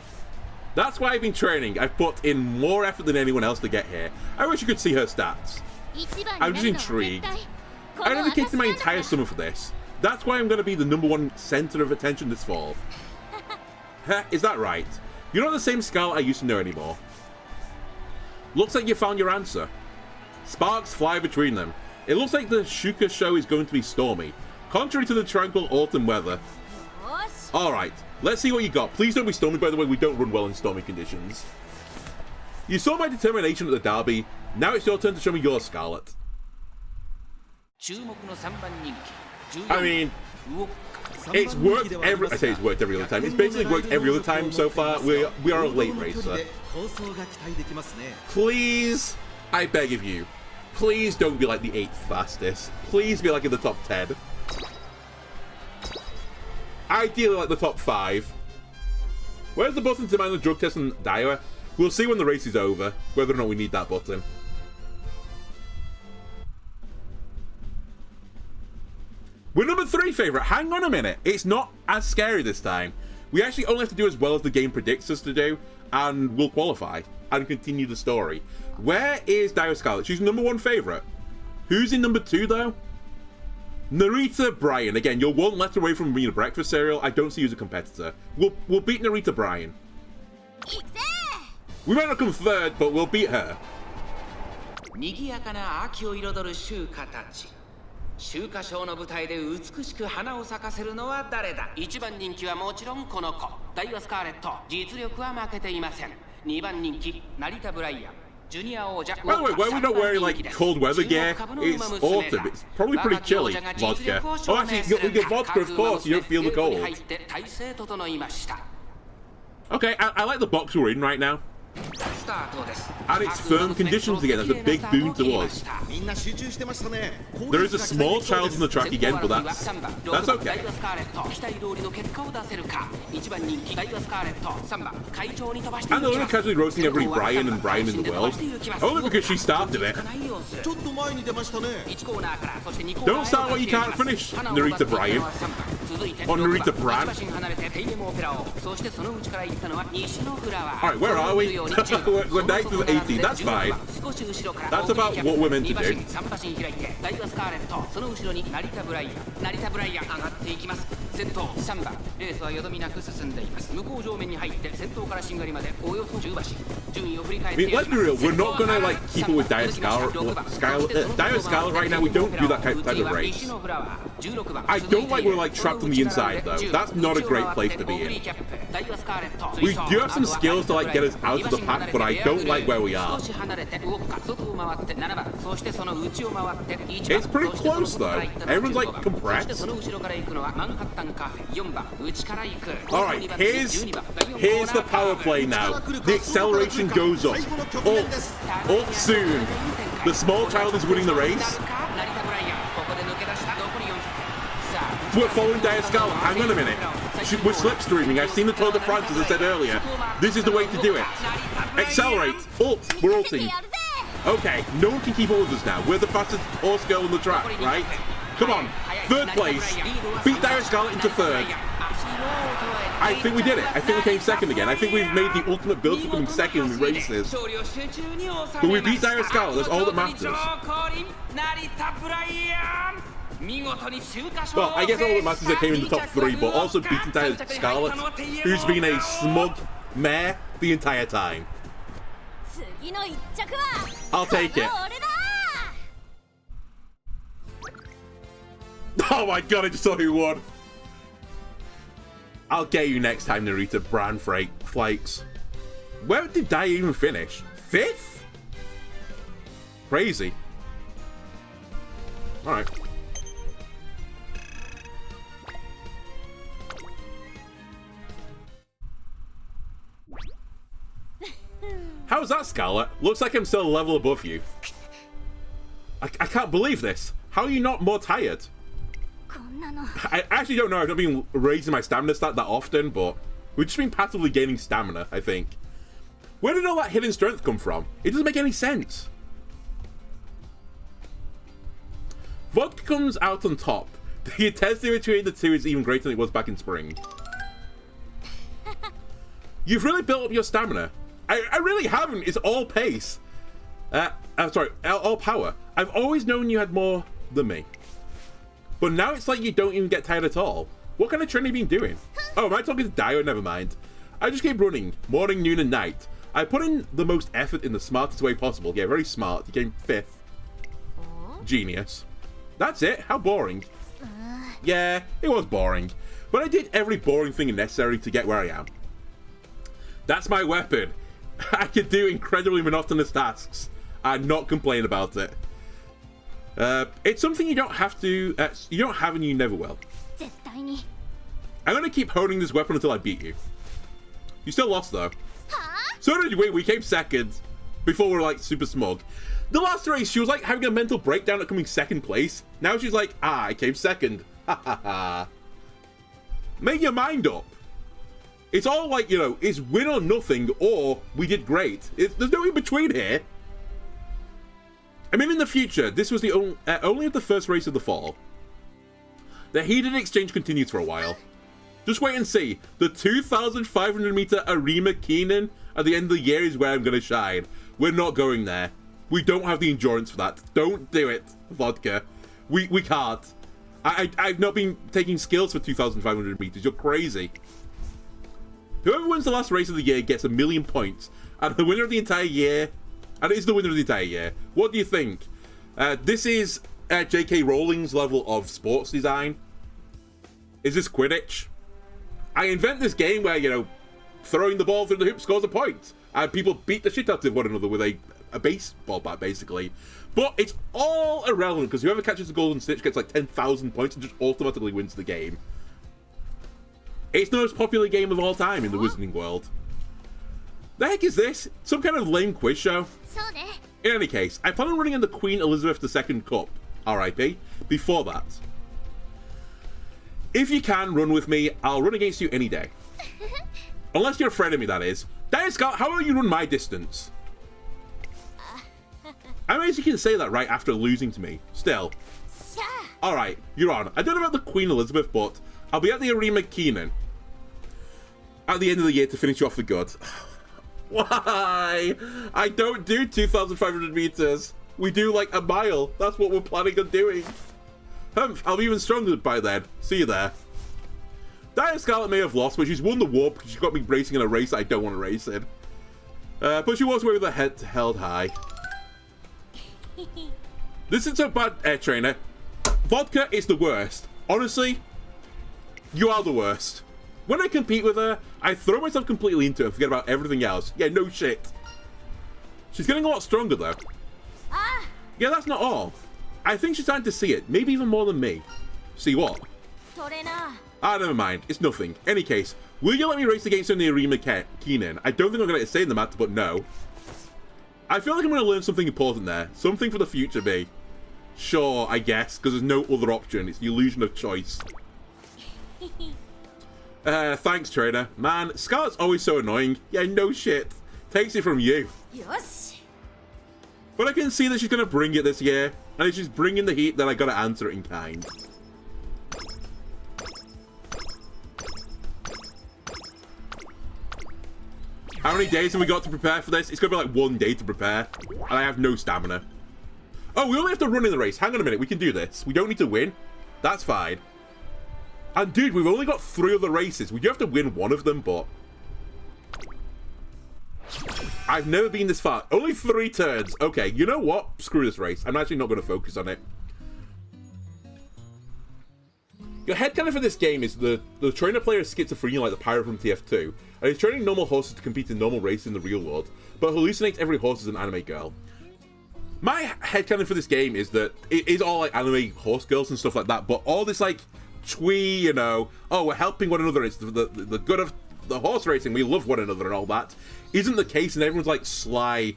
S1: That's why I've been training. I've put in more effort than anyone else to get here. I wish you could see her stats. I'm just intrigued. I dedicated my entire summer for this. That's why I'm going to be the number 1 center of attention this fall. Is that right? You're not the same Scarlet I used to know anymore. Looks like you found your answer. Sparks fly between them. It looks like the Shuka show is going to be stormy, contrary to the tranquil autumn weather. Alright, let's see what you got. Please don't be stormy, by the way, we don't run well in stormy conditions. You saw my determination at the derby. Now it's your turn to show me your Scarlet. I mean, it's worked every... I say it's worked every other time. It's basically worked every other time so far. We are a late racer. Please, I beg of you, Please don't be like the 8th fastest. Please be like in the top 10. Ideally like the top 5. Where's the button to mind the drug test and Daiwa? We'll see when the race is over, whether or not we need that button. We're number 3 favorite. Hang on a minute. It's not as scary this time. We actually only have to do as well as the game predicts us to do, and we'll qualify and continue the story. Where is Daiwa Scarlet? She's number 1 favorite. Who's in number 2 though? Narita Bryan. Again, you're 1 letter away from being a breakfast cereal. I don't see you as a competitor. We'll beat Narita Bryan. We might not come 3rd, but we'll beat her.
S4: 秋華賞の舞台で美しく花を咲かせるのは誰だ。1番人気はもちろんこの子、ダイワスカーレット。実力は負けていません。2番人気、成田ブライアン。ジュニア王者。
S1: By the way, why are we not wearing like cold weather gear? It's autumn. It's probably pretty chilly. Vodka. Oh, actually, we get vodka, of course. You don't feel the cold. Okay, I like the box we're in right now. And it's firm conditions again. That's a big boon to us. There is a small child on the track again, but that's okay. And they're only casually roasting every Bryan and Bryan in the world. Only because she started it. Don't start what you can't finish, Narita Bryan. Or Narita Bran. Alright, where are we? We're 9th to 18, that's fine. That's about what we're meant to do. I mean, let's be real, we're not gonna like keep it with Dire Scarlet right now. We don't do that type of race. I don't like we're like trapped on the inside though. That's not a great place to be in. We do have some skills to like get us out of the pack, but I don't like where we are. It's pretty close though. Everyone's like compressed. Alright, here's the power play now. The acceleration goes up. Up soon. The small child is winning the race. We're following Dire Scarlet. Hang on a minute. We're slipstreaming. I've seen the Tour de France, as I said earlier. This is the way to do it. Accelerate. Ult. We're ulting. Okay, no one can keep up with us now. We're the fastest horse girl on the track, right? Come on. 3rd place. Beat Dire Scarlet into 3rd. I think we did it. I think we came 2nd again. I think we've made the ultimate build for coming 2nd in races. But we beat Dire Scarlet. That's all that matters. Well, I guess all that matters is I came in the top 3, but also beating Dire Scarlet, who's been a smug mare the entire time. I'll take it. Oh my god, I just saw who won. I'll get you next time, Narita Bran Flakes. Where did Dai even finish? 5th? Crazy. Alright. How's that, Scarlet? Looks like I'm still a level above you. I can't believe this. How are you not more tired? I actually don't know. I've not been raising my stamina stat that often, but we've just been passively gaining stamina, I think. Where did all that hidden strength come from? It doesn't make any sense. Vodka comes out on top. The intensity between the two is even greater than it was back in spring. You've really built up your stamina. I really haven't. It's all pace. Sorry, all power. I've always known you had more than me. But now it's like you don't even get tired at all. What kind of training have you been doing? Oh, am I talking to Dio? Never mind. I just keep running, morning, noon, and night. I put in the most effort in the smartest way possible. Yeah, very smart. You came 5th. Genius. That's it? How boring. Yeah, it was boring. But I did every boring thing necessary to get where I am. That's my weapon. I can do incredibly monotonous tasks and not complain about it. It's something you don't have to, you don't have and you never will. I'm gonna keep honing this weapon until I beat you. You still lost though. So did we came 2nd before we were like super smug. The last race, she was like having a mental breakdown at coming second place. Now she's like, I came second. Ha ha ha. Make your mind up. It's all like, you know, it's win or nothing, or we did great. There's no in between here. I mean, in the future, this was the only the first race of the fall. The heated exchange continues for a while. Just wait and see. The 2,500 meter Arima Keenan at the end of the year is where I'm going to shine. We're not going there. We don't have the endurance for that. Don't do it, Vodka. We can't. I've not been taking skills for 2,500 meters. You're crazy. Whoever wins the last race of the year gets 1,000,000 points. And the winner of the entire year... And it is the winner of the entire year. What do you think? This is J.K. Rowling's level of sports design. Is this Quidditch? I invent this game where, you know, throwing the ball through the hoop scores a point. And people beat the shit out of one another with a baseball bat, basically. But it's all irrelevant, because whoever catches the golden snitch gets like 10,000 points and just automatically wins the game. It's the most popular game of all time in the Wizarding world. The heck is this? Some kind of lame quiz show? In any case, I plan on running in the Queen Elizabeth II Cup, RIP, before that. If you can run with me, I'll run against you any day. Unless you're afraid of me, that is. Diane Scott, how about you run my distance? I mean, you can say that right after losing to me. Still. Alright, you're on. I don't know about the Queen Elizabeth, but I'll be at the Arima Keenan at the end of the year to finish you off for good. Why? I don't do 2,500 meters. We do like a mile. That's what we're planning on doing. Humph, I'll be even stronger by then. See you there. Diane Scarlet may have lost, but she's won the war because she got me racing in a race that I don't want to race in. But she was away with her head held high. This isn't so bad, trainer. Vodka is the worst. Honestly, you are the worst. When I compete with her, I throw myself completely into it and forget about everything else. Yeah, no shit. She's getting a lot stronger, though. Yeah, that's not all. I think she's starting to see it. Maybe even more than me. See what? Never mind. It's nothing. Any case, will you let me race against her in the Arima Keenan? I don't think I'm going to say in the matter, but no. I feel like I'm going to learn something important there. Something for the future, me. Sure, I guess, because there's no other option. It's the illusion of choice. Thanks, trainer. Man, Scarlet's always so annoying. Yeah, no shit. Takes it from you. But I can see that she's going to bring it this year. And if she's bringing the heat, then I got to answer it in kind. How many days have we got to prepare for this? It's going to be like 1 day to prepare. And I have no stamina. Oh, we only have to run in the race. Hang on a minute. We can do this. We don't need to win. That's fine. And dude, we've only got 3 other races. We do have to win one of them, but... I've never been this far. Only 3 turns. Okay, you know what? Screw this race. I'm actually not going to focus on it. Your headcanon for this game is the trainer player is schizophrenia like the pirate from TF2, and he's training normal horses to compete in normal races in the real world, but hallucinates every horse as an anime girl. My headcanon for this game is that it is all like anime horse girls and stuff like that, but all this like twee, you know, oh, we're helping one another, it's the good of the horse racing, we love one another and all that, isn't the case, and everyone's like sly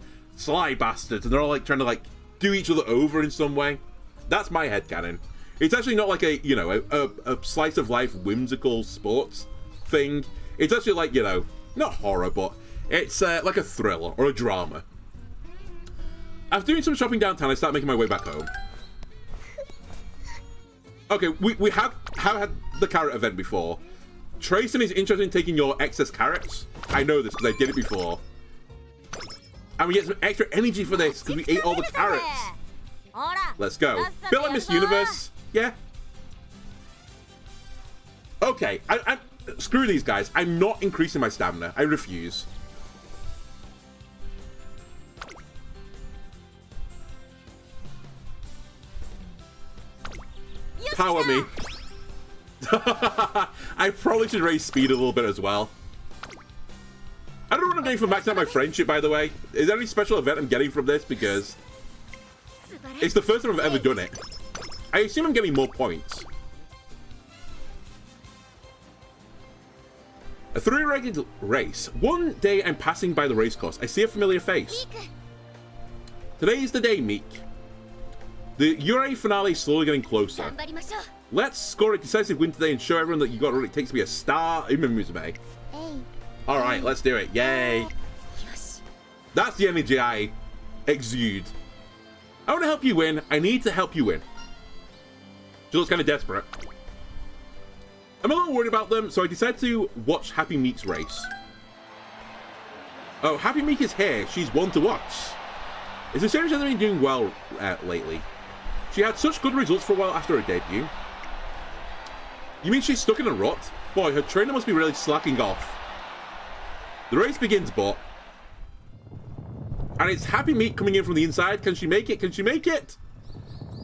S1: bastards, and they're all like trying to like do each other over in some way. That's my headcanon. It's actually not like a, you know, a slice of life whimsical sports thing. It's actually like, you know, not horror, but it's like a thriller or a drama. After doing some shopping downtown, I start making my way back home. Okay, we have had the carrot event before. Trayson is interested in taking your excess carrots. I know this because I did it before. And we get some extra energy for this because we ate all the carrots. Let's go. Bit like Miss Universe. Yeah. Okay, screw these guys. I'm not increasing my stamina. I refuse. Power me. I probably should raise speed a little bit as well. I don't know what I'm doing for maxing out my friendship, by the way. Is there any special event I'm getting from this? Because it's the first time I've ever done it. I assume I'm getting more points. A 3-legged race. One day I'm passing by the racecourse. I see a familiar face. Today's the day, Meek. The URA finale is slowly getting closer.
S2: 頑張りましょう
S1: Let's score a decisive win today and show everyone that you got what it takes to be a star Umamusmume. Alright, let's do it. Yay.
S2: よし
S1: That's the energy I exude. I want to help you win. I need to help you win. She looks kind of desperate. I'm a little worried about them, so I decided to watch Happy Meek's race. Oh, Happy Meek is here. She's one to watch. It's a shame she hasn't been doing well lately. She had such good results for a while after her debut. You mean she's stuck in a rut? Boy, her trainer must be really slacking off. The race begins, but... And it's Happy Meek coming in from the inside. Can she make it? Can she make it?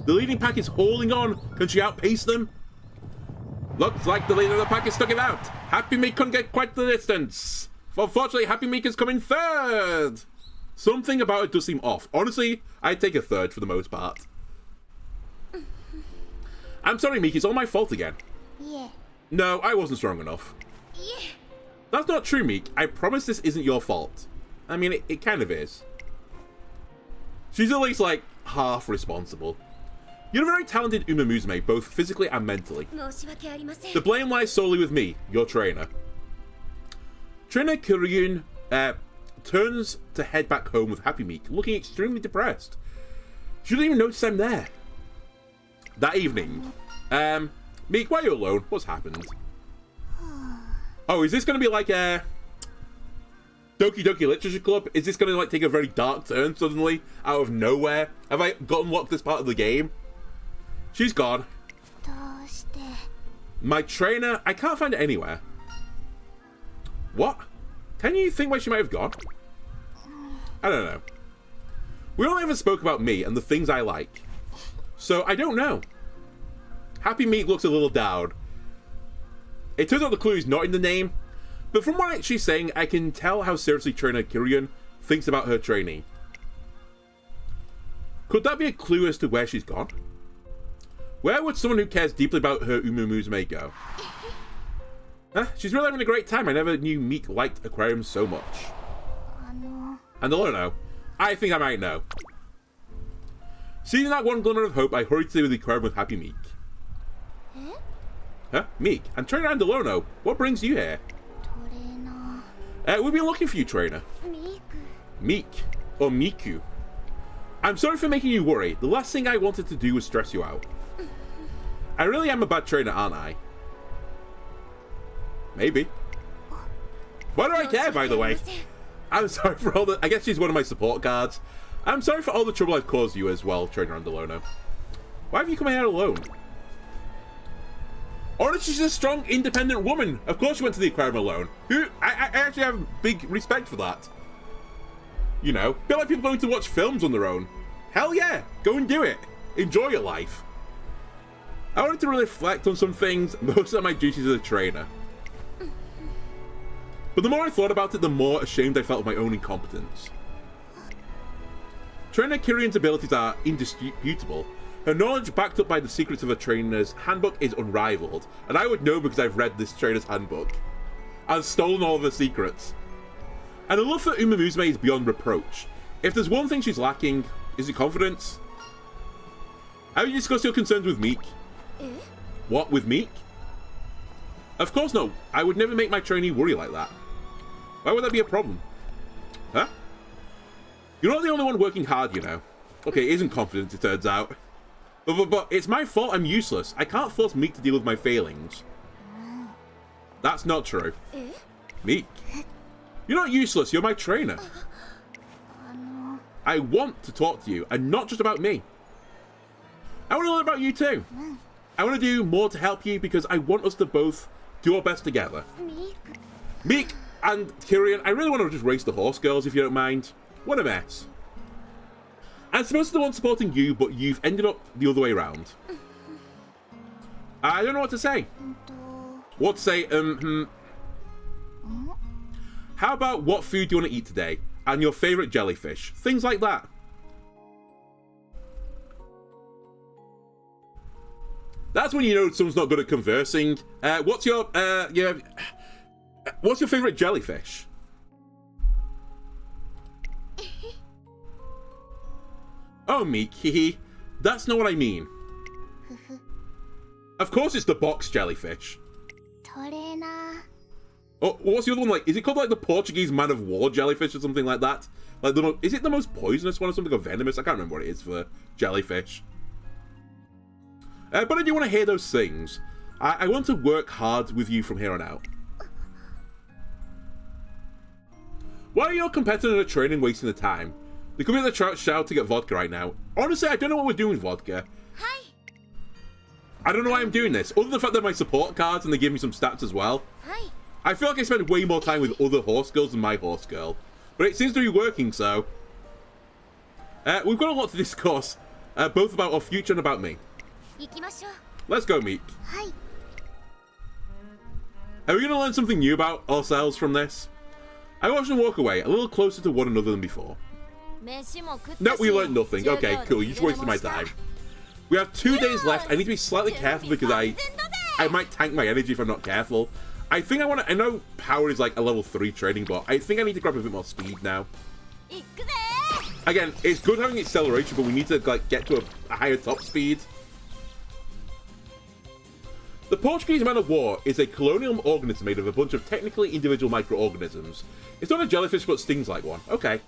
S1: The leading pack is holding on. Can she outpace them? Looks like the leader of the pack is stuck it out. Happy Meek couldn't get quite the distance. Unfortunately, Happy Meek is coming third. Something about it does seem off. Honestly, I'd take a third for the most part. I'm sorry, Meek. It's all my fault again.
S2: Yeah.
S1: No, I wasn't strong enough.
S2: Yeah.
S1: That's not true, Meek. I promise this isn't your fault. I mean, it kind of is. She's at least, like, half responsible. You're a very talented Umamusume, both physically and mentally.
S2: 申し訳ありません
S1: The blame lies solely with me, your trainer. Trainer Kiryun turns to head back home with Happy Meek, looking extremely depressed. She doesn't even notice I'm there. That evening, Meek, why are you alone? What's happened? Oh, is this going to be like a Doki Doki Literature Club? Is this going to like take a very dark turn suddenly out of nowhere? Have I got unlocked this part of the game? She's gone.
S2: どうして
S1: My trainer, I can't find it anywhere. What? Can you think where she might have gone? I don't know. We only ever spoke about me and the things I like. So I don't know. Happy Meek looks a little down. It turns out the clue is not in the name, but from what she's saying, I can tell how seriously trainer Kiryun thinks about her training. Could that be a clue as to where she's gone? Where would someone who cares deeply about her Umamusume go? Huh? She's really having a great time. I never knew Meek liked aquariums so much.
S2: あの
S1: And I don't know. I think I might know. Seeing that one glimmer of hope, I hurried to the aquarium with Happy Meek.
S2: え
S1: Huh? Meek? And Trainer Andalono, what brings you here?
S2: トレーナ
S1: We've been looking for you, Trainer.
S2: ーミーク
S1: Meek. Or Miku. I'm sorry for making you worry. The last thing I wanted to do was stress you out. I really am a bad trainer, aren't I? Maybe. Why do I care, by the way? I'm sorry for all the... I guess she's one of my support guards. I'm sorry for all the trouble I've caused you as well, Trainer Andalono. Why have you come here alone? Honestly, she's a strong, independent woman. Of course she went to the aquarium alone. I actually have big respect for that. You know, a bit like people going to watch films on their own. Hell yeah, go and do it. Enjoy your life. I wanted to reflect on some things, most of my duties as a trainer. But the more I thought about it, the more ashamed I felt of my own incompetence. Trainer Kiryun's abilities are indisputable. Her knowledge, backed up by the secrets of a trainer's handbook, is unrivaled. And I would know because I've read this trainer's handbook. I've stolen all of her secrets. And her love for Umamusume is beyond reproach. If there's one thing she's lacking, is it confidence? Have you discussed your concerns with Meek?
S2: え
S1: What, with Meek? Of course not. I would never make my trainee worry like that. Why would that be a problem? Huh? You're not the only one working hard, you know. Okay, it isn't confidence, it turns out. But it's my fault I'm useless. I can't force Meek to deal with my failings. That's not true.
S2: え
S1: Meek. You're not useless, you're my trainer.
S2: あの
S1: I want to talk to you, and not just about me. I want to learn about you too. I want to do more to help you because I want us to both do our best together.
S2: ミーク
S1: Meek and Kiryun, I really want to just race the horse girls if you don't mind. What a mess. I'm supposed to be the one supporting you, but you've ended up the other way around. I don't know what to say.
S2: と
S1: What to say, How about what food do you want to eat today? And your favourite jellyfish. Things like that. That's when you know someone's not good at conversing. What's your favourite jellyfish? Oh, Meek, hehe. That's not what I mean. Of course it's the box jellyfish.
S2: トレーナー
S1: Oh, what's the other one like? Is it called like the Portuguese man of war jellyfish or something like that? Like, is it the most poisonous one or something, or venomous? I can't remember what it is for jellyfish. But I do want to hear those things. I want to work hard with you from here on out. Why are your competitors in the training wasting the time? They could be at the shout to get vodka right now. Honestly, I don't know what we're doing with vodka.
S2: はい
S1: I don't know why I'm doing this, other than the fact that my support cards and they give me some stats as well.
S2: はい
S1: I feel like I spend way more time with other horse girls than my horse girl. But it seems to be working, so... we've got a lot to discuss, both about our future and about me.
S2: 行きましょう
S1: Let's go, Meek.
S2: はい
S1: Are we going to learn something new about ourselves from this? I watched them walk away, a little closer to one another than before.
S2: 飯も食ったし
S1: No, we learned nothing. Okay,
S2: 授業
S1: cool.
S2: で
S1: You just
S2: 昼寝
S1: wasted
S2: も
S1: my
S2: した
S1: time. We have 2 days left. I need to be slightly careful because I might tank my energy if I'm not careful. I think I know power is like a level 3 training, but I think I need to grab a bit more speed now.
S2: 行くぜ
S1: Again, it's good having acceleration, but we need to like get to a higher top speed. The Portuguese man of war is a colonial organism made of a bunch of technically individual microorganisms. It's not a jellyfish, but stings like one. Okay.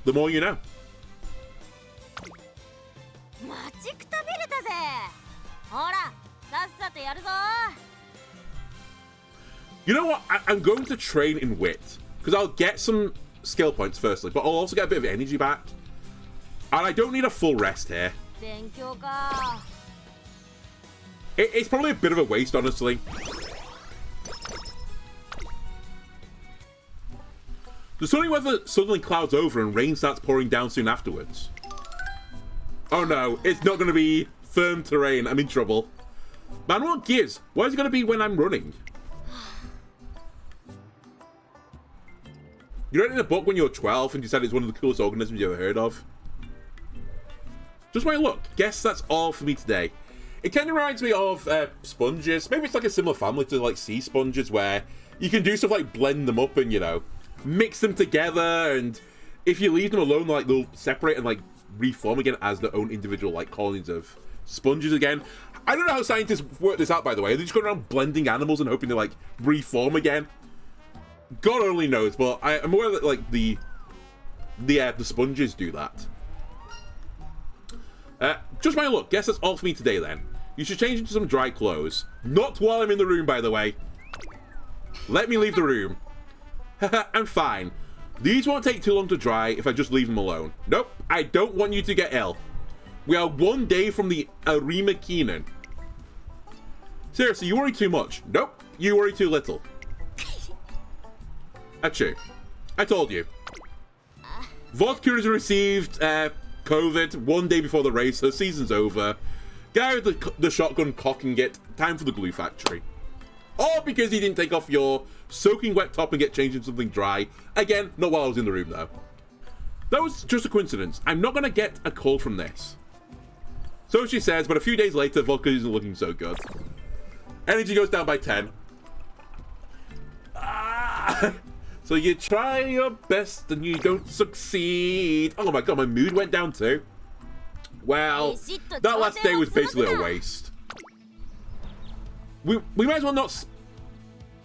S1: The more you know.
S2: 待ちくたびれたぜほらさっさとやるぞ
S1: You know what? I'm going to train in wit. Because I'll get some skill points firstly, but I'll also get a bit of energy back. And I don't need a full rest here.
S2: 勉強か
S1: It's probably a bit of a waste, honestly. The sunny weather suddenly clouds over and rain starts pouring down soon afterwards. Oh no, it's not going to be firm terrain. I'm in trouble. Man, what gives? Why is it going to be when I'm running? You read it in a book when you were 12 and you said it's one of the coolest organisms you ever heard of. Just my luck. Guess that's all for me today. It kind of reminds me of sponges. Maybe it's like a similar family to like sea sponges where you can do stuff like blend them up and, you know, mix them together, and if you leave them alone, like they'll separate and like reform again as their own individual like colonies of sponges again. I don't know how scientists work this out, by the way. They're just going around blending animals and hoping to like reform again. God only knows, but I'm aware that like the sponges do that. Just my luck. Guess that's all for me today then. You should change into some dry clothes. Not while I'm in the room, by the way. Let me leave the room. I'm fine. These won't take too long to dry if I just leave them alone. Nope, I don't want you to get ill. We are 1 day from the Arima Keenan. Seriously, you worry too much. Nope, you worry too little. Achoo. I told you. Vodka has received COVID 1 day before the race. Her season's over. Guy with the shotgun cocking it. Time for the glue factory. All because he didn't take off your soaking wet top and get changed into something dry. Again, not while I was in the room though. That was just a coincidence. I'm not going to get a call from this. So she says, but a few days later, Vodka isn't looking so good. Energy goes down by 10. Ah! So you try your best and you don't succeed. Oh my god, my mood went down too. Well, that last day was basically a waste. We might as well not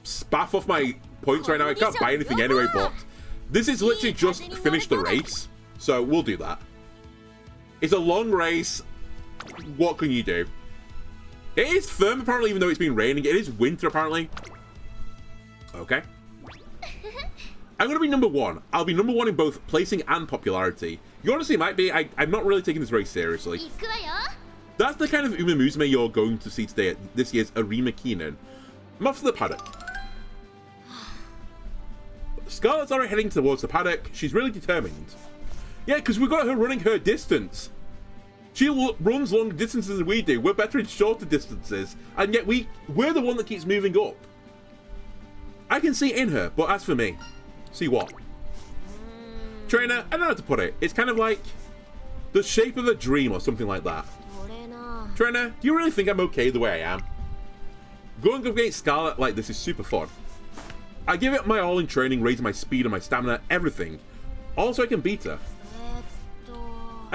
S1: spaff off my points right now. I can't buy anything anyway, but this is literally just finished the race. So we'll do that. It's a long race. What can you do? It is firm apparently, even though it's been raining. It is winter apparently. Okay. I'm going to be number 1. I'll be number 1 in both placing and popularity. You honestly might be. I'm not really taking this very seriously.
S2: 行くわよ
S1: That's the kind of Umamusmume you're going to see today at this year's Arima Keenan. I'm off to the paddock. Scarlett's already heading towards the paddock. She's really determined. Yeah, because we've got her running her distance. She runs long distances than we do. We're better in shorter distances. And yet we're the one that keeps moving up. I can see it in her, but as for me... See what? Trainer, I don't know how to put it. It's kind of like the shape of a dream or something like that.
S2: トレーナー
S1: Trainer, do you really think I'm okay the way I am? Going up against Scarlett like this is super fun. I give it my all in training, raising my speed and my stamina, everything. Also, I can beat her.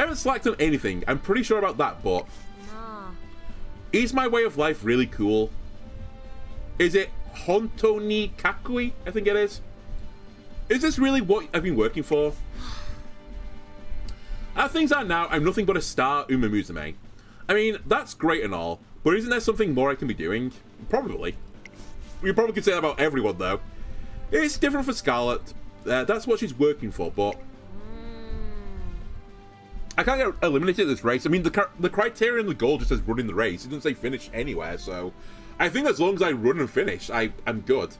S1: haven't slacked on anything. I'm pretty sure about that, but...
S2: なあ
S1: Is my way of life really cool? Is it Honto ni Kakui? I think it is. Is this really what I've been working for? As things are now, I'm nothing but a star Umamusmume. I mean, that's great and all, but isn't there something more I can be doing? Probably. You probably could say that about everyone, though. It's different for Scarlet. That's what she's working for, but... I can't get eliminated this race. I mean, the criteria in the goal just says running the race. It doesn't say finish anywhere, so... I think as long as I run and finish, I'm good.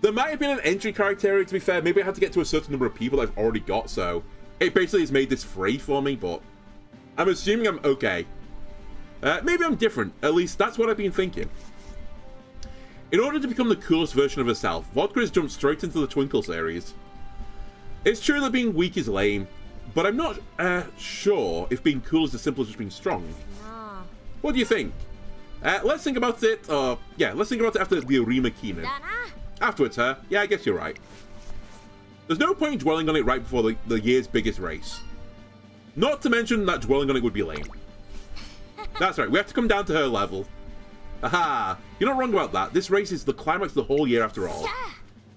S1: There might have been an entry criteria, to be fair. Maybe I had to get to a certain number of people I've already got, so... It basically has made this free for me, but... I'm assuming I'm okay. Maybe I'm different. At least that's what I've been thinking. In order to become the coolest version of herself, Vodka has jumped straight into the Twinkle series. It's true that being weak is lame, but I'm not sure if being cool is as simple as just being strong.
S2: な
S1: What do you think? Let's think about it, yeah, let's think about it after the Arima Keenan.
S2: あだな
S1: Afterwards, huh? Yeah, I guess you're right. There's no point in dwelling on it right before the year's biggest race. Not to mention that dwelling on it would be lame. That's right, we have to come down to her level. Aha! You're not wrong about that. This race is the climax of the whole year after all.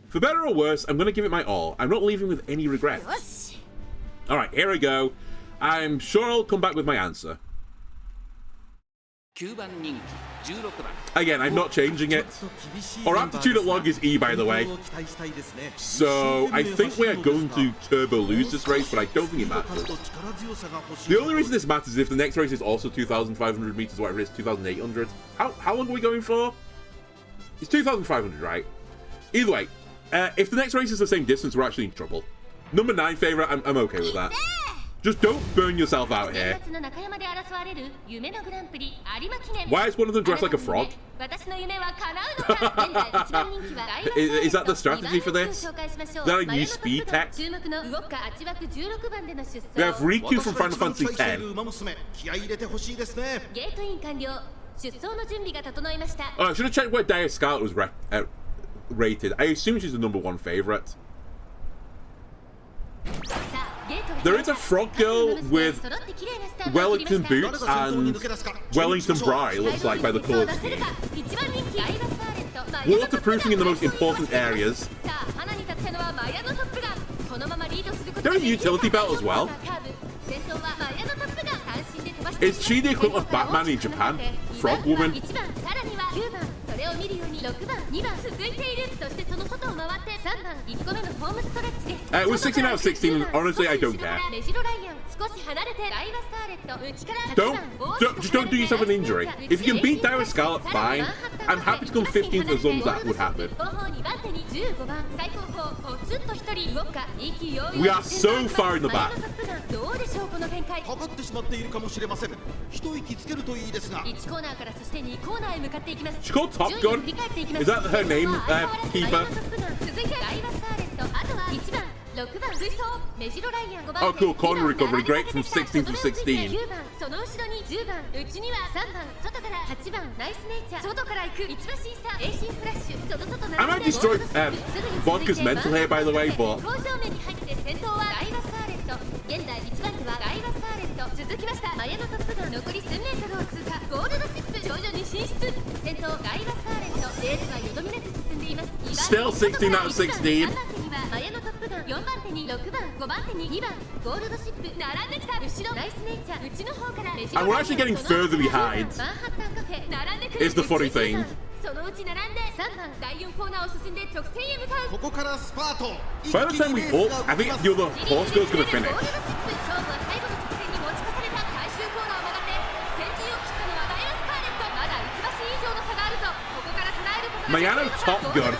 S1: For better or worse, I'm going to give it my all. I'm not leaving with any regrets.
S2: よし
S1: Alright, here we go. I'm sure I'll come back with my answer.
S4: 9番人気16番
S1: Again, I'm not changing it. Our aptitude at log is E, by the way. So, I think we are going to turbo lose this race, but I don't think it matters. The only reason this matters is if the next race is also 2,500 meters, whatever it is, 2,800. How long are we going for? It's 2,500, right? Either way, if the next race is the same distance, we're actually in trouble. Number 9 favorite, I'm okay with that. Just don't burn yourself out here.
S2: 年末の中山で争われる夢のグランプリ有馬記念
S1: Why is one of them dressed like a frog?
S2: 私の夢は叶うのか現在一番人気は大和
S1: Is that the strategy for this?
S2: 紹介しましょう
S1: Is that a new speed tech?
S2: 注目のウォッカ8枠16番での出走
S1: We have Riku from Final Fantasy X.
S5: 気合い入れてほしいですね。
S2: ゲートイン完了出走の準備が整いました
S1: Oh, I should have checked where Dire Scarlet was rated. I assume she's the number 1 favorite.
S2: さあゲートが
S1: There is a frog girl with
S2: 揃って綺麗なスタートを切り
S1: Wellington
S2: ました
S1: boots and Wellington bra, it looks like, by the colour
S2: 出せ
S1: scheme.
S2: るか一番人気ダイワスカーレット
S1: Waterproofing in the most important areas.
S2: さあ花に立ったのはマヤのトップガンこのままリードすること
S1: There is a utility belt as well.
S2: 先頭はマヤのトップガン単身で飛ばして
S1: Is she the equivalent of Batman in Japan? Frog woman?
S2: 1番さらには9番それを見るように6番2番続いているそしてその外を回って3番1個目のホームストレッチです
S1: It was 16 out of 16, and honestly, I don't care.
S2: メジロライアン少し離れてダイワスカーレット内から
S1: Just don't do yourself an injury. If you can beat Dire Scarlet, fine. I'm happy to come 15th as long as that would happen.
S2: 後方2番手に15番最後方ポツンと1人動くか意気揚々
S1: We are so far in the back.
S2: どうでしょうこの展開
S5: かかってしまっているかもしれません。一息つけるといいですが。
S2: 1コーナーからそして2コーナーへ向かっていきます
S1: She called Top Gun? Is that her name, Keeper?
S2: 続いてダイワスカーレットあとは1番6番追走メジロライアン5番
S1: Oh, cool. Corner recovery. Great from 16 to 16.
S2: 9番その後ろに10番内には3番外から8番ナイスネイチャー外から行く一番審査 AC フラッシュその外
S1: I might destroy Vodka's mental here, by the way, but
S2: 工場面に入って先頭はダイワスカーレット現在1番手はダイワスカーレット続きましたマヤのトップガン残り1000メートルを通過ゴールドシップ徐々に進出先頭ダイワスカーレットレースはよどみなく進んでいます
S1: Still 16 out of 16.
S2: 3番手にはマヤのトップガン4番手に6番5番手に2番ゴールドシップ並んできた後ろナイスネイチャー内の方からメジロ
S1: And we're actually getting further behind.
S2: マンハッタンカフェ並んでくる
S1: Is the funny thing.
S2: そのうち並んで3番第4コーナーを進んで直線へ向かう
S5: ここからスパート。
S1: by the time we all, I think the other horse girl's gonna finish.
S2: ゴールドシップ勝負は最後の直線に持ち越された最終コーナーを曲がって先陣を切ったのはダイワスカーレットまだ1馬身以上の差があるぞここから捉えることが
S1: Mayano Top Gun.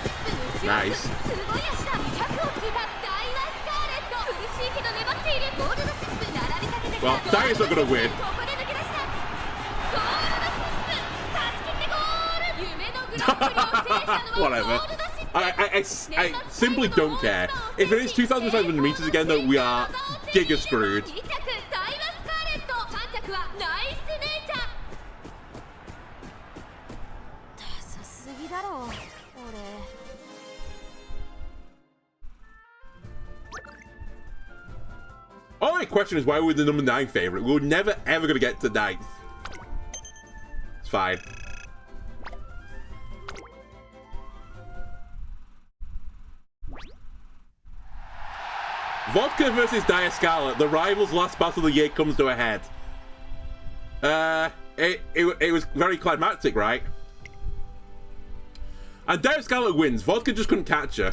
S1: Nice.
S2: すごい足だ100を通過ダイワスカーレット苦しいけど粘っているゴールドシップ並びかけて
S1: Well, Dire's not gonna win.
S2: ここで抜け出したゴールドシップ勝ち切ってゴール夢のグランプリを制したのは
S1: Whatever.
S2: ゴールドシップ
S1: I simply don't care. If it is 2,500 meters again, though, we are giga screwed.
S2: 2着ダイワスカーレット3着はナイスネイチャーダサすぎだろ俺
S1: Oh might question is why we're the number 9 favorite. We were never ever gonna get to 9th. It's fine. Vodka versus Dire Scarlet. The rivals' last battle of the year comes to a head. It was very climactic, right? And Dire Scarlet wins. Vodka just couldn't catch her.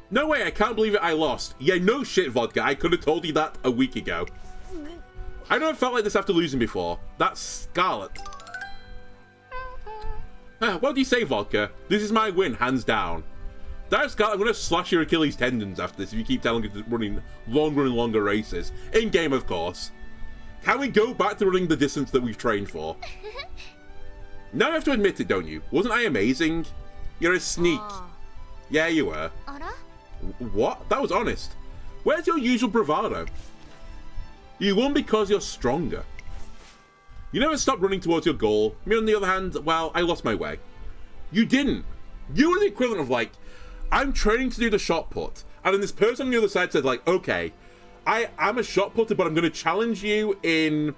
S1: No way, I can't believe it, I lost. Yeah, no shit, Vodka. I could have told you that a week ago. I never felt like this after losing before. That's Scarlet. What do you say, Vodka? This is my win, hands down. Dire Scarlet, I'm going to slash your Achilles tendons after this if you keep telling me to running longer and longer races. In-game, of course. Can we go back to running the distance that we've trained for? Now you have to admit it, don't you? Wasn't I amazing? You're a sneak. Yeah, you were. What? That was honest. Where's your usual bravado? You won because you're stronger. You never stopped running towards your goal. Me, on the other hand, well, I lost my way. You didn't. You were the equivalent of, like, I'm training to do the shot put. And then this person on the other side said, like, okay, I'm a shot putter, but I'm going to challenge you in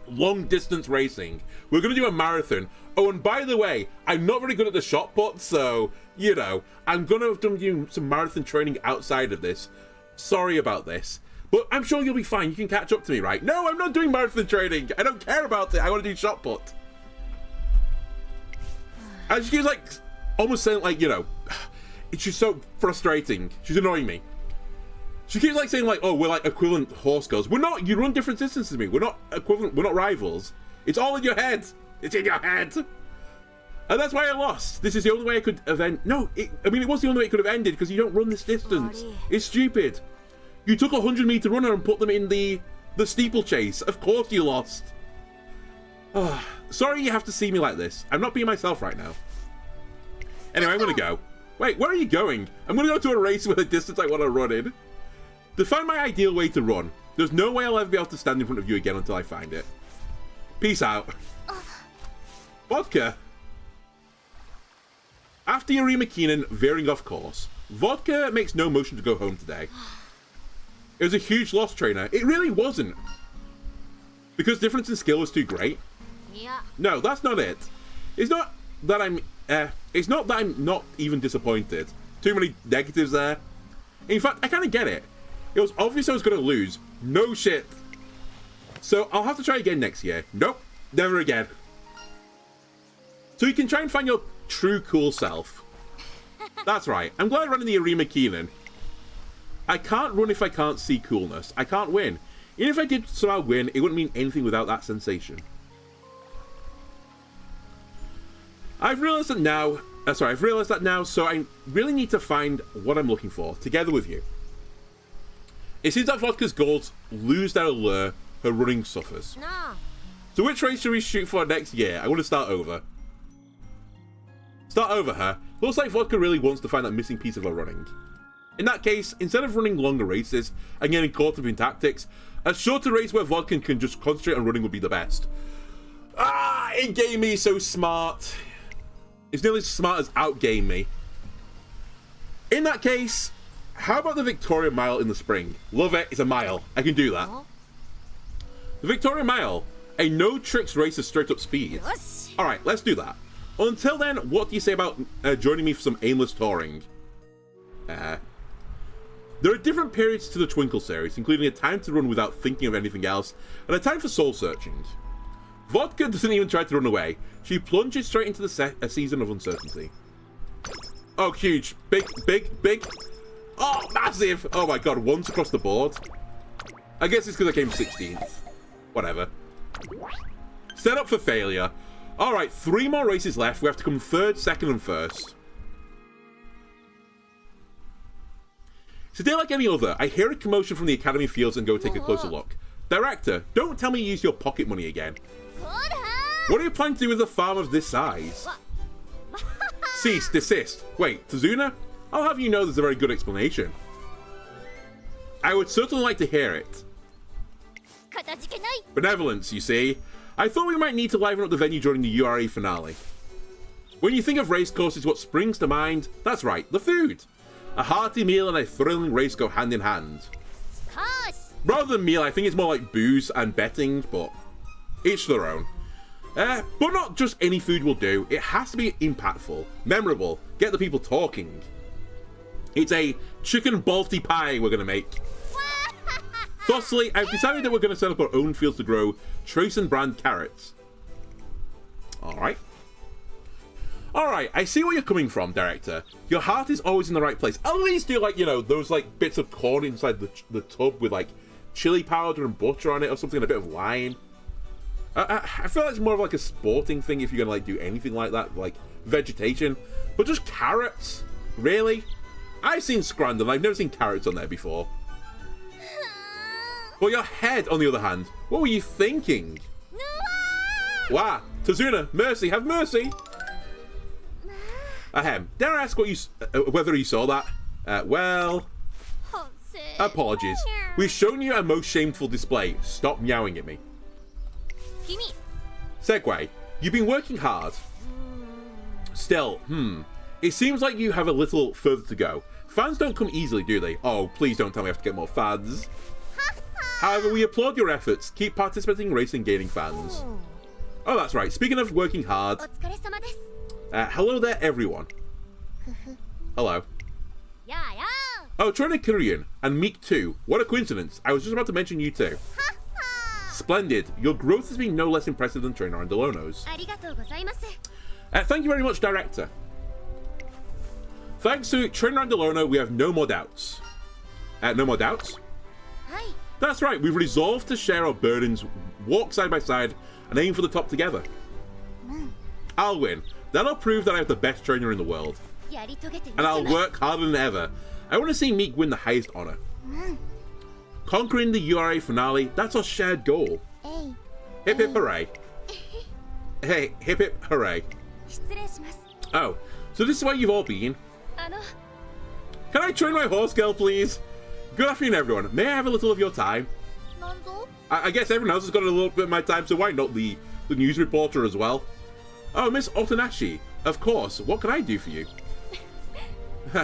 S1: long distance racing. We're going to do a marathon. Oh, and by the way, I'm not very good at the shot put, so, you know, I'm going to have done you some marathon training outside of this. Sorry about this. But I'm sure you'll be fine. You can catch up to me, right? No, I'm not doing marathon training. I don't care about it. I want to do shot put. And she keeps, like, almost saying, like, you know, it's just so frustrating. She's annoying me. She keeps, like, saying, like, oh, we're, like, equivalent horse girls. We're not. You run different distances to me. We're not equivalent. We're not rivals. It's all in your head. It's in your head. And that's why I lost. This is the only way I could have ended. No, I mean, it was the only way it could have ended because you don't run this distance. It's stupid. You took a 100-meter runner and put them in the steeplechase. Of course you lost. Oh, sorry you have to see me like this. I'm not being myself right now. Anyway, I'm going to go. Wait, where are you going? I'm going to go to a race with a distance I want to run in. To find my ideal way to run, there's no way I'll ever be able to stand in front of you again until I find it. Peace out. Vodka. After Yuri McKinnon veering off course, Vodka makes no motion to go home today. It was a huge loss, trainer. It really wasn't. Because difference in skill was too great?
S2: Yeah.
S1: No, that's not it. It's not that I'm not even disappointed. Too many negatives there. In fact, I kind of get it. It was obvious I was going to lose. No shit. So I'll have to try again next year. Nope. Never again. So you can try and find your true cool self. That's right. I'm glad I'm running the Yuri McKinnon. I can't run if I can't see coolness. I can't win. Even if I did somehow win, it wouldn't mean anything without that sensation. I've realized that now, so I really need to find what I'm looking for, together with you. It seems that Vodka's goals lose their allure, her running suffers.
S2: Nah.
S1: So which race should we shoot for next year? I want to start over. Start over, huh? Looks like Vodka really wants to find that missing piece of her running. In that case, instead of running longer races and getting caught up in tactics, a shorter race where Vodka can just concentrate on running would be the best. Ah, in-game me is so smart. It's nearly as smart as out-game me. In that case, how about the Victoria Mile in the spring? Love it, it's a mile. I can do that. The Victoria Mile, a no-tricks race of straight-up speed. Alright, let's do that. Until then, what do you say about joining me for some aimless touring? There are different periods to the Twinkle series, including a time to run without thinking of anything else, and a time for soul-searching. Vodka doesn't even try to run away. She plunges straight into a season of uncertainty. Oh, huge. Big, big, big. Oh, massive. Oh my god, once across the board. I guess it's because I came 16th. Whatever. Set up for failure. Alright, 3 more races left. We have to come 3rd, 2nd, and 1st. It's a day like any other. I hear a commotion from the Academy fields and go take a closer look. Director, don't tell me you use your pocket money again. What are you planning to do with a farm of this size? Cease, desist. Wait, Tazuna? I'll have you know there's a very good explanation. I would certainly like to hear it. Benevolence, you see. I thought we might need to liven up the venue during the URA finale. When you think of racecourses, what springs to mind? That's right, the food. A hearty meal and a thrilling race go hand in hand. Rather than meal, I think it's more like booze and betting, but each their own. But not just any food will do. It has to be impactful, memorable, get the people talking. It's a chicken balti pie we're going to make. Thusly, I've decided that we're going to set up our own fields to grow Trace and brand carrots. Alright. Alright, I see where you're coming from, director. Your heart is always in the right place. At least do, like, you know, those, like, bits of corn inside the tub with, like, chili powder and butter on it or something, and a bit of lime. I feel like it's more of, like, a sporting thing if you're going to, like, do anything like that, like, vegetation. But just carrots? Really? I've seen Scrandon, I've never seen carrots on there before. But your head, on the other hand, what were you thinking? Wow, Tazuna, mercy, have mercy! Ahem, dare I ask what whether you saw that? Well... Apologies. We've shown you a most shameful display. Stop meowing at me. Segue. You've been working hard. Still, it seems like you have a little further to go. Fans don't come easily, do they? Oh, please don't tell me I have to get more fans. However, we applaud your efforts. Keep participating in racing and gaining fans. Oh, that's right. Speaking of working hard... hello there, everyone. Hello. Oh, Trina Korean and Meek too. What a coincidence. I was just about to mention you too. Splendid. Your growth has been no less impressive than Trainer and Delono's. Thank you very much, director. Thanks to Trainer and Delono, we have no more doubts. No more doubts? That's right. We've resolved to share our burdens, walk side by side, and aim for the top together. I'll win. That'll prove that I have the best trainer in the world. And I'll work harder than ever. I want to see Meek win the highest honor. Conquering the URA finale, that's our shared goal. Hip hip hooray. Hey, hip hip hooray. Oh, so this is where you've all been? Can I train my horse girl, please? Good afternoon, everyone. May I have a little of your time? I guess everyone else has got a little bit of my time, so why not the news reporter as well? Oh, Miss Otanashi, of course. What can I do for you?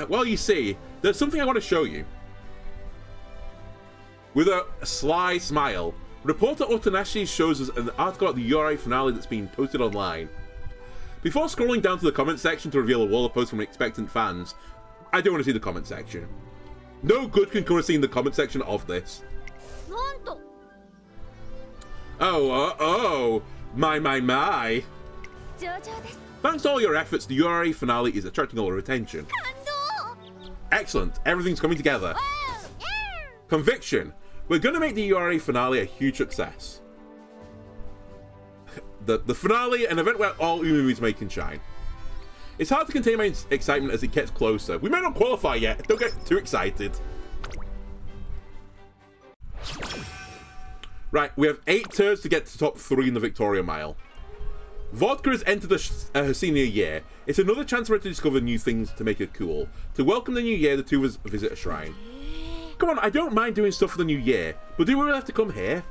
S1: Well, you see, there's something I want to show you. With a sly smile, reporter Otanashi shows us an article at the URI finale that's been posted online. Before scrolling down to the comment section to reveal a wall of posts from expectant fans, I do want to see the comment section. No good can come of seeing the comment section of this. Oh, my. Thanks to all your efforts, the URA finale is attracting a lot of attention. Excellent, everything's coming together. Conviction. We're going to make the URA finale a huge success. The finale, an event where all Umamu's make can shine. It's hard to contain my excitement as it gets closer. We may not qualify yet, don't get too excited. Right, we have 8 turns to get to top 3 in the Victoria Mile. Vodka has entered her senior year. It's another chance for her to discover new things to make her cool. To welcome the new year, the two of us visit a shrine. Come on, I don't mind doing stuff for the new year, but do we really have to come here?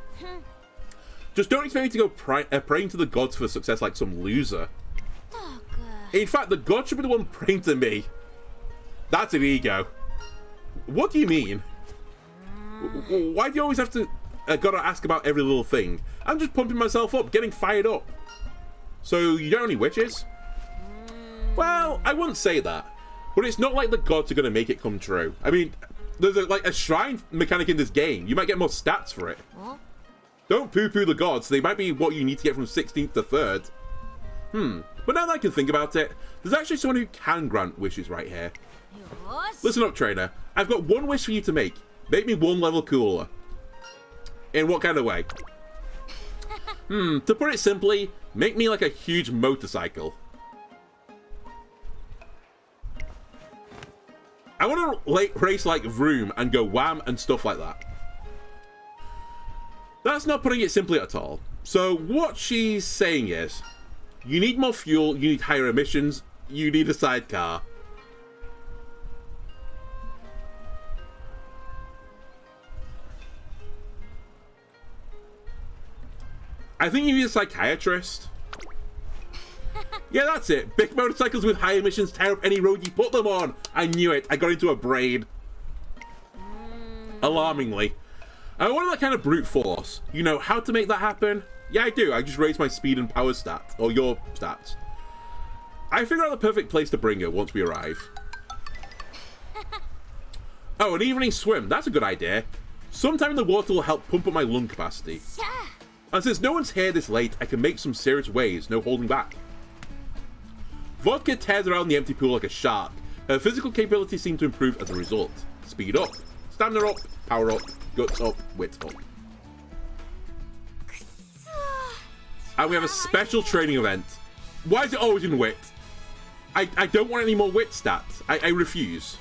S1: Just don't expect me to go praying to the gods for success like some loser. In fact, the gods should be the one praying to me. That's an ego. What do you mean? Why do you always have to gotta ask about every little thing? I'm just pumping myself up, getting fired up. So, you don't have any wishes? Well, I wouldn't say that. But it's not like the gods are going to make it come true. I mean, there's like a shrine mechanic in this game. You might get more stats for it. Don't poo-poo the gods. They might be what you need to get from 16th to 3rd. But now that I can think about it, there's actually someone who can grant wishes right here. Listen up, trainer. I've got one wish for you to make. Make me 1 level cooler. In what kind of way? To put it simply, make me like a huge motorcycle. I want to race like Vroom and go wham and stuff like that. That's not putting it simply at all. So what she's saying is, you need more fuel, you need higher emissions, you need a sidecar. I think you need a psychiatrist. Yeah, that's it. Big motorcycles with high emissions tear up any road you put them on. I knew it. I got into a brain. Alarmingly. I want that kind of brute force. You know how to make that happen? Yeah, I do. I just raise my speed and power stat, or your stats. I figure out the perfect place to bring her once we arrive. Oh, an evening swim. That's a good idea. Sometime in the water will help pump up my lung capacity. And since no one's here this late, I can make some serious waves, no holding back. Vodka tears around the empty pool like a shark. Her physical capabilities seem to improve as a result. Speed up, stamina up, power up, guts up, wit up. And we have a special training event. Why is it always in wit? I don't want any more wit stats. I refuse.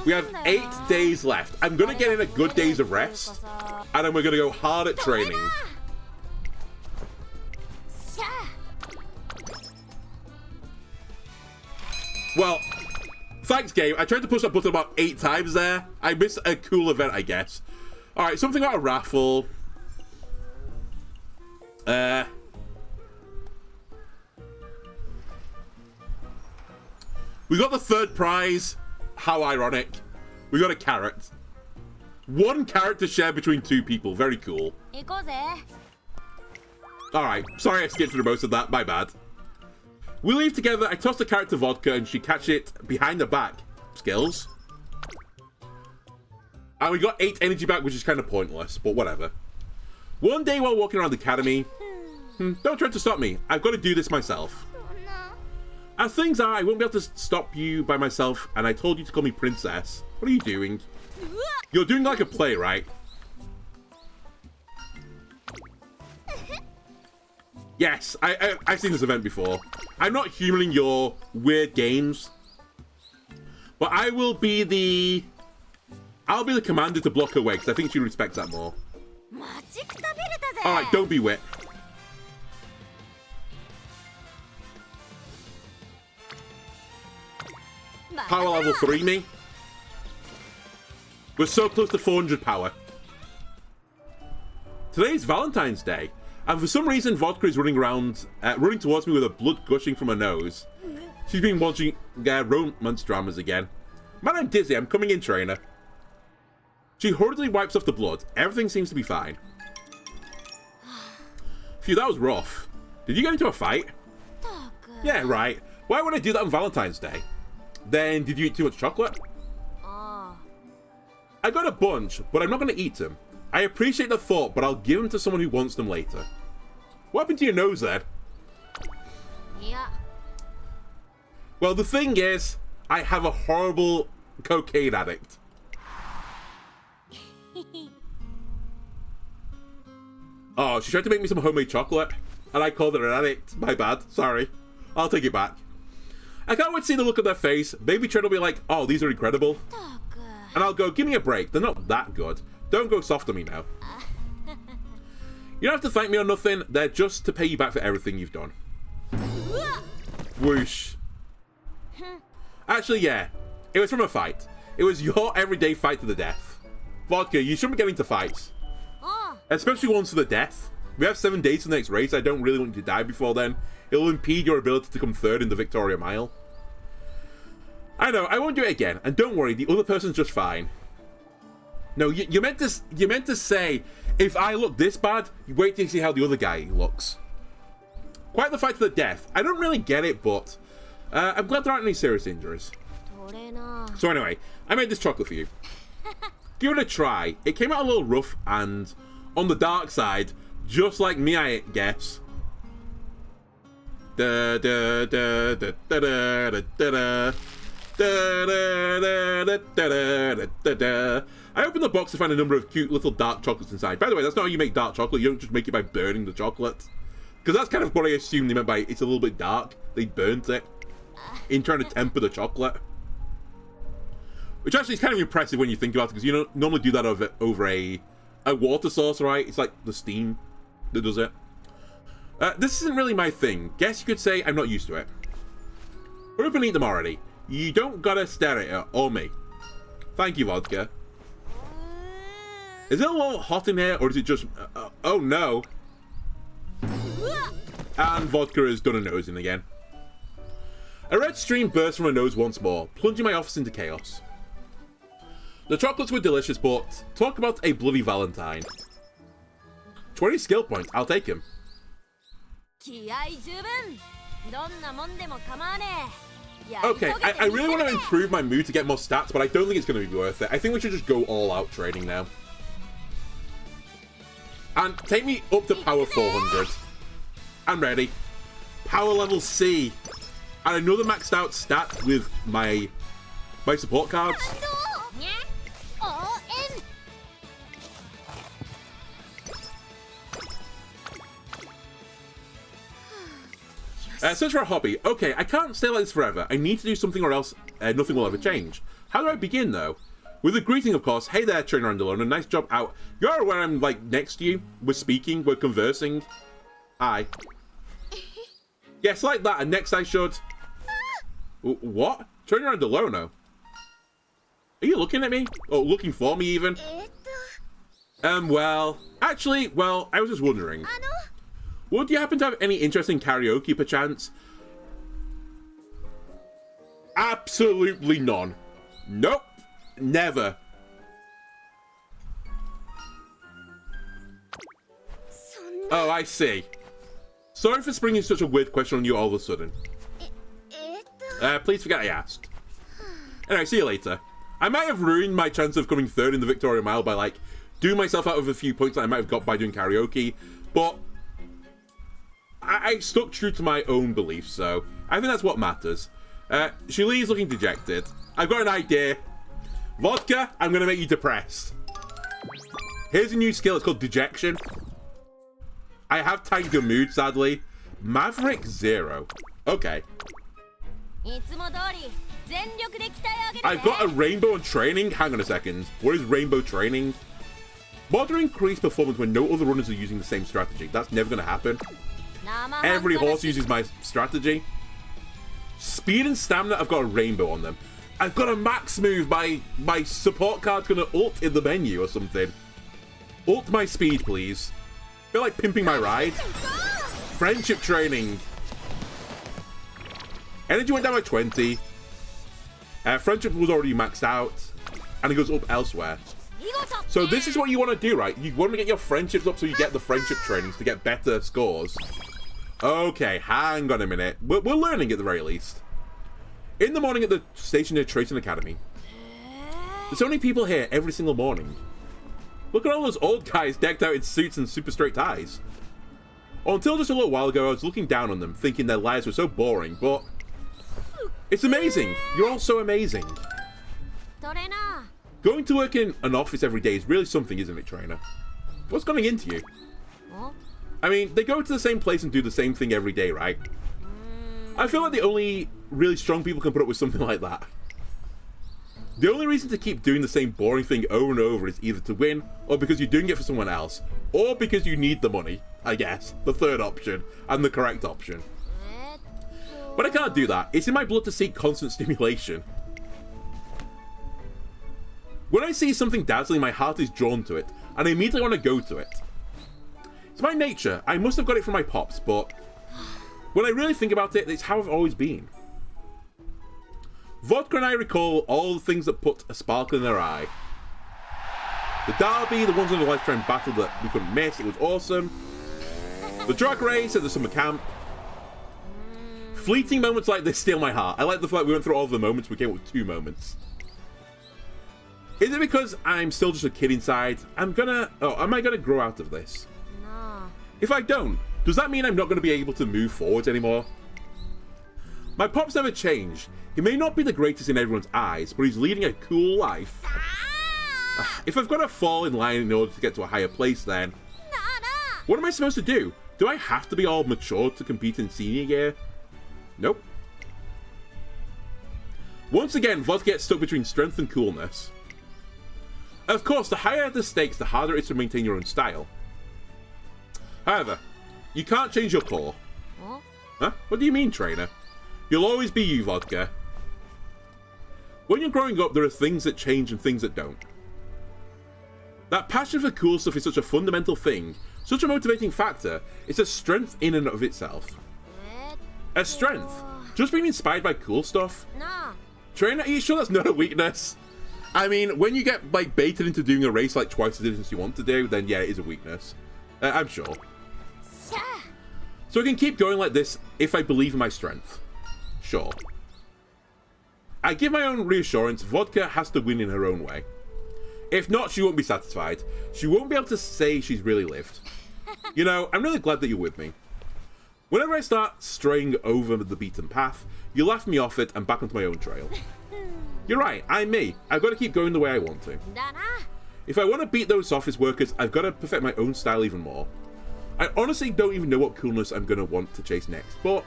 S1: We have 8 days left. I'm going to get in a good days of rest. And then we're going to go hard at training. Well, thanks, game. I tried to push that button about 8 times there. I missed a cool event, I guess. Alright, something about a raffle. We got the 3rd prize. How ironic. We got a carrot. 1 carrot to share between 2 people. Very cool. Alright, sorry I skipped through most of that. My bad. We leave together. I toss the carrot to Vodka and she catches it behind the back. Skills. And we got 8 energy back, which is kind of pointless, but whatever. One day while walking around the academy... don't try to stop me. I've got to do this myself. As things are, I won't be able to stop you by myself, and I told you to call me Princess. What are you doing? You're doing like a play, right? Yes, I've seen this event before. I'm not humoring your weird games. But I will be the... I'll be the commander to block her way, because I think she respects that more. Alright, don't be wit. Power level 3 me. We're so close to 400 power. Today's Valentine's Day, and for some reason Vodka is running towards me with her blood gushing from her nose. She's been watching romance dramas again. Man, I'm dizzy. I'm coming in, trainer. She hurriedly wipes off the blood. Everything seems to be fine. Phew, that was rough. Did you get into a fight? Yeah, right. Why would I do that on Valentine's Day? Then, did you eat too much chocolate? I got a bunch, but I'm not going to eat them. I appreciate the thought, but I'll give them to someone who wants them later. What happened to your nose, then?
S2: Yeah.
S1: Well, the thing is, I have a horrible cocaine addict. Oh, she tried to make me some homemade chocolate, and I called her an addict. My bad. Sorry. I'll take it back. I can't wait to see the look on their face. Maybe Trent will be like, oh, these are incredible. And I'll go, give me a break. They're not that good. Don't go soft on me now. You don't have to thank me or nothing. They're just to pay you back for everything you've done. Whoosh. Actually, yeah. It was from a fight. It was your everyday fight to the death. Vodka, you shouldn't be getting into fights. Especially ones to the death. We have 7 days to the next race. I don't really want you to die before then. It'll impede your ability to come 3rd in the Victoria Mile. I know, I won't do it again. And don't worry, the other person's just fine. No, you meant to say, if I look this bad, you wait till you see how the other guy looks. Quite the fight to the death. I don't really get it, but I'm glad there aren't any serious injuries. So anyway, I made this chocolate for you. Give it a try. It came out a little rough and on the dark side, just like me, I guess. I opened the box to find a number of cute little dark chocolates inside. By the way, that's not how you make dark chocolate. You don't just make it by burning the chocolate. Because that's kind of what I assumed they meant by it's a little bit dark. They burnt it in trying to temper the chocolate. Which actually is kind of impressive when you think about it, because you don't normally do that over a water source, right? It's like the steam that does it. This isn't really my thing. Guess you could say I'm not used to it. Hurry up and eat them already. You don't gotta stare at it or me. Thank you, Vodka. Is it a little hot in here, or is it just... oh no. And Vodka has done a nosing again. A red stream bursts from her nose once more, plunging my office into chaos. The chocolates were delicious, but talk about a bloody Valentine. 20 skill points, I'll take him. Okay, I really want to improve my mood to get more stats, but I don't think it's going to be worth it. I think we should just go all out training now. And take me up to power 400. I'm ready. Power level C. And another maxed out stat with my support cards. Search for a hobby. Okay, I can't stay like this forever. I need to do something or else nothing will ever change. How do I begin, though? With a greeting, of course. Hey there, Trainer Andalona. Nice job out. You're aware I'm, like, next to you. We're speaking. We're conversing. Hi. Yes, like that. And next I should... What? Trainer Andalona? Are you looking at me? Oh, looking for me, even? Well... Actually, well, I was just wondering. Would you happen to have any interest in karaoke, perchance? Absolutely none. Nope. Never. Oh, I see. Sorry for springing such a weird question on you all of a sudden. Please forget I asked. Anyway, see you later. I might have ruined my chance of coming third in the Victoria Mile by, like, doing myself out of a few points that I might have got by doing karaoke, but... I stuck true to my own beliefs, so I think that's what matters. Shali's looking dejected. I've got an idea. Vodka, I'm going to make you depressed. Here's a new skill. It's called Dejection. I have tagged your mood, sadly. Maverick 0. Okay. I've got a rainbow on training. Hang on a second. What is rainbow training? Mod to increase performance when no other runners are using the same strategy. That's never going to happen. Every horse uses my strategy. Speed and stamina, I've got a rainbow on them. I've got a max move. My support card's gonna ult in the menu or something. Ult my speed, please. I feel like pimping my ride. Friendship training. Energy went down by 20. Friendship was already maxed out. And it goes up elsewhere. So this is what you want to do, right? You want to get your friendships up so you get the friendship trainings to get better scores. Okay, hang on a minute. We're learning at the very least. In the morning at the station near Trayton Academy. There's so many people here every single morning. Look at all those old guys decked out in suits and super straight ties. Well, until just a little while ago, I was looking down on them, thinking their lives were so boring, but... It's amazing. You're all so amazing. Going to work in an office every day is really something, isn't it, Trainer? What's going into you? I mean, they go to the same place and do the same thing every day, right? I feel like the only really strong people can put up with something like that. The only reason to keep doing the same boring thing over and over is either to win, or because you're doing it for someone else, or because you need the money, I guess. The third option, and the correct option. But I can't do that. It's in my blood to seek constant stimulation. When I see something dazzling, my heart is drawn to it, and I immediately want to go to it. It's my nature. I must have got it from my pops, but when I really think about it, it's how I've always been. Vodka and I recall all the things that put a sparkle in their eye. The derby, the once in a lifetime battle that we couldn't miss, it was awesome. The drag race at the summer camp. Fleeting moments like this steal my heart. I like the fact we went through all of the moments, we came up with 2 moments. Is it because I'm still just a kid inside? Am I gonna grow out of this? No. If I don't, does that mean I'm not gonna be able to move forwards anymore? My pop's never changed. He may not be the greatest in everyone's eyes, but he's leading a cool life. If I've got to fall in line in order to get to a higher place, then what am I supposed to do? Do I have to be all mature to compete in senior year? Nope. Once again, Vodka gets stuck between strength and coolness. Of course, the higher the stakes, the harder it is to maintain your own style. However, you can't change your core. Huh? What do you mean, trainer? You'll always be you, Vodka. When you're growing up, there are things that change and things that don't. That passion for cool stuff is such a fundamental thing, such a motivating factor. It's a strength in and of itself. A strength? Just being inspired by cool stuff? Trainer, are you sure that's not a weakness? I mean, when you get like baited into doing a race like twice the distance you want to do, then yeah, it is a weakness. I'm sure. So I can keep going like this if I believe in my strength. Sure. I give my own reassurance, Vodka has to win in her own way. If not, she won't be satisfied. She won't be able to say she's really lived. You know, I'm really glad that you're with me. Whenever I start straying over the beaten path, you laugh me off it and back onto my own trail. You're right, I'm me. I've got to keep going the way I want to. If I want to beat those office workers, I've got to perfect my own style even more. I honestly don't even know what coolness I'm going to want to chase next, but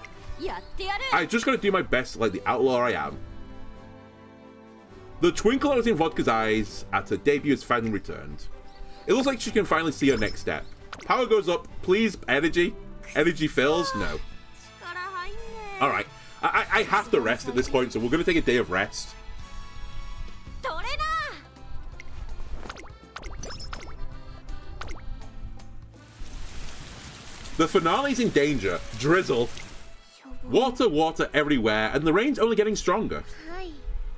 S1: I just got to do my best like the outlaw I am. The twinkle that was in Vodka's eyes at her debut has finally returned. It looks like she can finally see her next step. Power goes up, please, energy. Energy fills, no. Alright, I have to rest at this point, so we're going to take a day of rest. The finale's in danger. Drizzle. Water, water everywhere, and the rain's only getting stronger.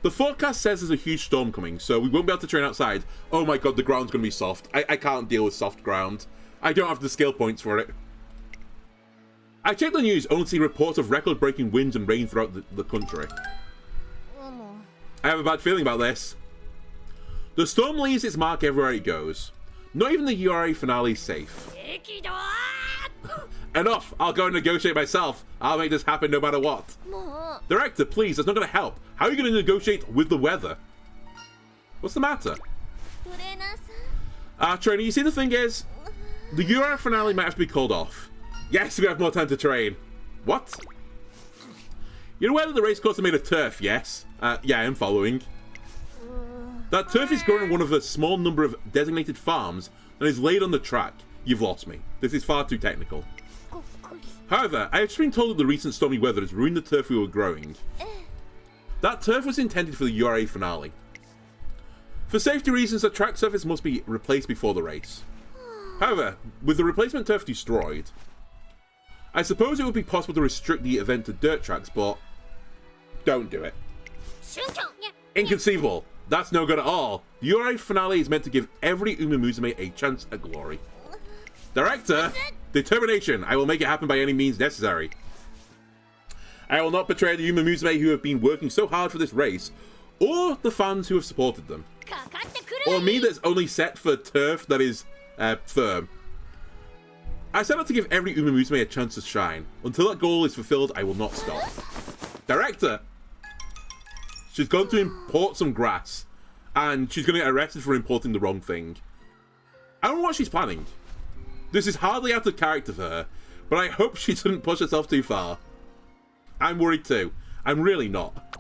S1: The forecast says there's a huge storm coming, so we won't be able to train outside. Oh my god, the ground's going to be soft. I can't deal with soft ground. I don't have the skill points for it. I checked the news, only to see reports of record-breaking winds and rain throughout the country. I have a bad feeling about this. The storm leaves its mark everywhere it goes. Not even the URA finale is safe. Enough! I'll go and negotiate myself. I'll make this happen no matter what. Director, please, that's not going to help. How are you going to negotiate with the weather? What's the matter? Trainer, you see, the thing is, the URA finale might have to be called off. Yes, we have more time to train. What? You're aware that the race course are made of turf, yes? Yeah, I'm following. That turf is grown on one of a small number of designated farms and is laid on the track. You've lost me. This is far too technical. However, I have just been told that the recent stormy weather has ruined the turf we were growing. That turf was intended for the URA finale. For safety reasons, the track surface must be replaced before the race. However, with the replacement turf destroyed, I suppose it would be possible to restrict the event to dirt tracks, but don't do it. Inconceivable. That's no good at all. The URA finale is meant to give every Umamusmume a chance at glory. Director, determination. I will make it happen by any means necessary. I will not betray the Umamusmume who have been working so hard for this race, or the fans who have supported them. Or me that's only set for turf that is firm. I set out to give every Umamusmume a chance to shine. Until that goal is fulfilled, I will not stop. Director! She's gone to import some grass, and she's going to get arrested for importing the wrong thing. I don't know what she's planning. This is hardly out of character for her, but I hope she doesn't push herself too far. I'm worried too. I'm really not.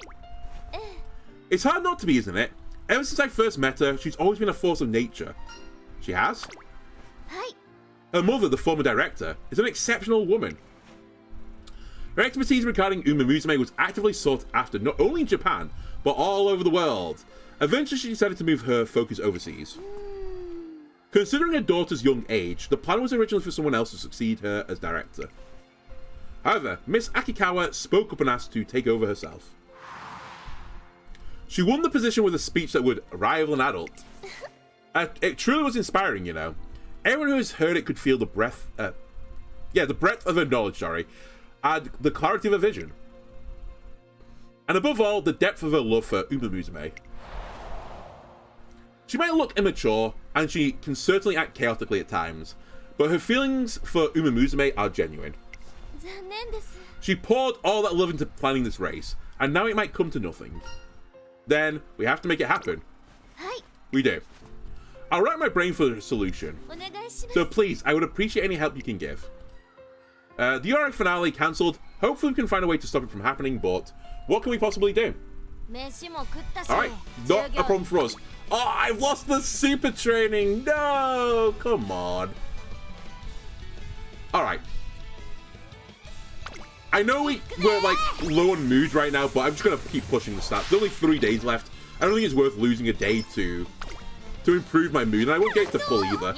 S1: It's hard not to be, isn't it? Ever since I first met her, she's always been a force of nature. She has? Her mother, the former director, is an exceptional woman. Her expertise regarding Umamusmume was actively sought after not only in Japan, but all over the world. Eventually, she decided to move her focus overseas. Considering her daughter's young age, the plan was originally for someone else to succeed her as director. However, Miss Akikawa spoke up and asked to take over herself. She won the position with a speech that would rival an adult. It truly was inspiring, you know. Everyone who has heard it could feel the breadth of her knowledge, and the clarity of her vision. And above all, the depth of her love for Umamusmume. She might look immature, and she can certainly act chaotically at times, but her feelings for Umamusmume are genuine. She poured all that love into planning this race, and now it might come to nothing. Then, we have to make it happen. We do. I'll rack my brain for a solution. So please, I would appreciate any help you can give. The URA finale cancelled. Hopefully we can find a way to stop it from happening, but what can we possibly do? Alright, not a problem for us. Oh, I've lost the super training. No, come on. Alright. I know we're like low on mood right now, but I'm just going to keep pushing the stats. There's only 3 days left. I don't think it's worth losing a day to improve my mood, and I won't get to full either.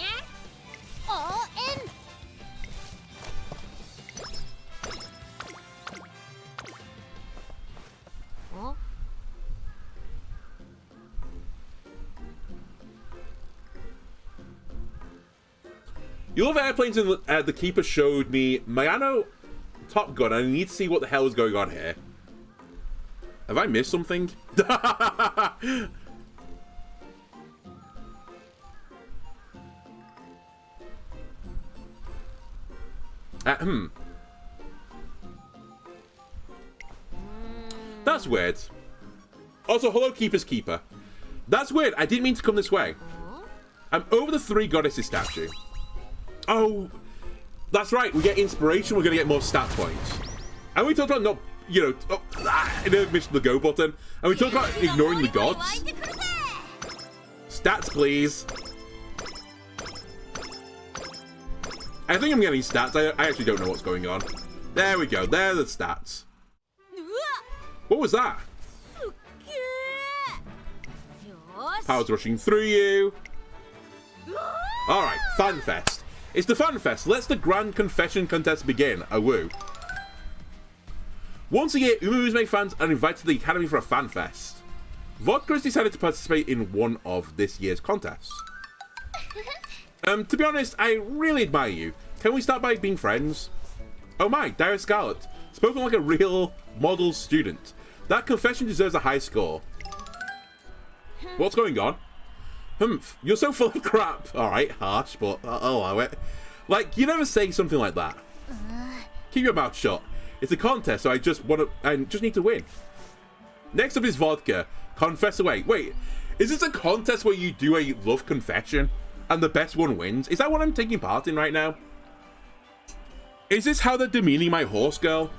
S1: The other airplanes in the Keeper showed me Mayano Top Gun, and I need to see what the hell is going on here. Have I missed something? That's weird. Also, hello, Keeper's Keeper. That's weird. I didn't mean to come this way. I'm over the 3 goddesses statue. Oh, that's right. We get inspiration. We're going to get more stat points. And we talked about not, you know, missed the go button. And we talked about ignoring the gods. Stats, please. I think I'm getting stats. I actually don't know what's going on. There we go. There are the stats. What was that? Power's rushing through you. Alright, FanFest. It's the FanFest. Let's the Grand Confession Contest begin. Oh, woo. Once a year, Umamusmume fans are invited to the Academy for a FanFest. Vodka has decided to participate in one of this year's contests. To be honest, I really admire you. Can we start by being friends? Oh my, Dire Scarlet. Spoken like a real model student. That confession deserves a high score. What's going on? Humph, you're so full of crap. Alright, harsh, but I'll allow it. Like, you never say something like that. Keep your mouth shut. It's a contest, so I just need to win. Next up is Vodka. Confess away. Wait, is this a contest where you do a love confession and the best one wins? Is that what I'm taking part in right now? Is this how they're demeaning my horse girl?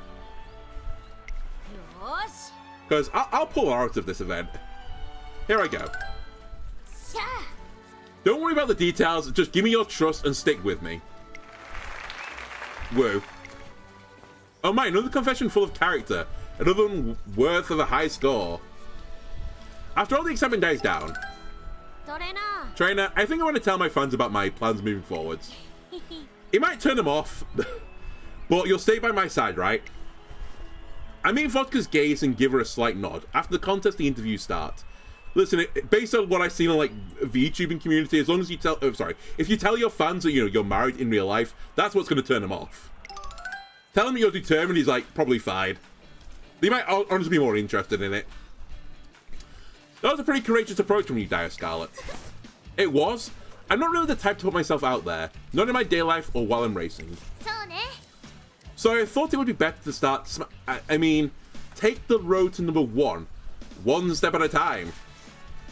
S1: Because I'll pull her out of this event. Here I go. Don't worry about the details, just give me your trust and stick with me. Woo. Oh my, another confession full of character. Another one worth of a high score. After all the excitement dies down. Trainer, I think I want to tell my fans about my plans moving forwards. It might turn them off, but you'll stay by my side, right? I meet Vodka's gaze and give her a slight nod. After the contest, the interviews start. Listen, based on what I've seen on like the YouTubing community, as long as you tell, if you tell your fans that you're married in real life, that's what's going to turn them off. Tell them you're determined, he's like probably fine. They might honestly be more interested in it. That was a pretty courageous approach from you, Dire Scarlet. It was. I'm not really the type to put myself out there, not in my day life or while I'm racing. So I thought it would be better to start. Take the road to number 1, one step at a time.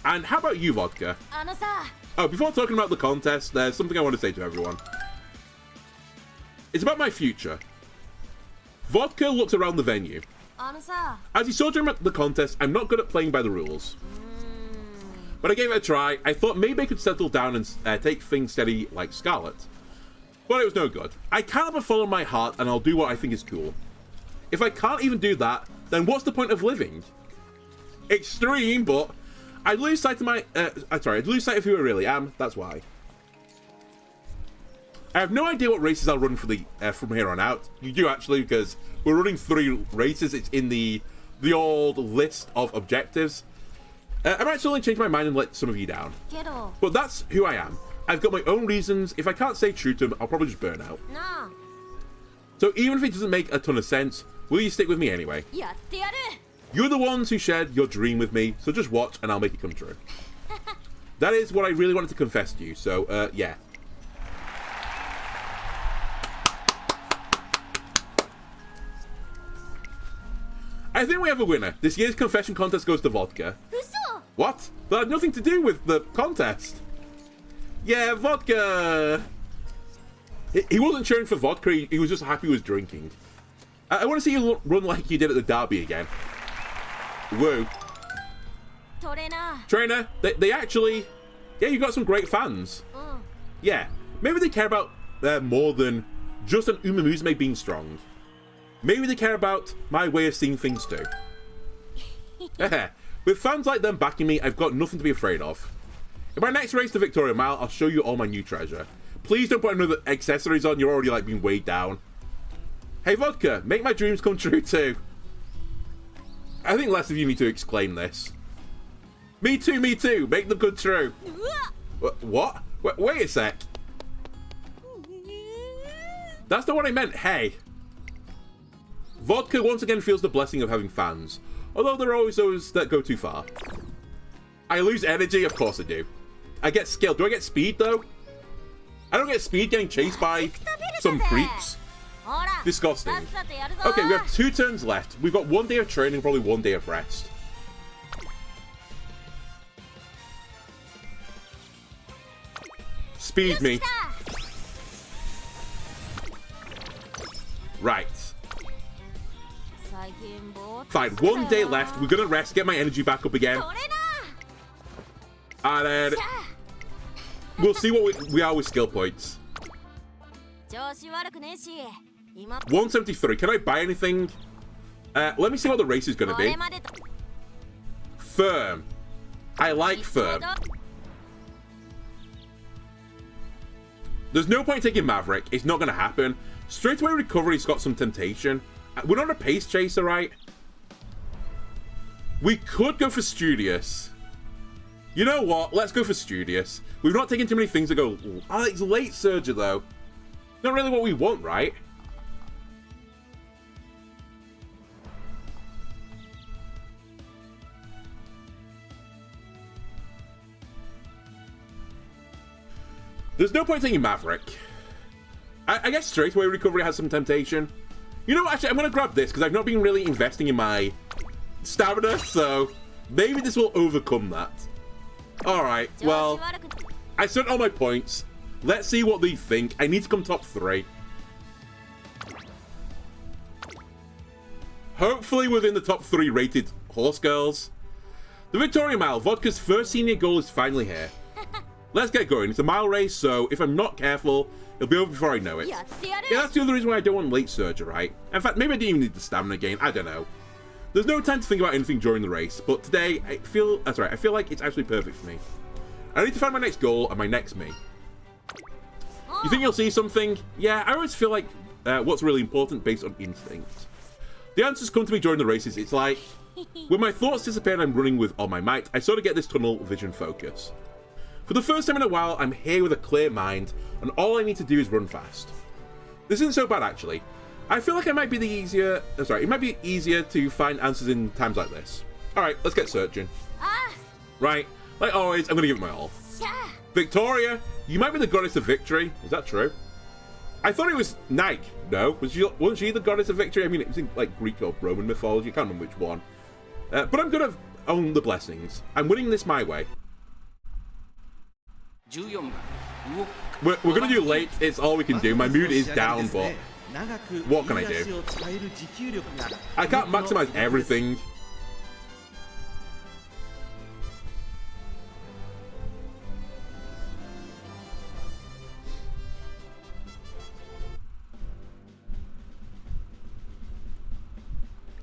S1: And how about you, Vodka? Oh, before talking about the contest, there's something I want to say to everyone. It's about my future. Vodka looks around the venue. As you saw during the contest, I'm not good at playing by the rules. But I gave it a try. I thought maybe I could settle down and take things steady like Scarlet. But it was no good. I can't but follow my heart and I'll do what I think is cool. If I can't even do that, then what's the point of living? Extreme, but I'd lose sight of I'd lose sight of who I really am. That's why. I have no idea what races I'll run for from here on out. You do actually, because we're running 3 races. It's in the old list of objectives. I might suddenly change my mind and let some of you down. But that's who I am. I've got my own reasons. If I can't stay true to them, I'll probably just burn out. So even if it doesn't make a ton of sense, will you stick with me anyway? You're the ones who shared your dream with me, so just watch and I'll make it come true. That is what I really wanted to confess to you, so yeah. I think we have a winner. This year's confession contest goes to Vodka. What? That had nothing to do with the contest. Yeah, Vodka! He wasn't cheering for Vodka, he was just happy he was drinking. I want to see you run like you did at the derby again. Woo. Trainer, they actually... Yeah, you got some great fans. Yeah, maybe they care about more than just an Umamusmume being strong. Maybe they care about my way of seeing things too. With fans like them backing me, I've got nothing to be afraid of. In my next race to Victoria Mile, I'll show you all my new treasure. Please don't put another accessories on, you're already like being weighed down. Hey Vodka, make my dreams come true too. I think less of you need to exclaim this. Me too, make them come true. What? Wait a sec. That's not what I meant. Hey. Vodka once again feels the blessing of having fans. Although there are always those that go too far. I lose energy? Of course I do. I get skill. Do I get speed, though? I don't get speed getting chased by some creeps. Disgusting. Okay, we have 2 turns left. We've got 1 day of training, probably 1 day of rest. Speed me. Right. Fine, 1 day left. We're gonna rest, get my energy back up again. And then we'll see what we are with skill points. 173. Can I buy anything? Let me see what the race is gonna be. Firm. I like firm. There's no point taking Maverick. It's not gonna happen. Straightaway recovery's got some temptation. We're not a pace chaser, right? We could go for Studious. You know what? Let's go for Studious. We've not taken too many things to go. Oh, it's late Surger, though. Not really what we want, right? There's no point taking Maverick. I guess straightaway recovery has some temptation. You know what? Actually, I'm going to grab this because I've not been really investing in my stamina, so maybe this will overcome that. Alright, well, I spent all my points. Let's see what they think. I need to come top 3. Hopefully within the top 3 rated horse girls. The Victoria Mile, Vodka's first senior goal is finally here. Let's get going. It's a mile race, so if I'm not careful, it'll be over before I know it. Yeah, that's the other reason why I don't want late Surger, right? In fact, maybe I didn't even need the stamina gain. I don't know. There's no time to think about anything during the race, but today I feel like it's actually perfect for me. I need to find my next goal and my next me. You think you'll see something? Yeah, I always feel like what's really important based on instinct. The answers come to me during the races. It's like, when my thoughts disappear and I'm running with all my might, I sort of get this tunnel vision focus. For the first time in a while, I'm here with a clear mind, and all I need to do is run fast. This isn't so bad, actually. I feel like it might be it might be easier to find answers in times like this. Alright, let's get searching. Right, like always, I'm gonna give it my all. Victoria, you might be the goddess of victory. Is that true? I thought it was Nike. No, wasn't she the goddess of victory? I mean, it was in like Greek or Roman mythology. I can't remember which one. But I'm gonna own the blessings. I'm winning this my way. We're gonna do late. It's all we can do. My mood is down, but what can I do? I can't maximize everything.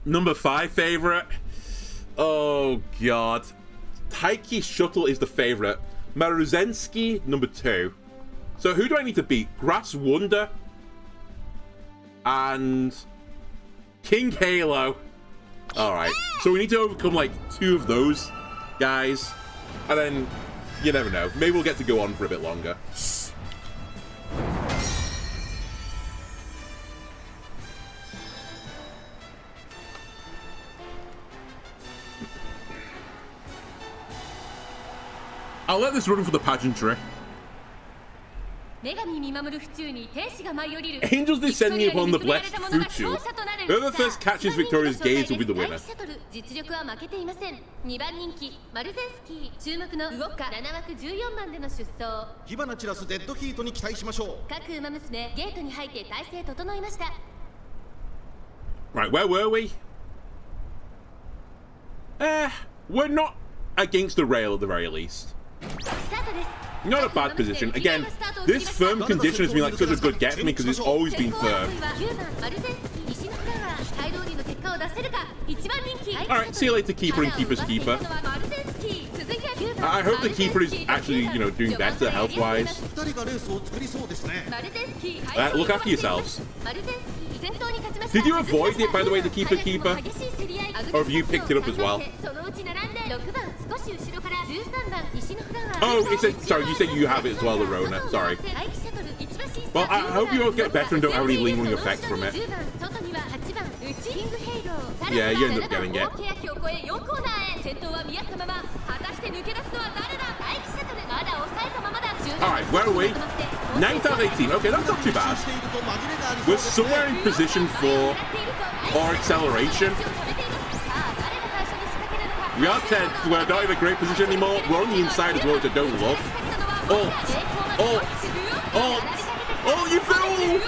S1: Number 5 favorite. Oh god. Taiki Shuttle is the favorite. Maruzensky, number 2. So who do I need to beat? Grass Wonder and King Halo. Alright, so we need to overcome like 2 of those guys. And then, you never know. Maybe we'll get to go on for a bit longer. I'll let this run for the pageantry. Angels descending upon the blessed Fuchu. Whoever first catches Victoria's gaze will be the winner. Right, where were we? We're not against the rail at the very least. Not a bad position. Again, this firm condition has been like such a good get for me because it's always been firm. Alright, see you later, Keeper and Keeper's Keeper. I hope the Keeper is actually, you know, doing better health-wise. Look after yourselves. Did you avoid it, by the way, the Keeper? Or have you picked it up as well? Oh, it said, sorry, you said you have it as well, Arona. Sorry. Well, I hope you all get better and don't have any lingering effects from it. Yeah, you end up getting it. Alright, where are we? 9th out of 18. Okay, that's not too bad. We're somewhere in position for our acceleration. We are 10th. We're not in a great position anymore. We're on the inside as well, which I don't love. Ult, you fell!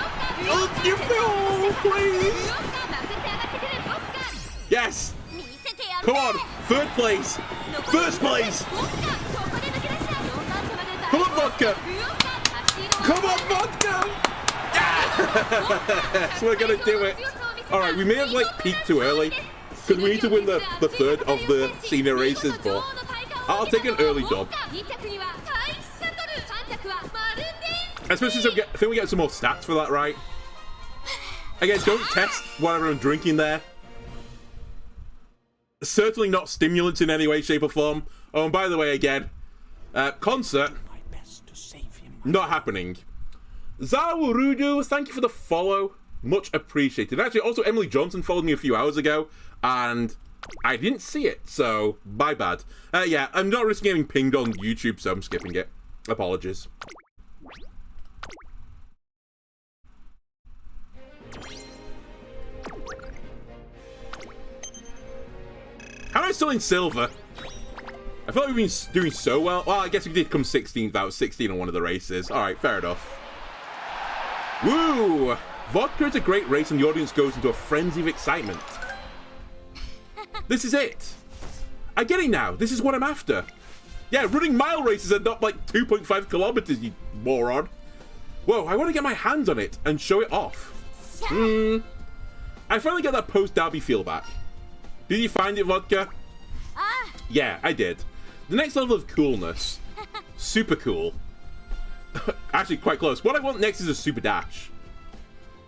S1: Ult, you fell! Please! Yes! Come on! 3rd place! 1st place! Come on, Vodka! Come on, Vodka! Yes! We're gonna do it! Alright, we may have like peaked too early because we need to win the 3rd of the senior races, but I'll take an early dub. Especially since I think we get some more stats for that, right? Again, don't test whatever I'm drinking there. Certainly not stimulants in any way, shape, or form. Oh, and by the way, again, concert not happening. Zawurudu, thank you for the follow. Much appreciated. Actually, also Emily Johnson followed me a few hours ago, and I didn't see it, so my bad. Yeah, I'm not risking getting pinged on YouTube, so I'm skipping it. Apologies. How am I still in silver? I feel like we've been doing so well. Well, I guess we did come 16th out of 16 on one of the races. Alright, fair enough. Woo! Vodka is a great race and the audience goes into a frenzy of excitement. This is it. I get it now. This is what I'm after. Yeah, running mile races are not like 2.5 kilometers, you moron. Whoa, I want to get my hands on it and show it off. I finally get that post-derby feel back. Did you find it, Vodka? Yeah, I did. The next level of coolness. Super cool. Actually, quite close. What I want next is a super dash.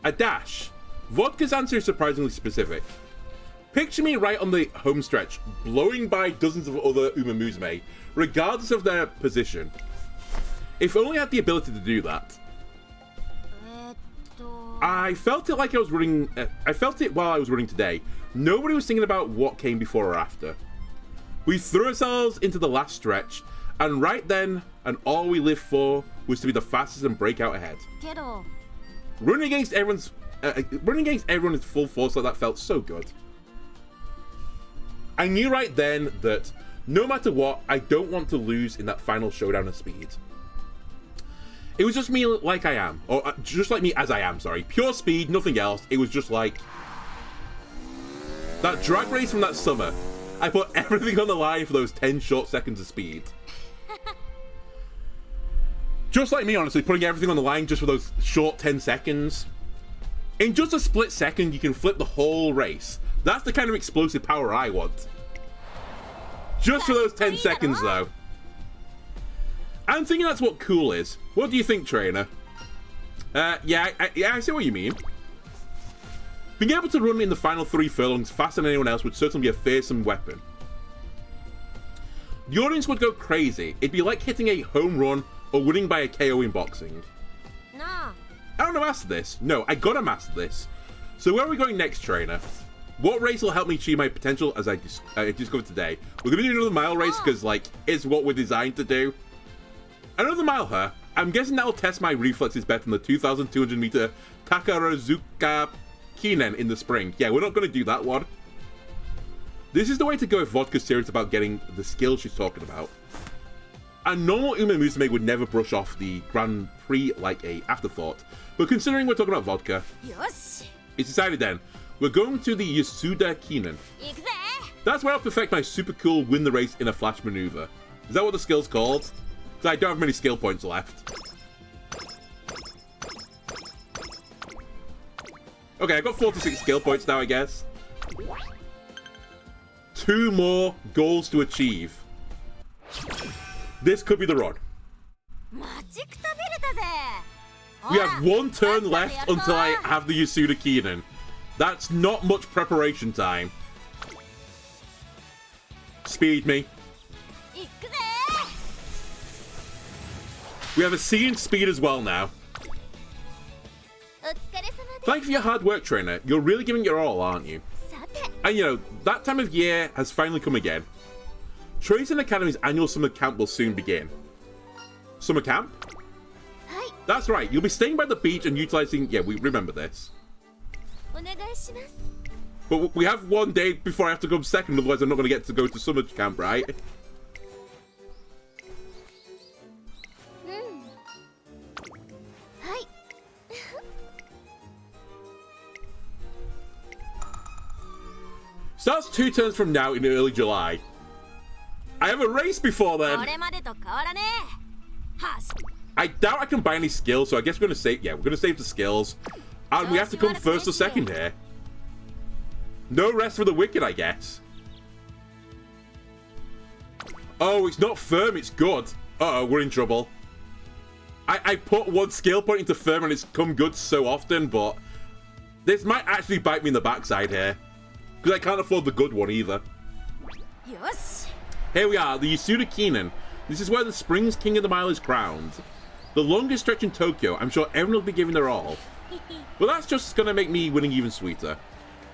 S1: A dash. Vodka's answer is surprisingly specific. Picture me right on the home stretch, blowing by dozens of other Umamusmume, regardless of their position. If only I had the ability to do that. I felt it like I was running... I felt it while I was running today. Nobody was thinking about what came before or after. We threw ourselves into the last stretch, and right then, and all we lived for was to be the fastest and break out ahead. Running against everyone in full force like that felt so good. I knew right then that no matter what, I don't want to lose in that final showdown of speed. It was just me like I am, or just like me as I am, sorry. Pure speed, nothing else. It was just like that drag race from that summer. I put everything on the line for those 10 short seconds of speed. Just like me, honestly, putting everything on the line just for those short 10 seconds. In just a split second, you can flip the whole race. That's the kind of explosive power I want. Just for those 10 seconds, though. I'm thinking that's what cool is. What do you think, trainer? Yeah, I see what you mean. Being able to run in the final 3 furlongs faster than anyone else would certainly be a fearsome weapon. The audience would go crazy. It'd be like hitting a home run or winning by a KO in boxing. I don't know master this. No, I gotta master this. So where are we going next, trainer? What race will help me achieve my potential as I discovered today? We're gonna do another mile race because, like, it's what we're designed to do. Another mile, huh? I'm guessing that'll test my reflexes better than the 2,200 meter Takarazuka Kinen in the spring. Yeah, we're not gonna do that one. This is the way to go if Vodka's serious about getting the skills she's talking about. A normal Umamusmume would never brush off the Grand Prix like a afterthought, but considering we're talking about Vodka, it's decided then. We're going to the Yasuda Kinen. That's where I'll perfect my super cool win the race in a flash maneuver. Is that what the skill's called? Because I don't have many skill points left. Okay, I've got 46 skill points now, I guess. 2 more goals to achieve. This could be the run. We have 1 turn left until I have the Yasuda Kinen. That's not much preparation time. Speed me. We have a C in speed as well now. Thank you for your hard work, trainer. You're really giving your all, aren't you?
S2: さて
S1: And you know, that time of year has finally come again. Tracing Academy's annual summer camp will soon begin. Summer camp?
S2: はい
S1: That's right, you'll be staying by the beach and utilizing... Yeah, we remember this.
S2: お願いします
S1: But we have one day before I have to come second, otherwise I'm not going to get to go to summer camp, right?
S2: はい
S1: Starts 2 turns from now in early July. I have a race before
S2: こ
S1: then.
S2: れまでと変わらねえはし
S1: I doubt I can buy any skills, so I guess we're going to save... Yeah, we're going to save the skills. And we have to come first or second here. No rest for the wicked, I guess. Oh, it's not firm, it's good. Uh-oh, we're in trouble. I put 1 skill point into firm and it's come good so often, but... This might actually bite me in the backside here. Because I can't afford the good one either.
S2: よし
S1: Here we are, the Yasuda Kinen. This is where the Springs King of the Mile is crowned. The longest stretch in Tokyo, I'm sure everyone will be giving their all. But that's just gonna make me winning even sweeter.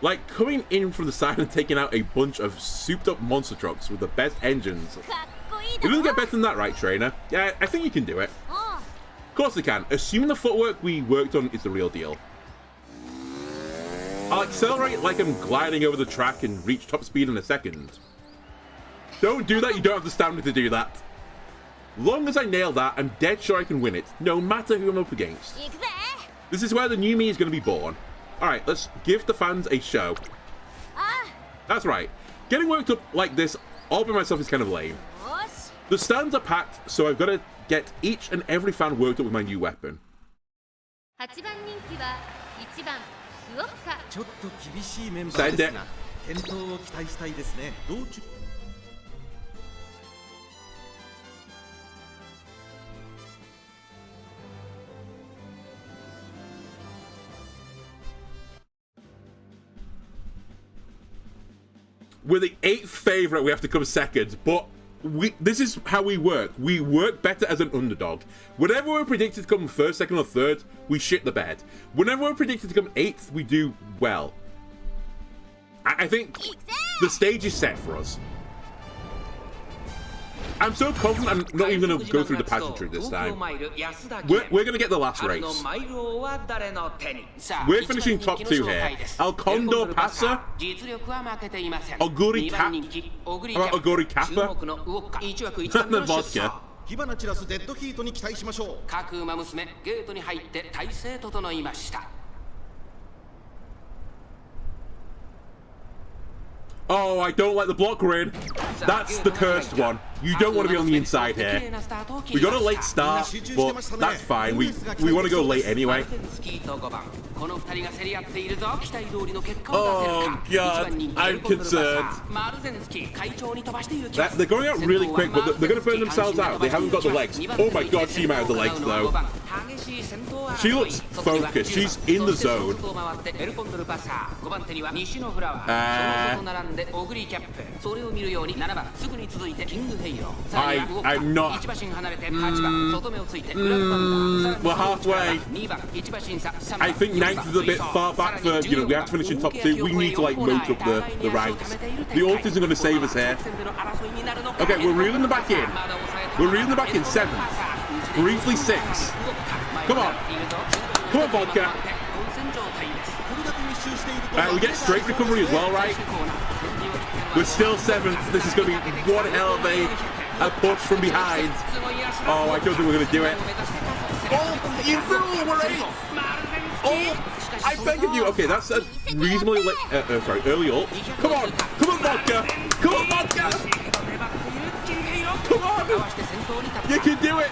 S1: Like coming in from the side and taking out a bunch of souped up monster trucks with the best engines.
S2: かっこいい
S1: It
S2: だ
S1: doesn't
S2: ろ
S1: get better than that, right, trainer? Yeah, I think you can do it.
S2: おう
S1: Of course they can, assuming the footwork we worked on is the real deal. I'll accelerate like I'm gliding over the track and reach top speed in a second. Don't do that, you don't have the stamina to do that. Long as I nail that, I'm dead sure I can win it, no matter who I'm up against.
S2: 行くぜ
S1: This is where the new me is going to be born. Alright, let's give the fans a show.
S2: あ
S1: That's right. Getting worked up like this all by myself is kind of lame.
S2: あよし
S1: The stands are packed, so I've got to get each and every fan worked up with my new weapon.
S2: 8番人気は1番ウォッカ
S5: ちょっと厳しいメンバーですが
S1: Send
S5: 健闘を期待したいですね道中
S1: We're the 8th favourite, we have to come second, but this is how we work. We work better as an underdog. Whenever we're predicted to come first, second, or third, we shit the bed. Whenever we're predicted to come 8th, we do well. I think
S2: 行くぜ
S1: the stage is set for us. I'm so confident I'm not even going to go through the pageantry this time. We're going to get the last race. We're finishing top 2 here. El Condor Pasa, Oguri Cap, Oguri Kappa, and then Vodka.
S5: 火花散らすデッドヒートに期待しましょう
S4: 各馬娘ゲートに入って体勢整いました
S1: Oh, I don't like the block grid. That's the cursed one. You don't want to be on the inside here. We got a late start, but that's fine. We want to go late anyway. Oh god, I'm concerned. They're going out really quick, but they're going to burn themselves out. They haven't got the legs. Oh my god, she might have the legs though. She looks focused. She's in the zone. I'm not. We're halfway. I think 9th is a bit far back for, you know, we have to finish in top 2. We need to, like, moat up the ranks. The ult isn't going to save us here. Okay, we're reeling them back in. We're reeling them back in 7th. Briefly 6th. Come on. Come on, Vodka. Alright, we get straight recovery as well, right? We're still 7th. This is going to be one hell of a push from behind. Oh, I don't think we're going to do it. Oh, you fool! We're 8th! Oh, I beg of you. Okay, that's a reasonably late, early ult. Come on! Come on, Vodka! Come on, Vodka! Come on! You can do it!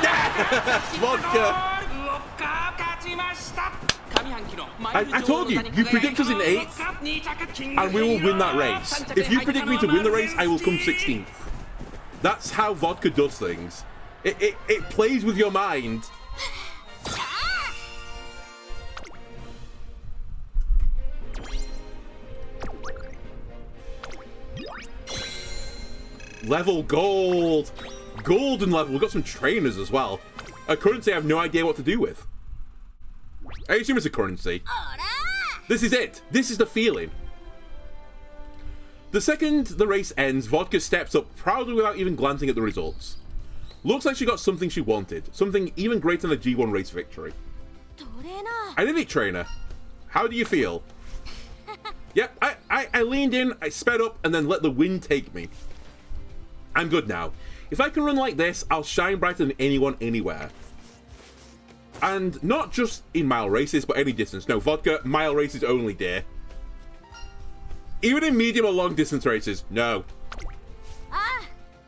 S1: Yes! Vodka! I told you, you predict us in 8th, and we will win that race. If you predict me to win the race, I will come 16th. That's how Vodka does things. It plays with your mind. Level gold! Golden level, we've got some trainers as well. A currency I have no idea what to do with. I assume it's a currency. This is it. This is the feeling. The second the race ends, Vodka steps up proudly without even glancing at the results. Looks like she got something she wanted. Something even greater than a G1 race victory. I did it, trainer. How do you feel? Yep, I leaned in, I sped up, and then let the wind take me. I'm good now. If I can run like this, I'll shine brighter than anyone anywhere. And not just in mile races, but any distance. No, Vodka, mile races only, dear. Even in medium or long distance races, no.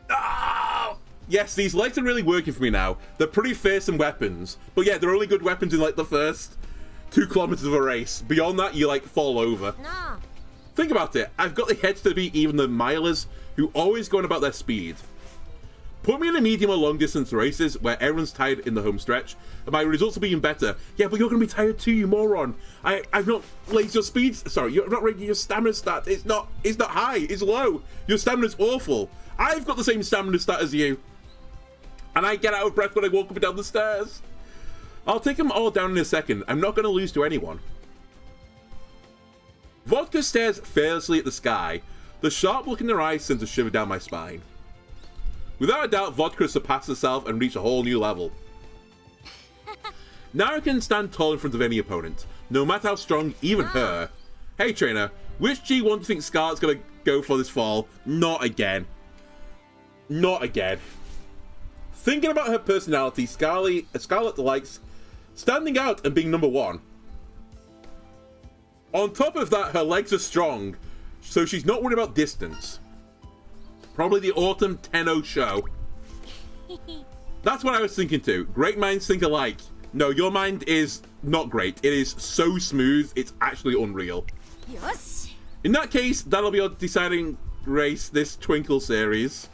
S1: Oh! Yes, these legs are really working for me now. They're pretty fearsome weapons. But yeah, they're only good weapons in like the first 2 kilometers of a race. Beyond that, you like fall over.
S2: No.
S1: Think about it. I've got the heads to beat even the milers who always go on about their speed. Put me in a medium or long distance races where everyone's tired in the home stretch, and my results will be even better. Yeah, but you're going to be tired too, you moron. I've not raised your speed. Sorry, you're not raising your stamina stat. It's not high. It's low. Your stamina's awful. I've got the same stamina stat as you, and I get out of breath when I walk up and down the stairs. I'll take them all down in a second. I'm not going to lose to anyone. Vodka stares fearlessly at the sky. The sharp look in her eyes sends a shiver down my spine. Without a doubt, Vodka has surpassed herself and reached a whole new level. Now I can stand tall in front of any opponent, no matter how strong, even her. Hey trainer, which G1 do you think Scarlet's gonna go for this fall? Not again. Not again. Thinking about her personality, Scarlet likes standing out and being number 1. On top of that, her legs are strong, so she's not worried about distance. Probably the Autumn 10-0 show. That's what I was thinking too. Great minds think alike. No, your mind is not great. It is so smooth, it's actually unreal. In that case, that'll be our deciding race this Twinkle series.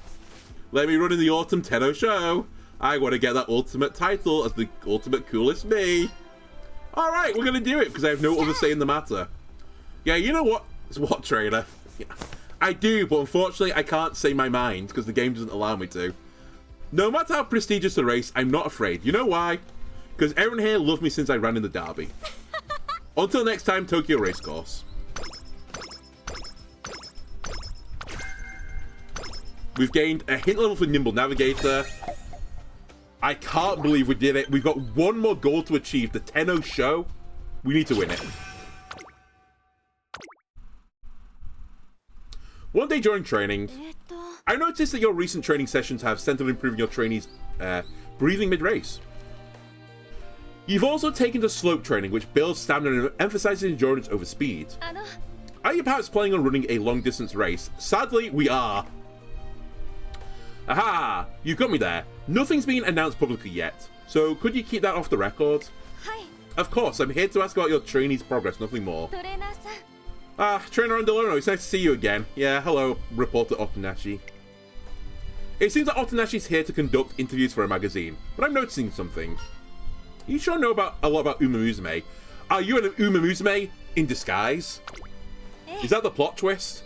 S1: Let me run in the Autumn 10-0 show. I want to get that ultimate title as the ultimate coolest me. Alright, we're going to do it because I have no other say in the matter. Yeah, you know what? It's what, trainer? Yeah. I do, but unfortunately I can't say my mind because the game doesn't allow me to. No matter how prestigious the race, I'm not afraid. You know why? Because everyone here loved me since I ran in the derby. Until next time, Tokyo Racecourse. We've gained a hint level for Nimble Navigator. I can't believe we did it. We've got one more goal to achieve, the 10-0 show. We need to win it. One day during training, I noticed that your recent training sessions have centered on improving your trainees' breathing mid-race. You've also taken to slope training, which builds stamina and emphasizes endurance over speed. Are you perhaps planning on running a long-distance race? Sadly, we are. Aha! You got me there. Nothing's been announced publicly yet, so could you keep that off the record? Of course, I'm here to ask about your trainees' progress, nothing more. Trainer Andolano, it's nice to see you again. Yeah, hello, reporter Otonashi. It seems that Otonashi's here to conduct interviews for a magazine, but I'm noticing something. You sure know a lot about Umamusmume. Are you an Umamusmume in disguise? Is that the plot twist?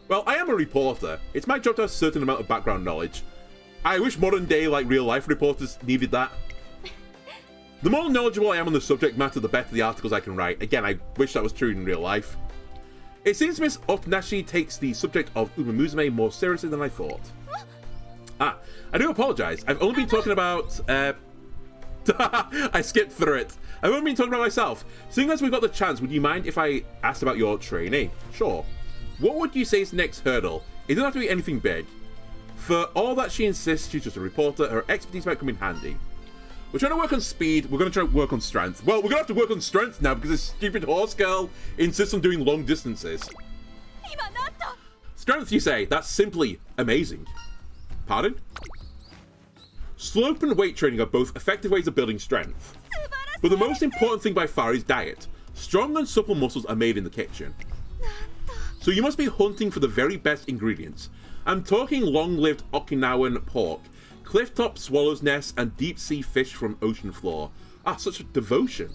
S1: Well, I am a reporter. It's my job to have a certain amount of background knowledge. I wish modern day, like, real life reporters needed that. The more knowledgeable I am on the subject matter, the better the articles I can write. Again, I wish that was true in real life. It seems Miss Otonashi takes the subject of Umamusmume more seriously than I thought. I do apologize. I've only been talking about, I skipped through it. I've only been talking about myself. Seeing as we've got the chance, would you mind if I asked about your trainee? Sure. What would you say is the next hurdle? It doesn't have to be anything big. For all that she insists she's just a reporter, her expertise might come in handy. We're trying to work on speed, we're going to try to work on strength. Well, we're going to have to work on strength now because this stupid horse girl insists on doing long distances. Strength, you say? That's simply amazing. Pardon? Slope and weight training are both effective ways of building strength. But the most important thing by far is diet. Strong and supple muscles are made in the kitchen. So you must be hunting for the very best ingredients. I'm talking long-lived Okinawan pork, cliff-top swallow's nests, and deep-sea fish from ocean floor. Such a devotion.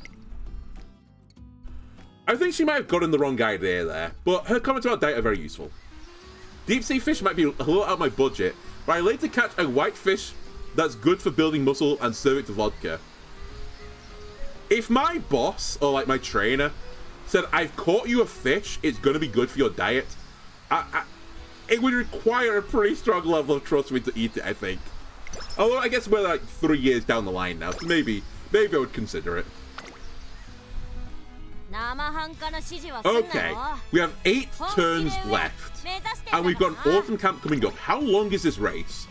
S1: I think she might have gotten the wrong idea there, but her comments about diet are very useful. Deep-sea fish might be a little out of my budget, but I later catch a white fish that's good for building muscle and serve it to Vodka. If my boss, or like my trainer, said, I've caught you a fish, it's going to be good for your diet, it would require a pretty strong level of trust for me to eat it, I think. Although I guess we're like 3 years down the line now, so maybe I would consider it. Okay, we have 8 turns left, and we've got an autumn camp coming up. How long is this race?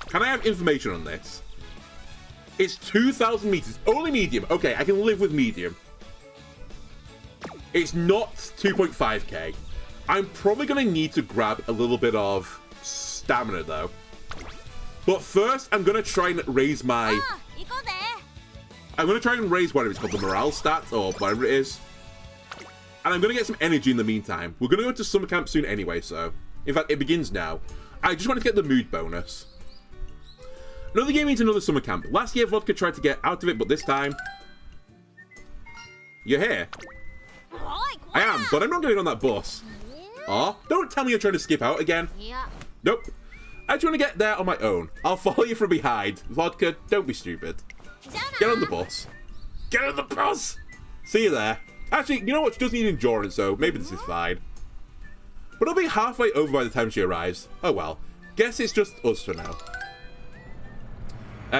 S1: Can I have information on this? It's 2,000 meters, only medium. Okay, I can live with medium. It's not 2.5k. I'm probably going to need to grab a little bit of stamina, though. But first, I'm going to try and raise my... I'm going to try and raise whatever it's called, the morale stat, or whatever it is. And I'm going to get some energy in the meantime. We're going to go to summer camp soon anyway, so... In fact, it begins now. I just want to get the mood bonus. Another game means another summer camp. Last year, Vodka tried to get out of it, but this time... You're here. I am, but I'm not getting on that bus. Oh, don't tell me you're trying to skip out again. Nope. I just want to get there on my own. I'll follow you from behind. Vodka, don't be stupid. Get on the bus. Get on the bus! See you there. Actually, you know what? She doesn't need endurance, so maybe this is fine. But it'll be halfway over by the time she arrives. Oh well. Guess it's just us for now.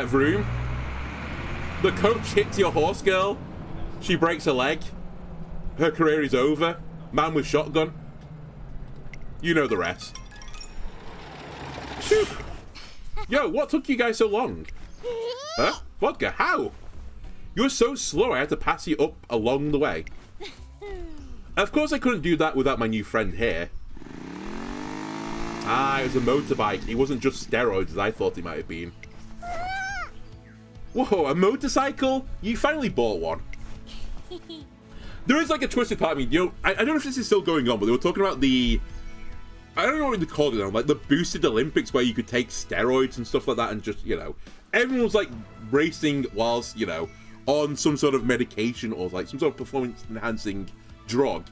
S1: Vroom. The coach hits your horse girl. She breaks her leg. Her career is over. Man with shotgun. You know the rest. Shoot. Yo, what took you guys so long? Huh? Vodka, how? You were so slow I had to pass you up along the way. Of course I couldn't do that without my new friend here. Ah, it was a motorbike. It wasn't just steroids as I thought it might have been. Whoa, a motorcycle? You finally bought one. There is like a twisted part of me, you know, I don't know if this is still going on, but they were talking about the... I don't know what they called it now, like the boosted Olympics where you could take steroids and stuff like that and just, you know, everyone was like racing whilst, you know, on some sort of medication or like some sort of performance enhancing drug.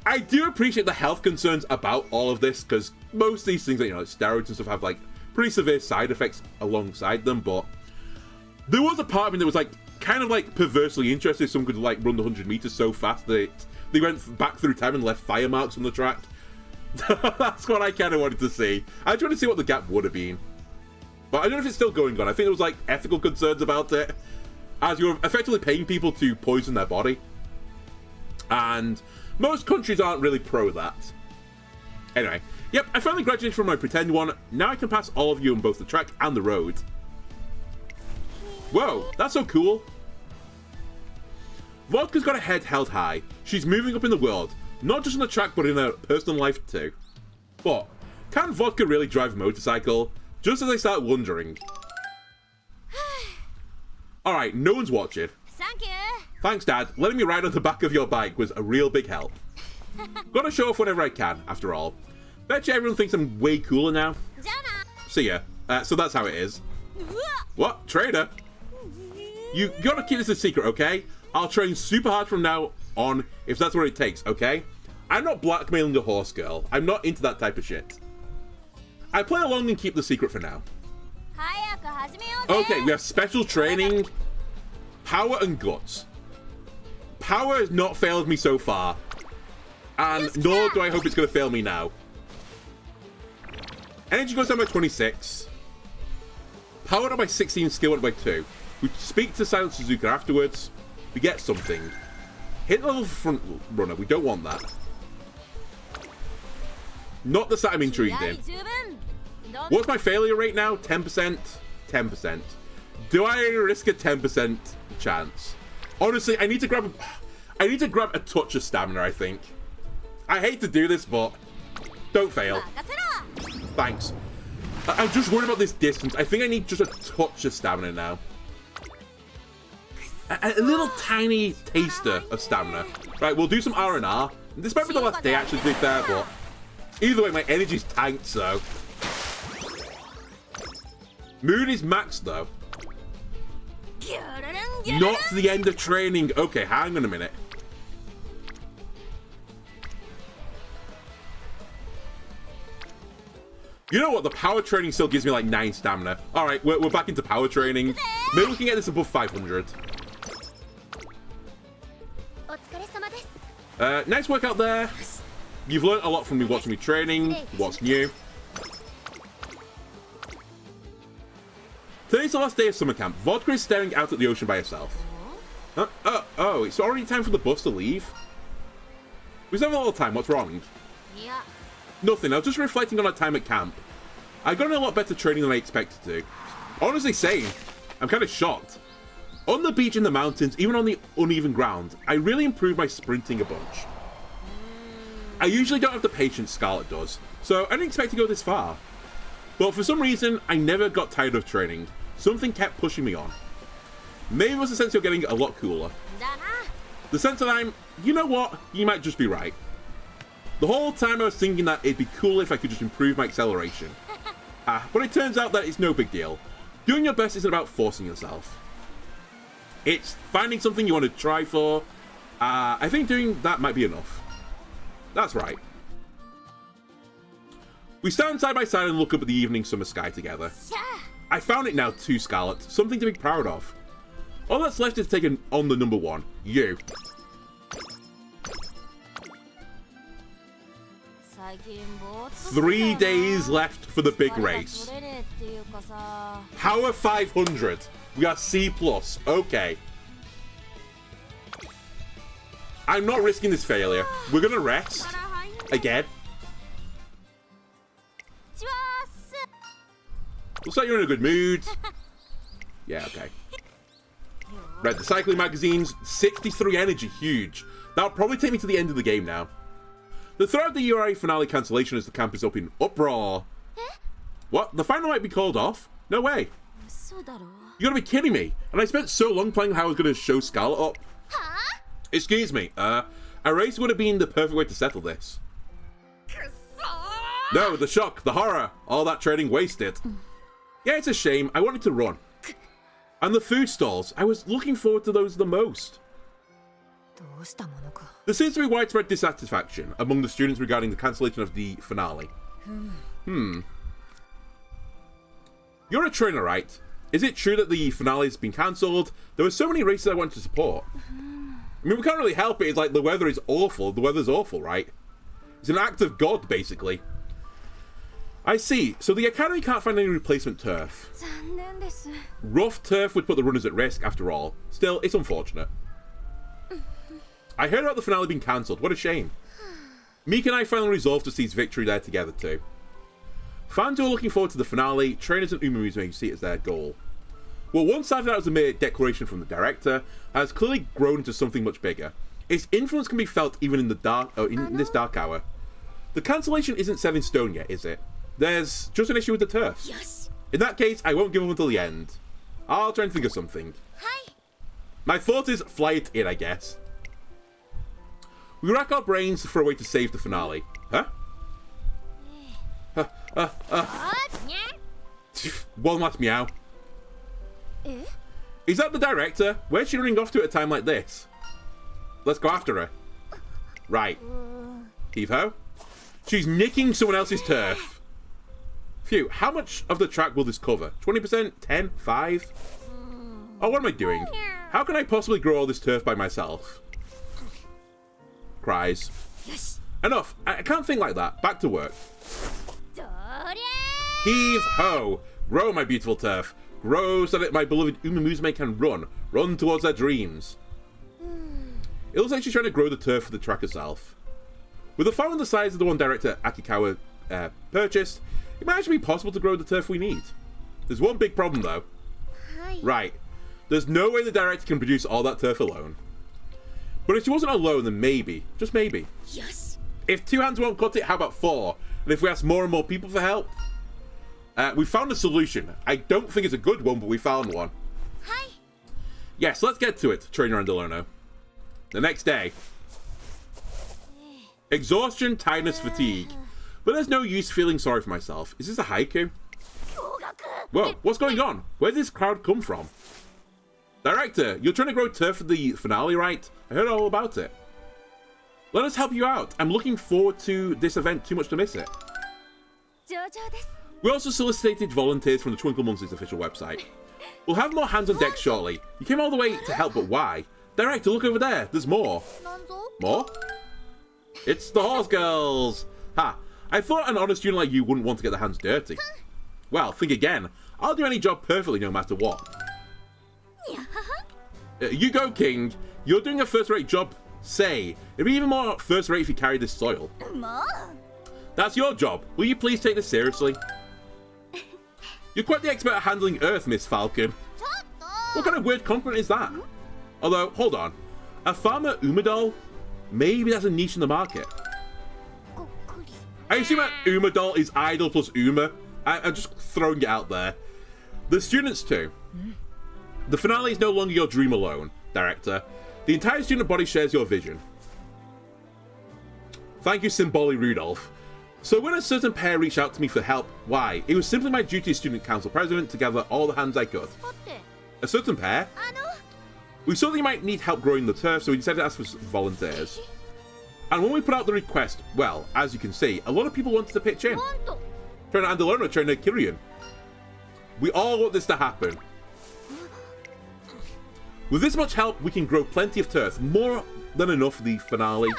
S1: I do appreciate the health concerns about all of this because most of these things, you know, like steroids and stuff have like pretty severe side effects alongside them, but there was a part of me that was like kind of like perversely interested if someone could like run the 100 meters so fast that they went back through time and left fire marks on the track. That's what I kind of wanted to see. I tried to see what the gap would have been. But I don't know if it's still going on. I think there was like ethical concerns about it, as you're effectively paying people to poison their body. And most countries aren't really pro that. Anyway, yep, I finally graduated from my pretend one. Now I can pass all of you on both the track and the road. Whoa, that's so cool. Vodka's got her head held high. She's moving up in the world. Not just on the track, but in her personal life too. But, can Vodka really drive a motorcycle? Just as I start wondering. Alright, no one's watching.
S2: Thank you.
S1: Thanks, Dad. Letting me ride on the back of your bike was a real big help. Gotta show off whenever I can, after all. Bet you everyone thinks I'm way cooler now. See ya. So that's how it is. What? Trader? You gotta keep this a secret, okay? I'll train super hard from now on if that's what it takes, okay? I'm not blackmailing the horse girl. I'm not into that type of shit. I play along and keep the secret for now. Okay, we have special training, power and guts. Power has not failed me so far, and nor do I hope it's going to fail me now. Energy goes down by 26. Power up by 16, skill went by 2. We speak to Silent Suzuka afterwards. We get something. Hit level front runner, we don't want that. Not the set I'm intrigued in. What's my failure rate now? 10%? 10%. Do I risk a 10% chance? Honestly, I need to grab a touch of stamina, I think. I hate to do this, but don't fail. Thanks. I'm just worried about this distance. I think I need just a touch of stamina now. A little tiny taster of stamina. Right, we'll do some R&R. This might be the last day, actually, to be fair, but either way, my energy's tanked, so. Mood is maxed, though. Not the end of training. Okay, hang on a minute. You know what? The power training still gives me like 9 stamina. All right, we're back into power training. Maybe we can get this above 500. Nice work out there. You've learned a lot from me watching me training. What's new? Today's the last day of summer camp. Vodka is staring out at the ocean by herself. Oh, it's already time for the bus to leave. We still have a little time. What's wrong? Nothing. I was just reflecting on our time at camp. I got in a lot better training than I expected to. Honestly saying, I'm kind of shocked. On the beach in the mountains, even on the uneven ground, I really improved my sprinting a bunch. I usually don't have the patience Scarlet does, so I didn't expect to go this far. But for some reason, I never got tired of training. Something kept pushing me on. Maybe it was the sense of getting a lot cooler. The sense that you know what, you might just be right. The whole time I was thinking that it'd be cool if I could just improve my acceleration. But it turns out that it's no big deal. Doing your best isn't about forcing yourself. It's finding something you want to try for. I think doing that might be enough. That's right. We stand side by side and look up at the evening summer sky together. I found it now too, Scarlet. Something to be proud of. All that's left is taking on the number 1. You. 3 days left for the big race. Power 500. We are C+. Okay. I'm not risking this failure. We're gonna rest. Again. Looks like you're in a good mood. Yeah, okay. Read the cycling magazines. 63 energy. Huge. That'll probably take me to the end of the game now. The threat of the URI finale cancellation as the camp is up in uproar. What? The final might be called off? No way. You gotta be kidding me. And I spent so long playing how I was gonna show Scarlet up. Excuse me, a race would have been the perfect way to settle this. No, the shock, the horror, all that training wasted. Yeah, it's a shame. I wanted to run. And the food stalls, I was looking forward to those the most. There seems to be widespread dissatisfaction among the students regarding the cancellation of the finale. You're a trainer, right? Is it true that the finale's been cancelled? There were so many races I wanted to support. I mean, we can't really help it. It's like the weather is awful. The weather's awful, right? It's an act of God, basically. I see. So the Academy can't find any replacement turf. Rough turf would put the runners at risk, after all. Still, it's unfortunate. I heard about the finale being cancelled. What a shame. Meek and I finally resolved to seize victory there together too. Fans who are looking forward to the finale, trainers and Umamusmume see it as their goal. Well, one started out as a mere declaration from the director, has clearly grown into something much bigger. Its influence can be felt even in the dark, in this dark hour. The cancellation isn't set in stone yet, is it? There's just an issue with the turf. Yes. In that case, I won't give up until the end. I'll try and think of something. Hi. My thought is fly it in, I guess. We rack our brains for a way to save the finale. Huh? One last meow. Is that the director? Where's she running off to at a time like this? Let's go after her. Right. Heave-ho. She's nicking someone else's turf. Phew, how much of the track will this cover? 20%? 10? 5? Oh, what am I doing? How can I possibly grow all this turf by myself? Cries. Enough. I can't think like that. Back to work. Heave-ho. Grow, my beautiful turf. Grow so that my beloved Umamusmume can run. Run towards their dreams. It looks like she's trying to grow the turf for the track herself. With a farm the size of the one director Akikawa purchased, it might actually be possible to grow the turf we need. There's one big problem though. Right. There's no way the director can produce all that turf alone. But if she wasn't alone, then maybe, just maybe. Yes. If 2 hands won't cut it, how about 4? And if we ask more and more people for help? We found a solution. I don't think it's a good one, but we found one. Hi. Yes, let's get to it, Trainer Andalerno. The next day. Exhaustion, tiredness, fatigue. But there's no use feeling sorry for myself. Is this a haiku? Whoa, what's going on? Where did this crowd come from? Director, you're trying to grow turf for the finale, right? I heard all about it. Let us help you out. I'm looking forward to this event too much to miss it. We also solicited volunteers from the Twinkle Monsters official website. We'll have more hands on deck shortly. You came all the way to help, but why? Director, look over there. There's more. More? It's the Horse Girls. Ha. I thought an honest student like you wouldn't want to get their hands dirty. Well, think again. I'll do any job perfectly no matter what. You go, King. You're doing a first-rate job. Say, it'd be even more first-rate if you carried this soil. That's your job. Will you please take this seriously? You're quite the expert at handling Earth, Miss Falcon. What kind of weird compliment is that? Although, hold on. A farmer Uma doll? Maybe that's a niche in the market. I assume that Uma doll is idol plus Uma. I'm just throwing it out there. The students too. The finale is no longer your dream alone, Director. The entire student body shares your vision. Thank you, Symboli Rudolph. So when a certain pair reached out to me for help, why? It was simply my duty as student council president to gather all the hands I could. A certain pair? We saw that you might need help growing the turf, so we decided to ask for volunteers. And when we put out the request, well, as you can see, a lot of people wanted to pitch in. Trying to Andalona, trying to Kyrian. We all want this to happen. With this much help, we can grow plenty of turf, more than enough for the finale.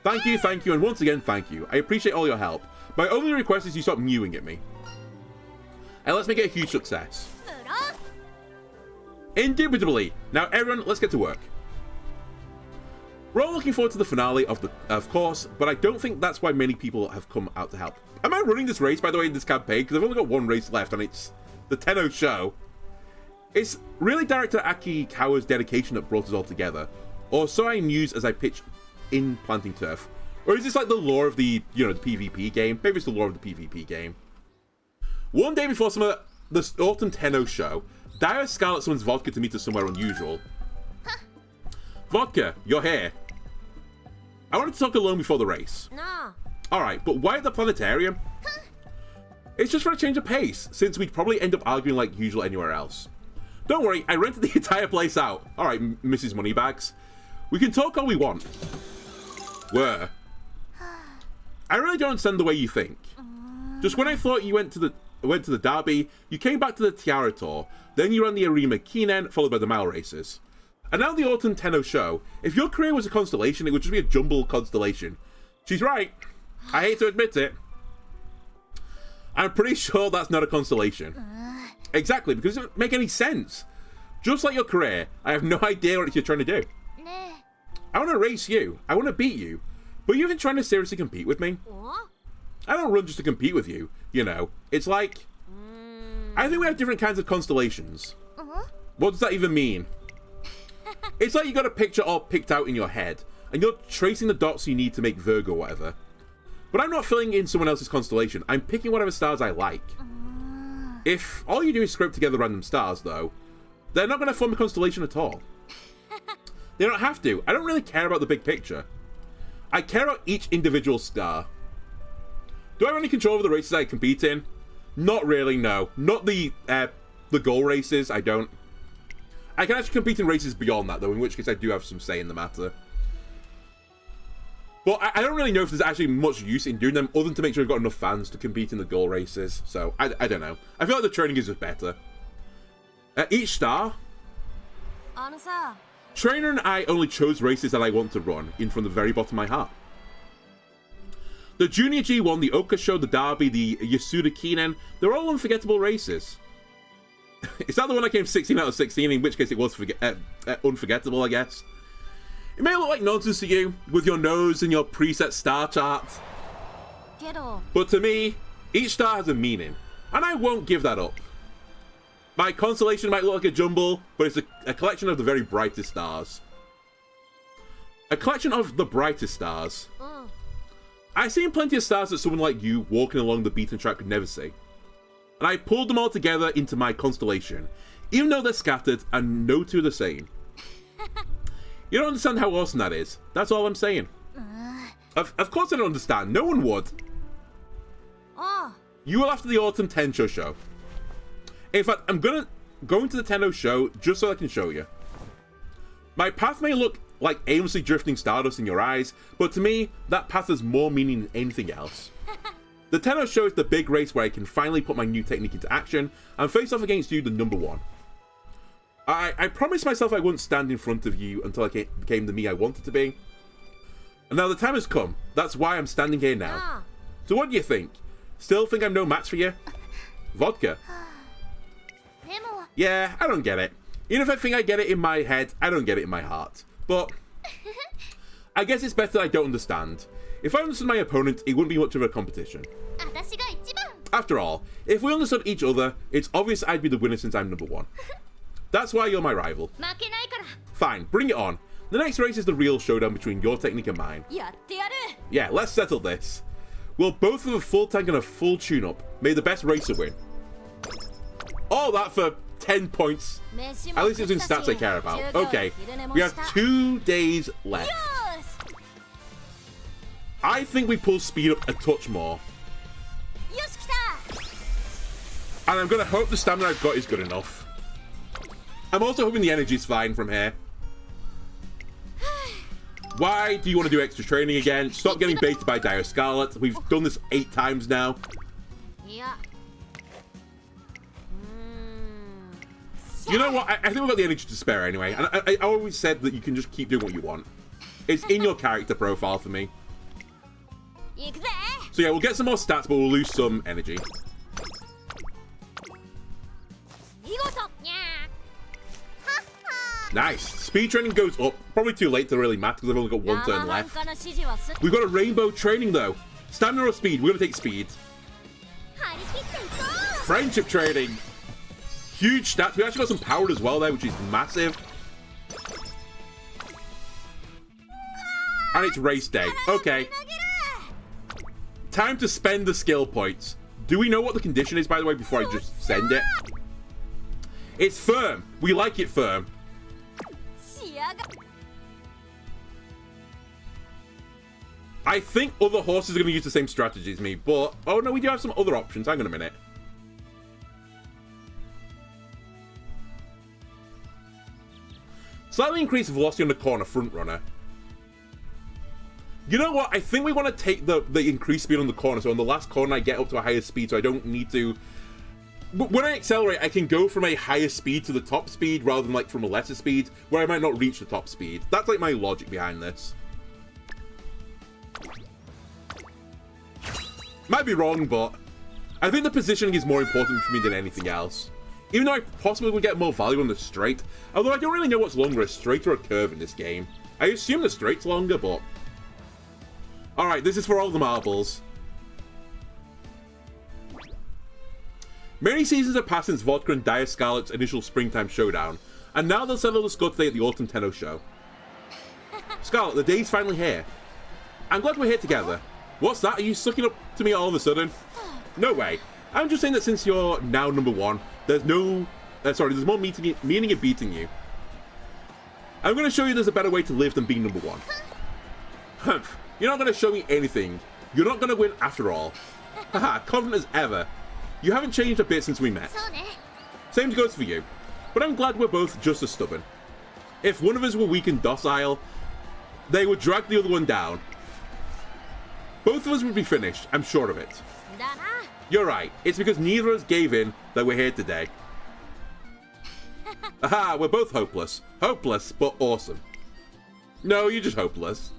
S1: Thank you, and once again, thank you. I appreciate all your help. My only request is you stop mewing at me. And let's make it a huge success. Indubitably. Now, everyone, let's get to work. We're all looking forward to the finale, of course, but I don't think that's why many people have come out to help. Am I running this race, by the way, in this campaign? Because I've only got one race left, and it's the Tenno show. It's really Director Aki Kawa's dedication that brought us all together. Or so I muse as I pitch in planting turf. Or is this like the lore of the, the PvP game? Maybe it's the lore of the PvP game. One day before the Autumn Tenno show, Dio Scarlet summons Vodka to meet us somewhere unusual. Vodka, you're here. I wanted to talk alone before the race.
S2: No.
S1: Alright, but why at the planetarium? It's just for a change of pace, since we'd probably end up arguing like usual anywhere else. Don't worry, I rented the entire place out. Alright, Mrs. Moneybags. We can talk all we want. Where? I really don't understand the way you think. Just when I thought you went to the derby, you came back to the Tiara Tour, then you ran the Arima Kinen, followed by the mile races. And now the Autumn Tenno show. If your career was a constellation, it would just be a jumbled constellation. She's right. I hate to admit it. I'm pretty sure that's not a constellation. Exactly, because it doesn't make any sense. Just like your career, I have no idea what you're trying to do. I want to race you. I want to beat you. But you've been trying to seriously compete with me? I don't run just to compete with you, It's like... I think we have different kinds of constellations. What does that even mean? It's like you got a picture all picked out in your head, and you're tracing the dots you need to make Virgo or whatever. But I'm not filling in someone else's constellation. I'm picking whatever stars I like. If all you do is scrape together random stars, though, they're not going to form a constellation at all. They don't have to. I don't really care about the big picture. I care about each individual star. Do I have any control over the races I compete in? Not really, no. Not the goal races, I don't. I can actually compete in races beyond that, though, in which case I do have some say in the matter. But I don't really know if there's actually much use in doing them, other than to make sure I've got enough fans to compete in the goal races. So, I don't know. I feel like the training is just better. Each star... Trainer and I only chose races that I want to run, in from the very bottom of my heart. The Junior G1, the Oka Show, the Derby, the Yasuda Kinen, they're all unforgettable races. Is that the one I came 16 out of 16, in which case it was unforgettable, I guess? It may look like nonsense to you, with your nose and your preset star chart. But to me, each star has a meaning, and I won't give that up. My constellation might look like a jumble, but it's a collection of the very brightest stars. A collection of the brightest stars. I've seen plenty of stars that someone like you walking along the beaten track could never see. And I pulled them all together into my constellation, even though they're scattered and no two are the same. You don't understand how awesome that is. That's all I'm saying. Of course I don't understand. No one would. You will after the Autumn Tenno show. In fact, I'm going to the Tenno show just so I can show you. My path may look like aimlessly drifting stardust in your eyes, but to me, that path has more meaning than anything else. The Tenno show is the big race where I can finally put my new technique into action and face off against you, the number one. I promised myself I wouldn't stand in front of you until I became the me I wanted to be. And now the time has come. That's why I'm standing here now. So what do you think? Still think I'm no match for you? Vodka. Yeah, I don't get it. Even if I think I get it in my head, I don't get it in my heart. But I guess it's better I don't understand. If I understood my opponent, it wouldn't be much of a competition. After all, if we understood each other, it's obvious I'd be the winner since I'm number one. That's why you're my rival. Fine, bring it on. The next race is the real showdown between your technique and mine. Yeah, let's settle this. We'll both have a full tank and a full tune-up. May the best racer win. All that for 10 points. At least it's in stats I care about. Okay, we have 2 days left. I think we pull speed up a touch more. And I'm going to hope the stamina I've got is good enough. I'm also hoping the energy's fine from here. Why do you want to do extra training again? Stop getting baited by Dire Scarlet. We've done this 8 times now. You know what? I think we've got the energy to spare anyway. And I always said that you can just keep doing what you want. It's in your character profile for me. So yeah, we'll get some more stats, but we'll lose some energy. Nice. Speed training goes up. Probably too late to really matter because I've only got 1 turn left. We've got a rainbow training though. Stamina or speed? We're going to take speed. Friendship training. Huge stats. We actually got some power as well there, which is massive. And it's race day. Okay. Time to spend the skill points. Do we know what the condition is, by the way, before I just send it? It's firm. We like it firm. I think other horses are going to use the same strategy as me, but... Oh, no, we do have some other options. Hang on a minute. Slightly increased velocity on the corner front runner. You know what? I think we want to take the increased speed on the corner, so on the last corner I get up to a higher speed, so I don't need to... But when I accelerate, I can go from a higher speed to the top speed rather than like from a lesser speed, where I might not reach the top speed. That's like my logic behind this. Might be wrong, but I think the positioning is more important for me than anything else. Even though I possibly would get more value on the straight, although I don't really know what's longer, a straight or a curve in this game. I assume the straight's longer, but... Alright, this is for all the marbles. Many seasons have passed since Vodka and Dire Scarlet's initial springtime showdown, and now they'll settle the score today at the Autumn Tenno show. Scarlet, the day's finally here. I'm glad we're here together. What's that? Are you sucking up to me all of a sudden? No way. I'm just saying that since you're now number one, there's no... there's more meaning in beating you. I'm going to show you there's a better way to live than being number one. Humph. You're not going to show me anything. You're not going to win after all. Haha, confident as ever. You haven't changed a bit since we met. Same goes for you. But I'm glad we're both just as stubborn. If one of us were weak and docile, they would drag the other one down. Both of us would be finished, I'm sure of it. You're right. It's because neither of us gave in that we're here today. Aha, we're both hopeless. Hopeless, but awesome. No, you're just hopeless.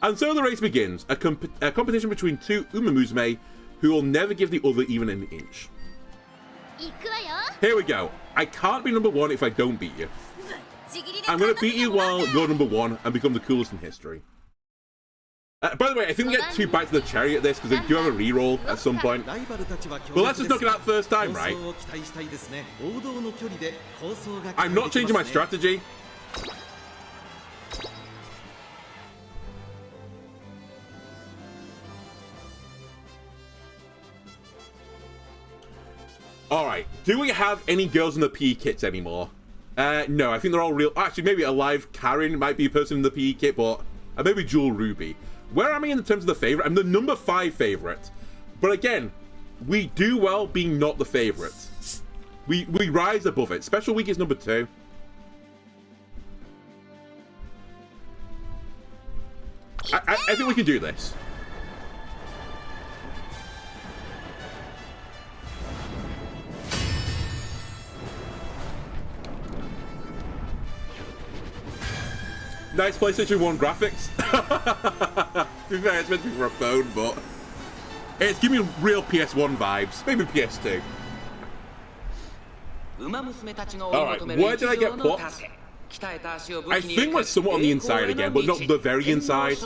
S1: And so the race begins. A competition between 2 Umamusmume who will never give the other even an inch. Here we go. I can't be number one if I don't beat you. I'm going to beat you while you're number one and become the coolest in history. By the way, I think we get 2 bites of the cherry at this because they do have a reroll at some point. But let's just knock it out first time, right? I'm not changing my strategy. Alright, do we have any girls in the PE kits anymore? No, I think they're all real. Actually, maybe Alive Karen might be a person in the PE kit, but maybe Jewel Ruby. Where am I in terms of the favorite? I'm the number 5 favorite. But again, we do well being not the favorite. We rise above it. Special week is number 2. I think we can do this. Nice PlayStation 1 graphics. To be fair, it's meant to be for a phone, but it's giving me real PS1 vibes. Maybe PS2. Alright, where did I get plopped? I think we're somewhat on the inside again, but not the very inside.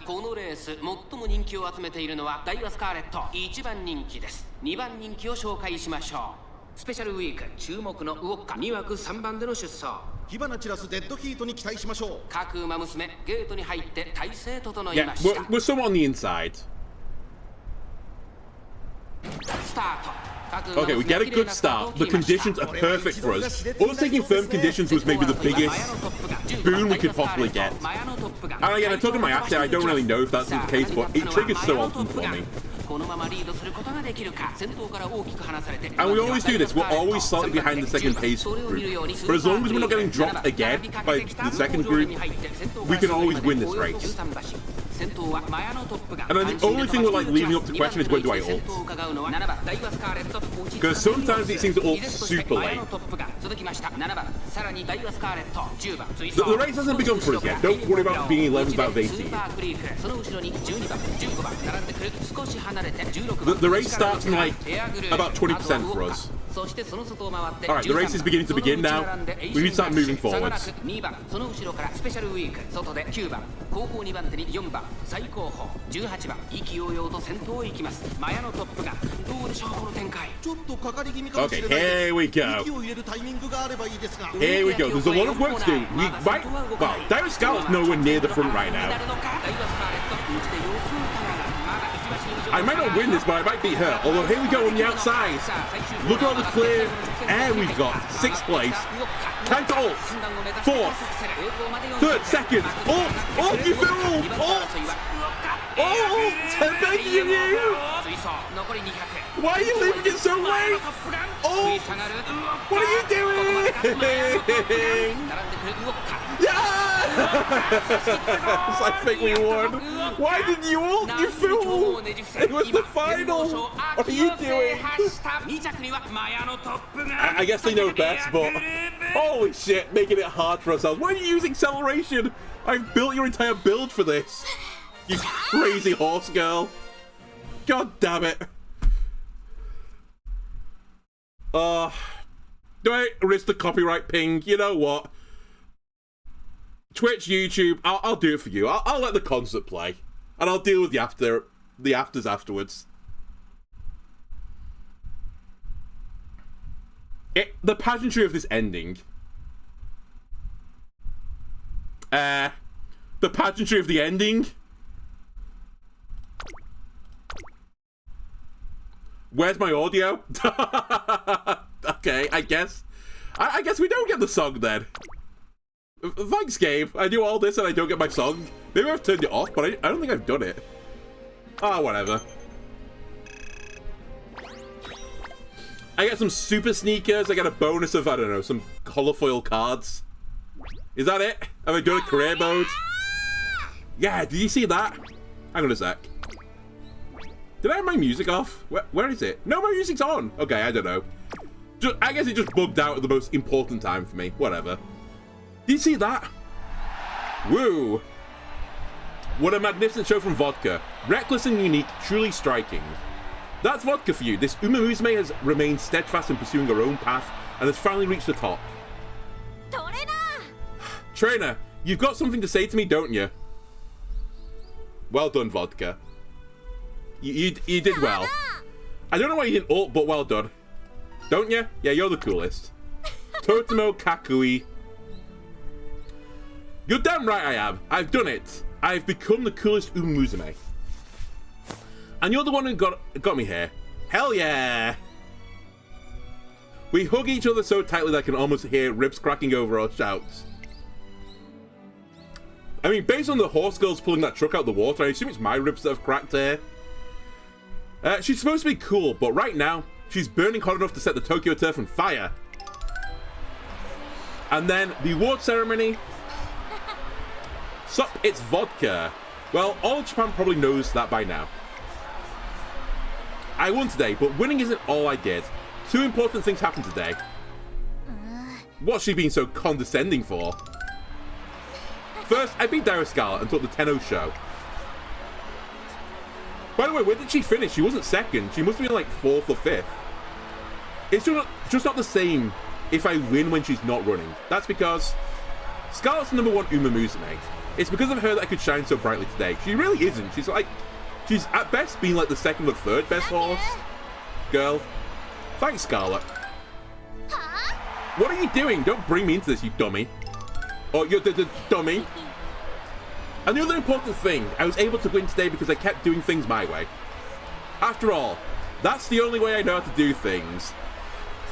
S4: このレース最も人気を集めているのはダイワスカーレット1番人気です。2番人気を紹介しましょう。スペシャルウィーク注目のウォッカ2枠3番での出走。
S5: 火花散らすデッドヒートに期待しましょう。
S4: 各馬娘ゲートに入って体勢整いました。
S1: Yeah, we're somewhat on the inside.
S4: スタート。
S1: Okay, we get a good start. The conditions are perfect for us. Us taking firm conditions was maybe the biggest boon we could possibly get. And again, I took in my accent, I don't really know if that's the case, but it triggers so often for me. And we always do this, we're always slightly behind the second pace group. But as long as we're not getting dropped again by the second group, we can always win this race. And then the only thing we're like leaving up to question is when do I ult? Because sometimes it seems to ult super late. The race hasn't begun for us yet. Don't worry about being 11th out of 18. The race starts in like about 20% for us. Alright, the race is beginning to begin now. We need to start moving forwards. Okay, here we go. Here we go. There's a lot of work to do. We might... Well, Direct Scarlet's nowhere near the front right now. I might not win this, but I might beat her. Although, here we go on the outside. Look at all the clear air we've got. 6th place. Time to ult. 4th. 3rd, 2nd. Ult. Ult, you fool. Ult. Ult. Thank you. Why are you leaving it so late? Ult. What are you doing? Yes! I think we won. Why didn't you ult, you fool? It was the final. What are you doing? I guess they know best, but holy shit, making it hard for ourselves. Why are you using acceleration? I've built your entire build for this. You crazy horse girl. God damn it. Do I risk the copyright ping? You know what? Twitch, YouTube, I'll do it for you. I'll let the concert play, and I'll deal with the afters afterwards. The pageantry of this ending. The pageantry of the ending. Where's my audio? Okay, I guess we don't get the song then. Thanks, Gabe. I do all this and I don't get my song. Maybe I've turned it off, but I don't think I've done it. Ah, whatever. I get some super sneakers. I get a bonus of, I don't know, some holofoil cards. Is that it? Have I done a career mode? Yeah, did you see that? Hang on a sec. Did I have my music off? Where is it? No, my music's on. Okay, I don't know. I guess it just bugged out at the most important time for me. Whatever. Did you see that? Woo! What a magnificent show from Vodka. Reckless and unique, truly striking. That's Vodka for you. This Umamusmume has remained steadfast in pursuing her own path and has finally reached the top. Trainer, you've got something to say to me, don't you? Well done, Vodka. You did well. I don't know why you didn't ult, but well done. Don't you? Yeah, you're the coolest. Totemo Kakui. You're damn right I am. I've done it. I've become the coolest Umamusmume. And you're the one who got me here. Hell yeah! We hug each other so tightly that I can almost hear ribs cracking over our shouts. I mean, based on the horse girls pulling that truck out of the water, I assume it's my ribs that have cracked here. She's supposed to be cool, but right now, she's burning hot enough to set the Tokyo turf on fire. And then, the award ceremony. Sup, it's Vodka. Well, all of Japan probably knows that by now. I won today, but winning isn't all I did. 2 important things happened today. What's she being so condescending for? First, I beat Dire Scarlet and took the 10-0 show. By the way, where did she finish? She wasn't second. She must have been like 4th or 5th. It's just not the same if I win when she's not running. That's because Scarlet's number 1 Umamusmume. It's because of her that I could shine so brightly today. She really isn't. She's at best being like the 2nd or 3rd best horse. Girl. Thanks, Scarlet. What are you doing? Don't bring me into this, you dummy. Oh, you're the dummy. And the other important thing, I was able to win today because I kept doing things my way. After all, that's the only way I know how to do things.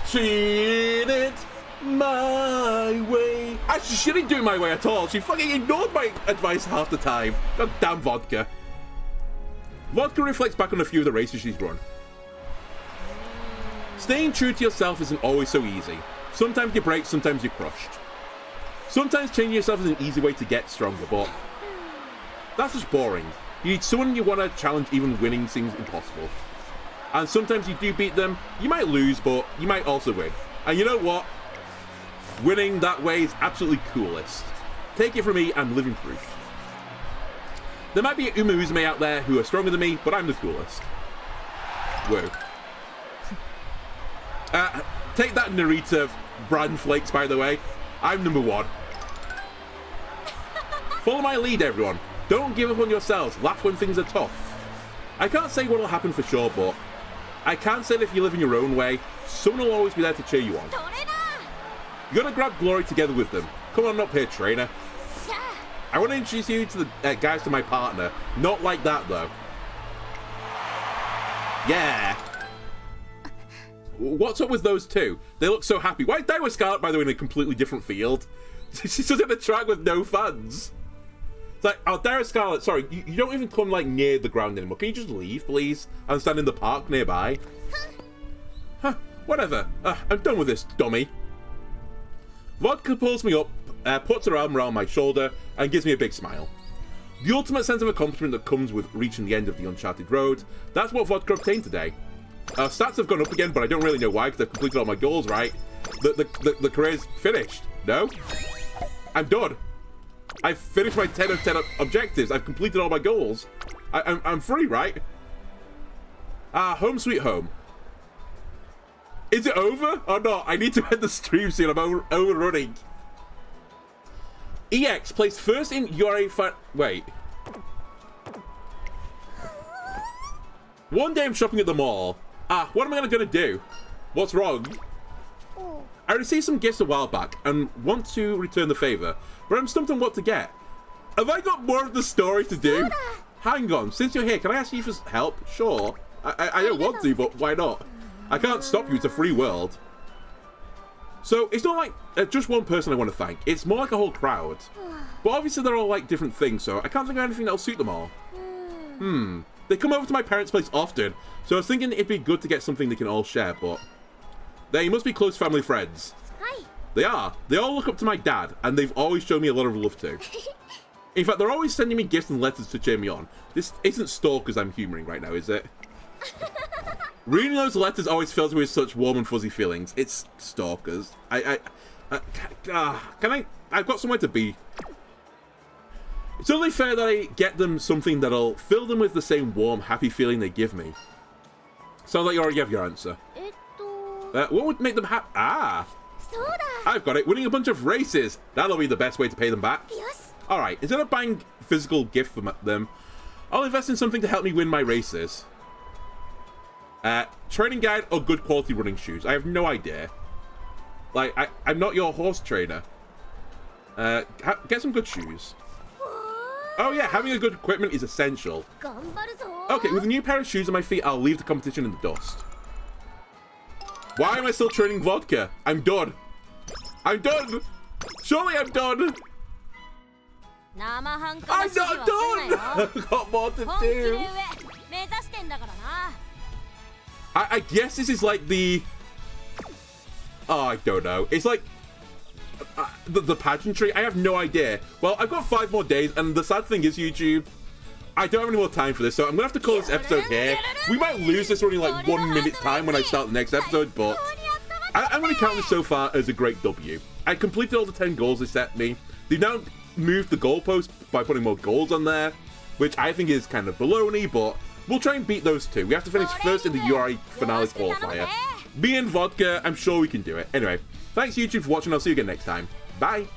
S1: Treat it my way. Actually, she didn't do it my way at all. She fucking ignored my advice half the time. God damn Vodka. Vodka reflects back on a few of the races she's run. Staying true to yourself isn't always so easy. Sometimes you break, sometimes you're crushed. Sometimes changing yourself is an easy way to get stronger, but that's just boring. You need someone you want to challenge, even winning seems impossible. And sometimes you do beat them, you might lose, but you might also win. And you know what? Winning that way is absolutely coolest. Take it from me, I'm living proof. There might be Umamusmume out there who are stronger than me, but I'm the coolest. Whoa. Take that, Narita bran flakes, by the way. I'm number 1. Follow my lead, everyone. Don't give up on yourselves. Laugh when things are tough. I can't say what will happen for sure, but I can say that if you live in your own way, someone will always be there to cheer you on. You're gonna grab glory together with them. Come on up here, trainer. I want to introduce you to the guys to my partner. Not like that, though. Yeah. What's up with those two? They look so happy. Why is Dire Scarlet, by the way, in a completely different field? She's just in a track with no fans. It's like, oh, Dire Scarlet, sorry, you don't even come, like, near the ground anymore. Can you just leave, please? And stand in the park nearby? Huh, whatever. I'm done with this, dummy. Vodka pulls me up, puts her arm around my shoulder, and gives me a big smile. The ultimate sense of accomplishment that comes with reaching the end of the uncharted road, that's what Vodka obtained today. Stats have gone up again, but I don't really know why, because I've completed all my goals, right? The career's finished. No? I'm done. I've finished my 10 of 10 objectives. I've completed all my goals. I'm free, right? Home sweet home. Is it over or not? I need to end the stream soon. I'm overrunning. EX placed first in Yuri wait. One day I'm shopping at the mall. What am I gonna do? What's wrong? I received some gifts a while back and want to return the favor, but I'm stumped on what to get. Have I got more of the story to do? Hang on, since you're here, can I ask you for help? Sure. I don't want to, but why not? I can't stop you, it's a free world. So, it's not like just one person I want to thank. It's more like a whole crowd. But obviously they're all like different things, so I can't think of anything that'll suit them all. They come over to my parents' place often, so I was thinking it'd be good to get something they can all share, but they must be close family friends.
S2: Hi.
S1: They are. They all look up to my dad, and they've always shown me a lot of love too. In fact, they're always sending me gifts and letters to cheer me on. This isn't stalkers I'm humouring right now, is it? Reading those letters always fills me with such warm and fuzzy feelings. It's stalkers. I've got somewhere to be. It's only fair that I get them something that'll fill them with the same warm, happy feeling they give me. Sounds like you already have your answer. What would make them happy? I've got it. Winning a bunch of races. That'll be the best way to pay them back. Alright, instead of buying a physical gift for them, I'll invest in something to help me win my races. Training guide or good quality running shoes. I have no idea. Like, I'm not your horse trainer. Get some good shoes. Oh yeah, having a good equipment is essential. Okay, with a new pair of shoes on my feet, I'll leave the competition in the dust. Why am I still training Vodka? I'm done. I'm done. Surely I'm done. I'm not done. I've got more to do. I guess this is like the... Oh, I don't know. It's like the pageantry. I have no idea. Well, I've got 5 more days, and the sad thing is, YouTube, I don't have any more time for this, so I'm gonna have to call this episode here. We might lose this only like 1 minute time when I start the next episode, but I'm gonna count this so far as a great W. I completed all the 10 goals they set me. They've now moved the goalpost by putting more goals on there, which I think is kind of baloney, but we'll try and beat those two. We have to finish first in the URI finale qualifier. Me and Vodka, I'm sure we can do it. Anyway, thanks YouTube for watching. I'll see you again next time. Bye.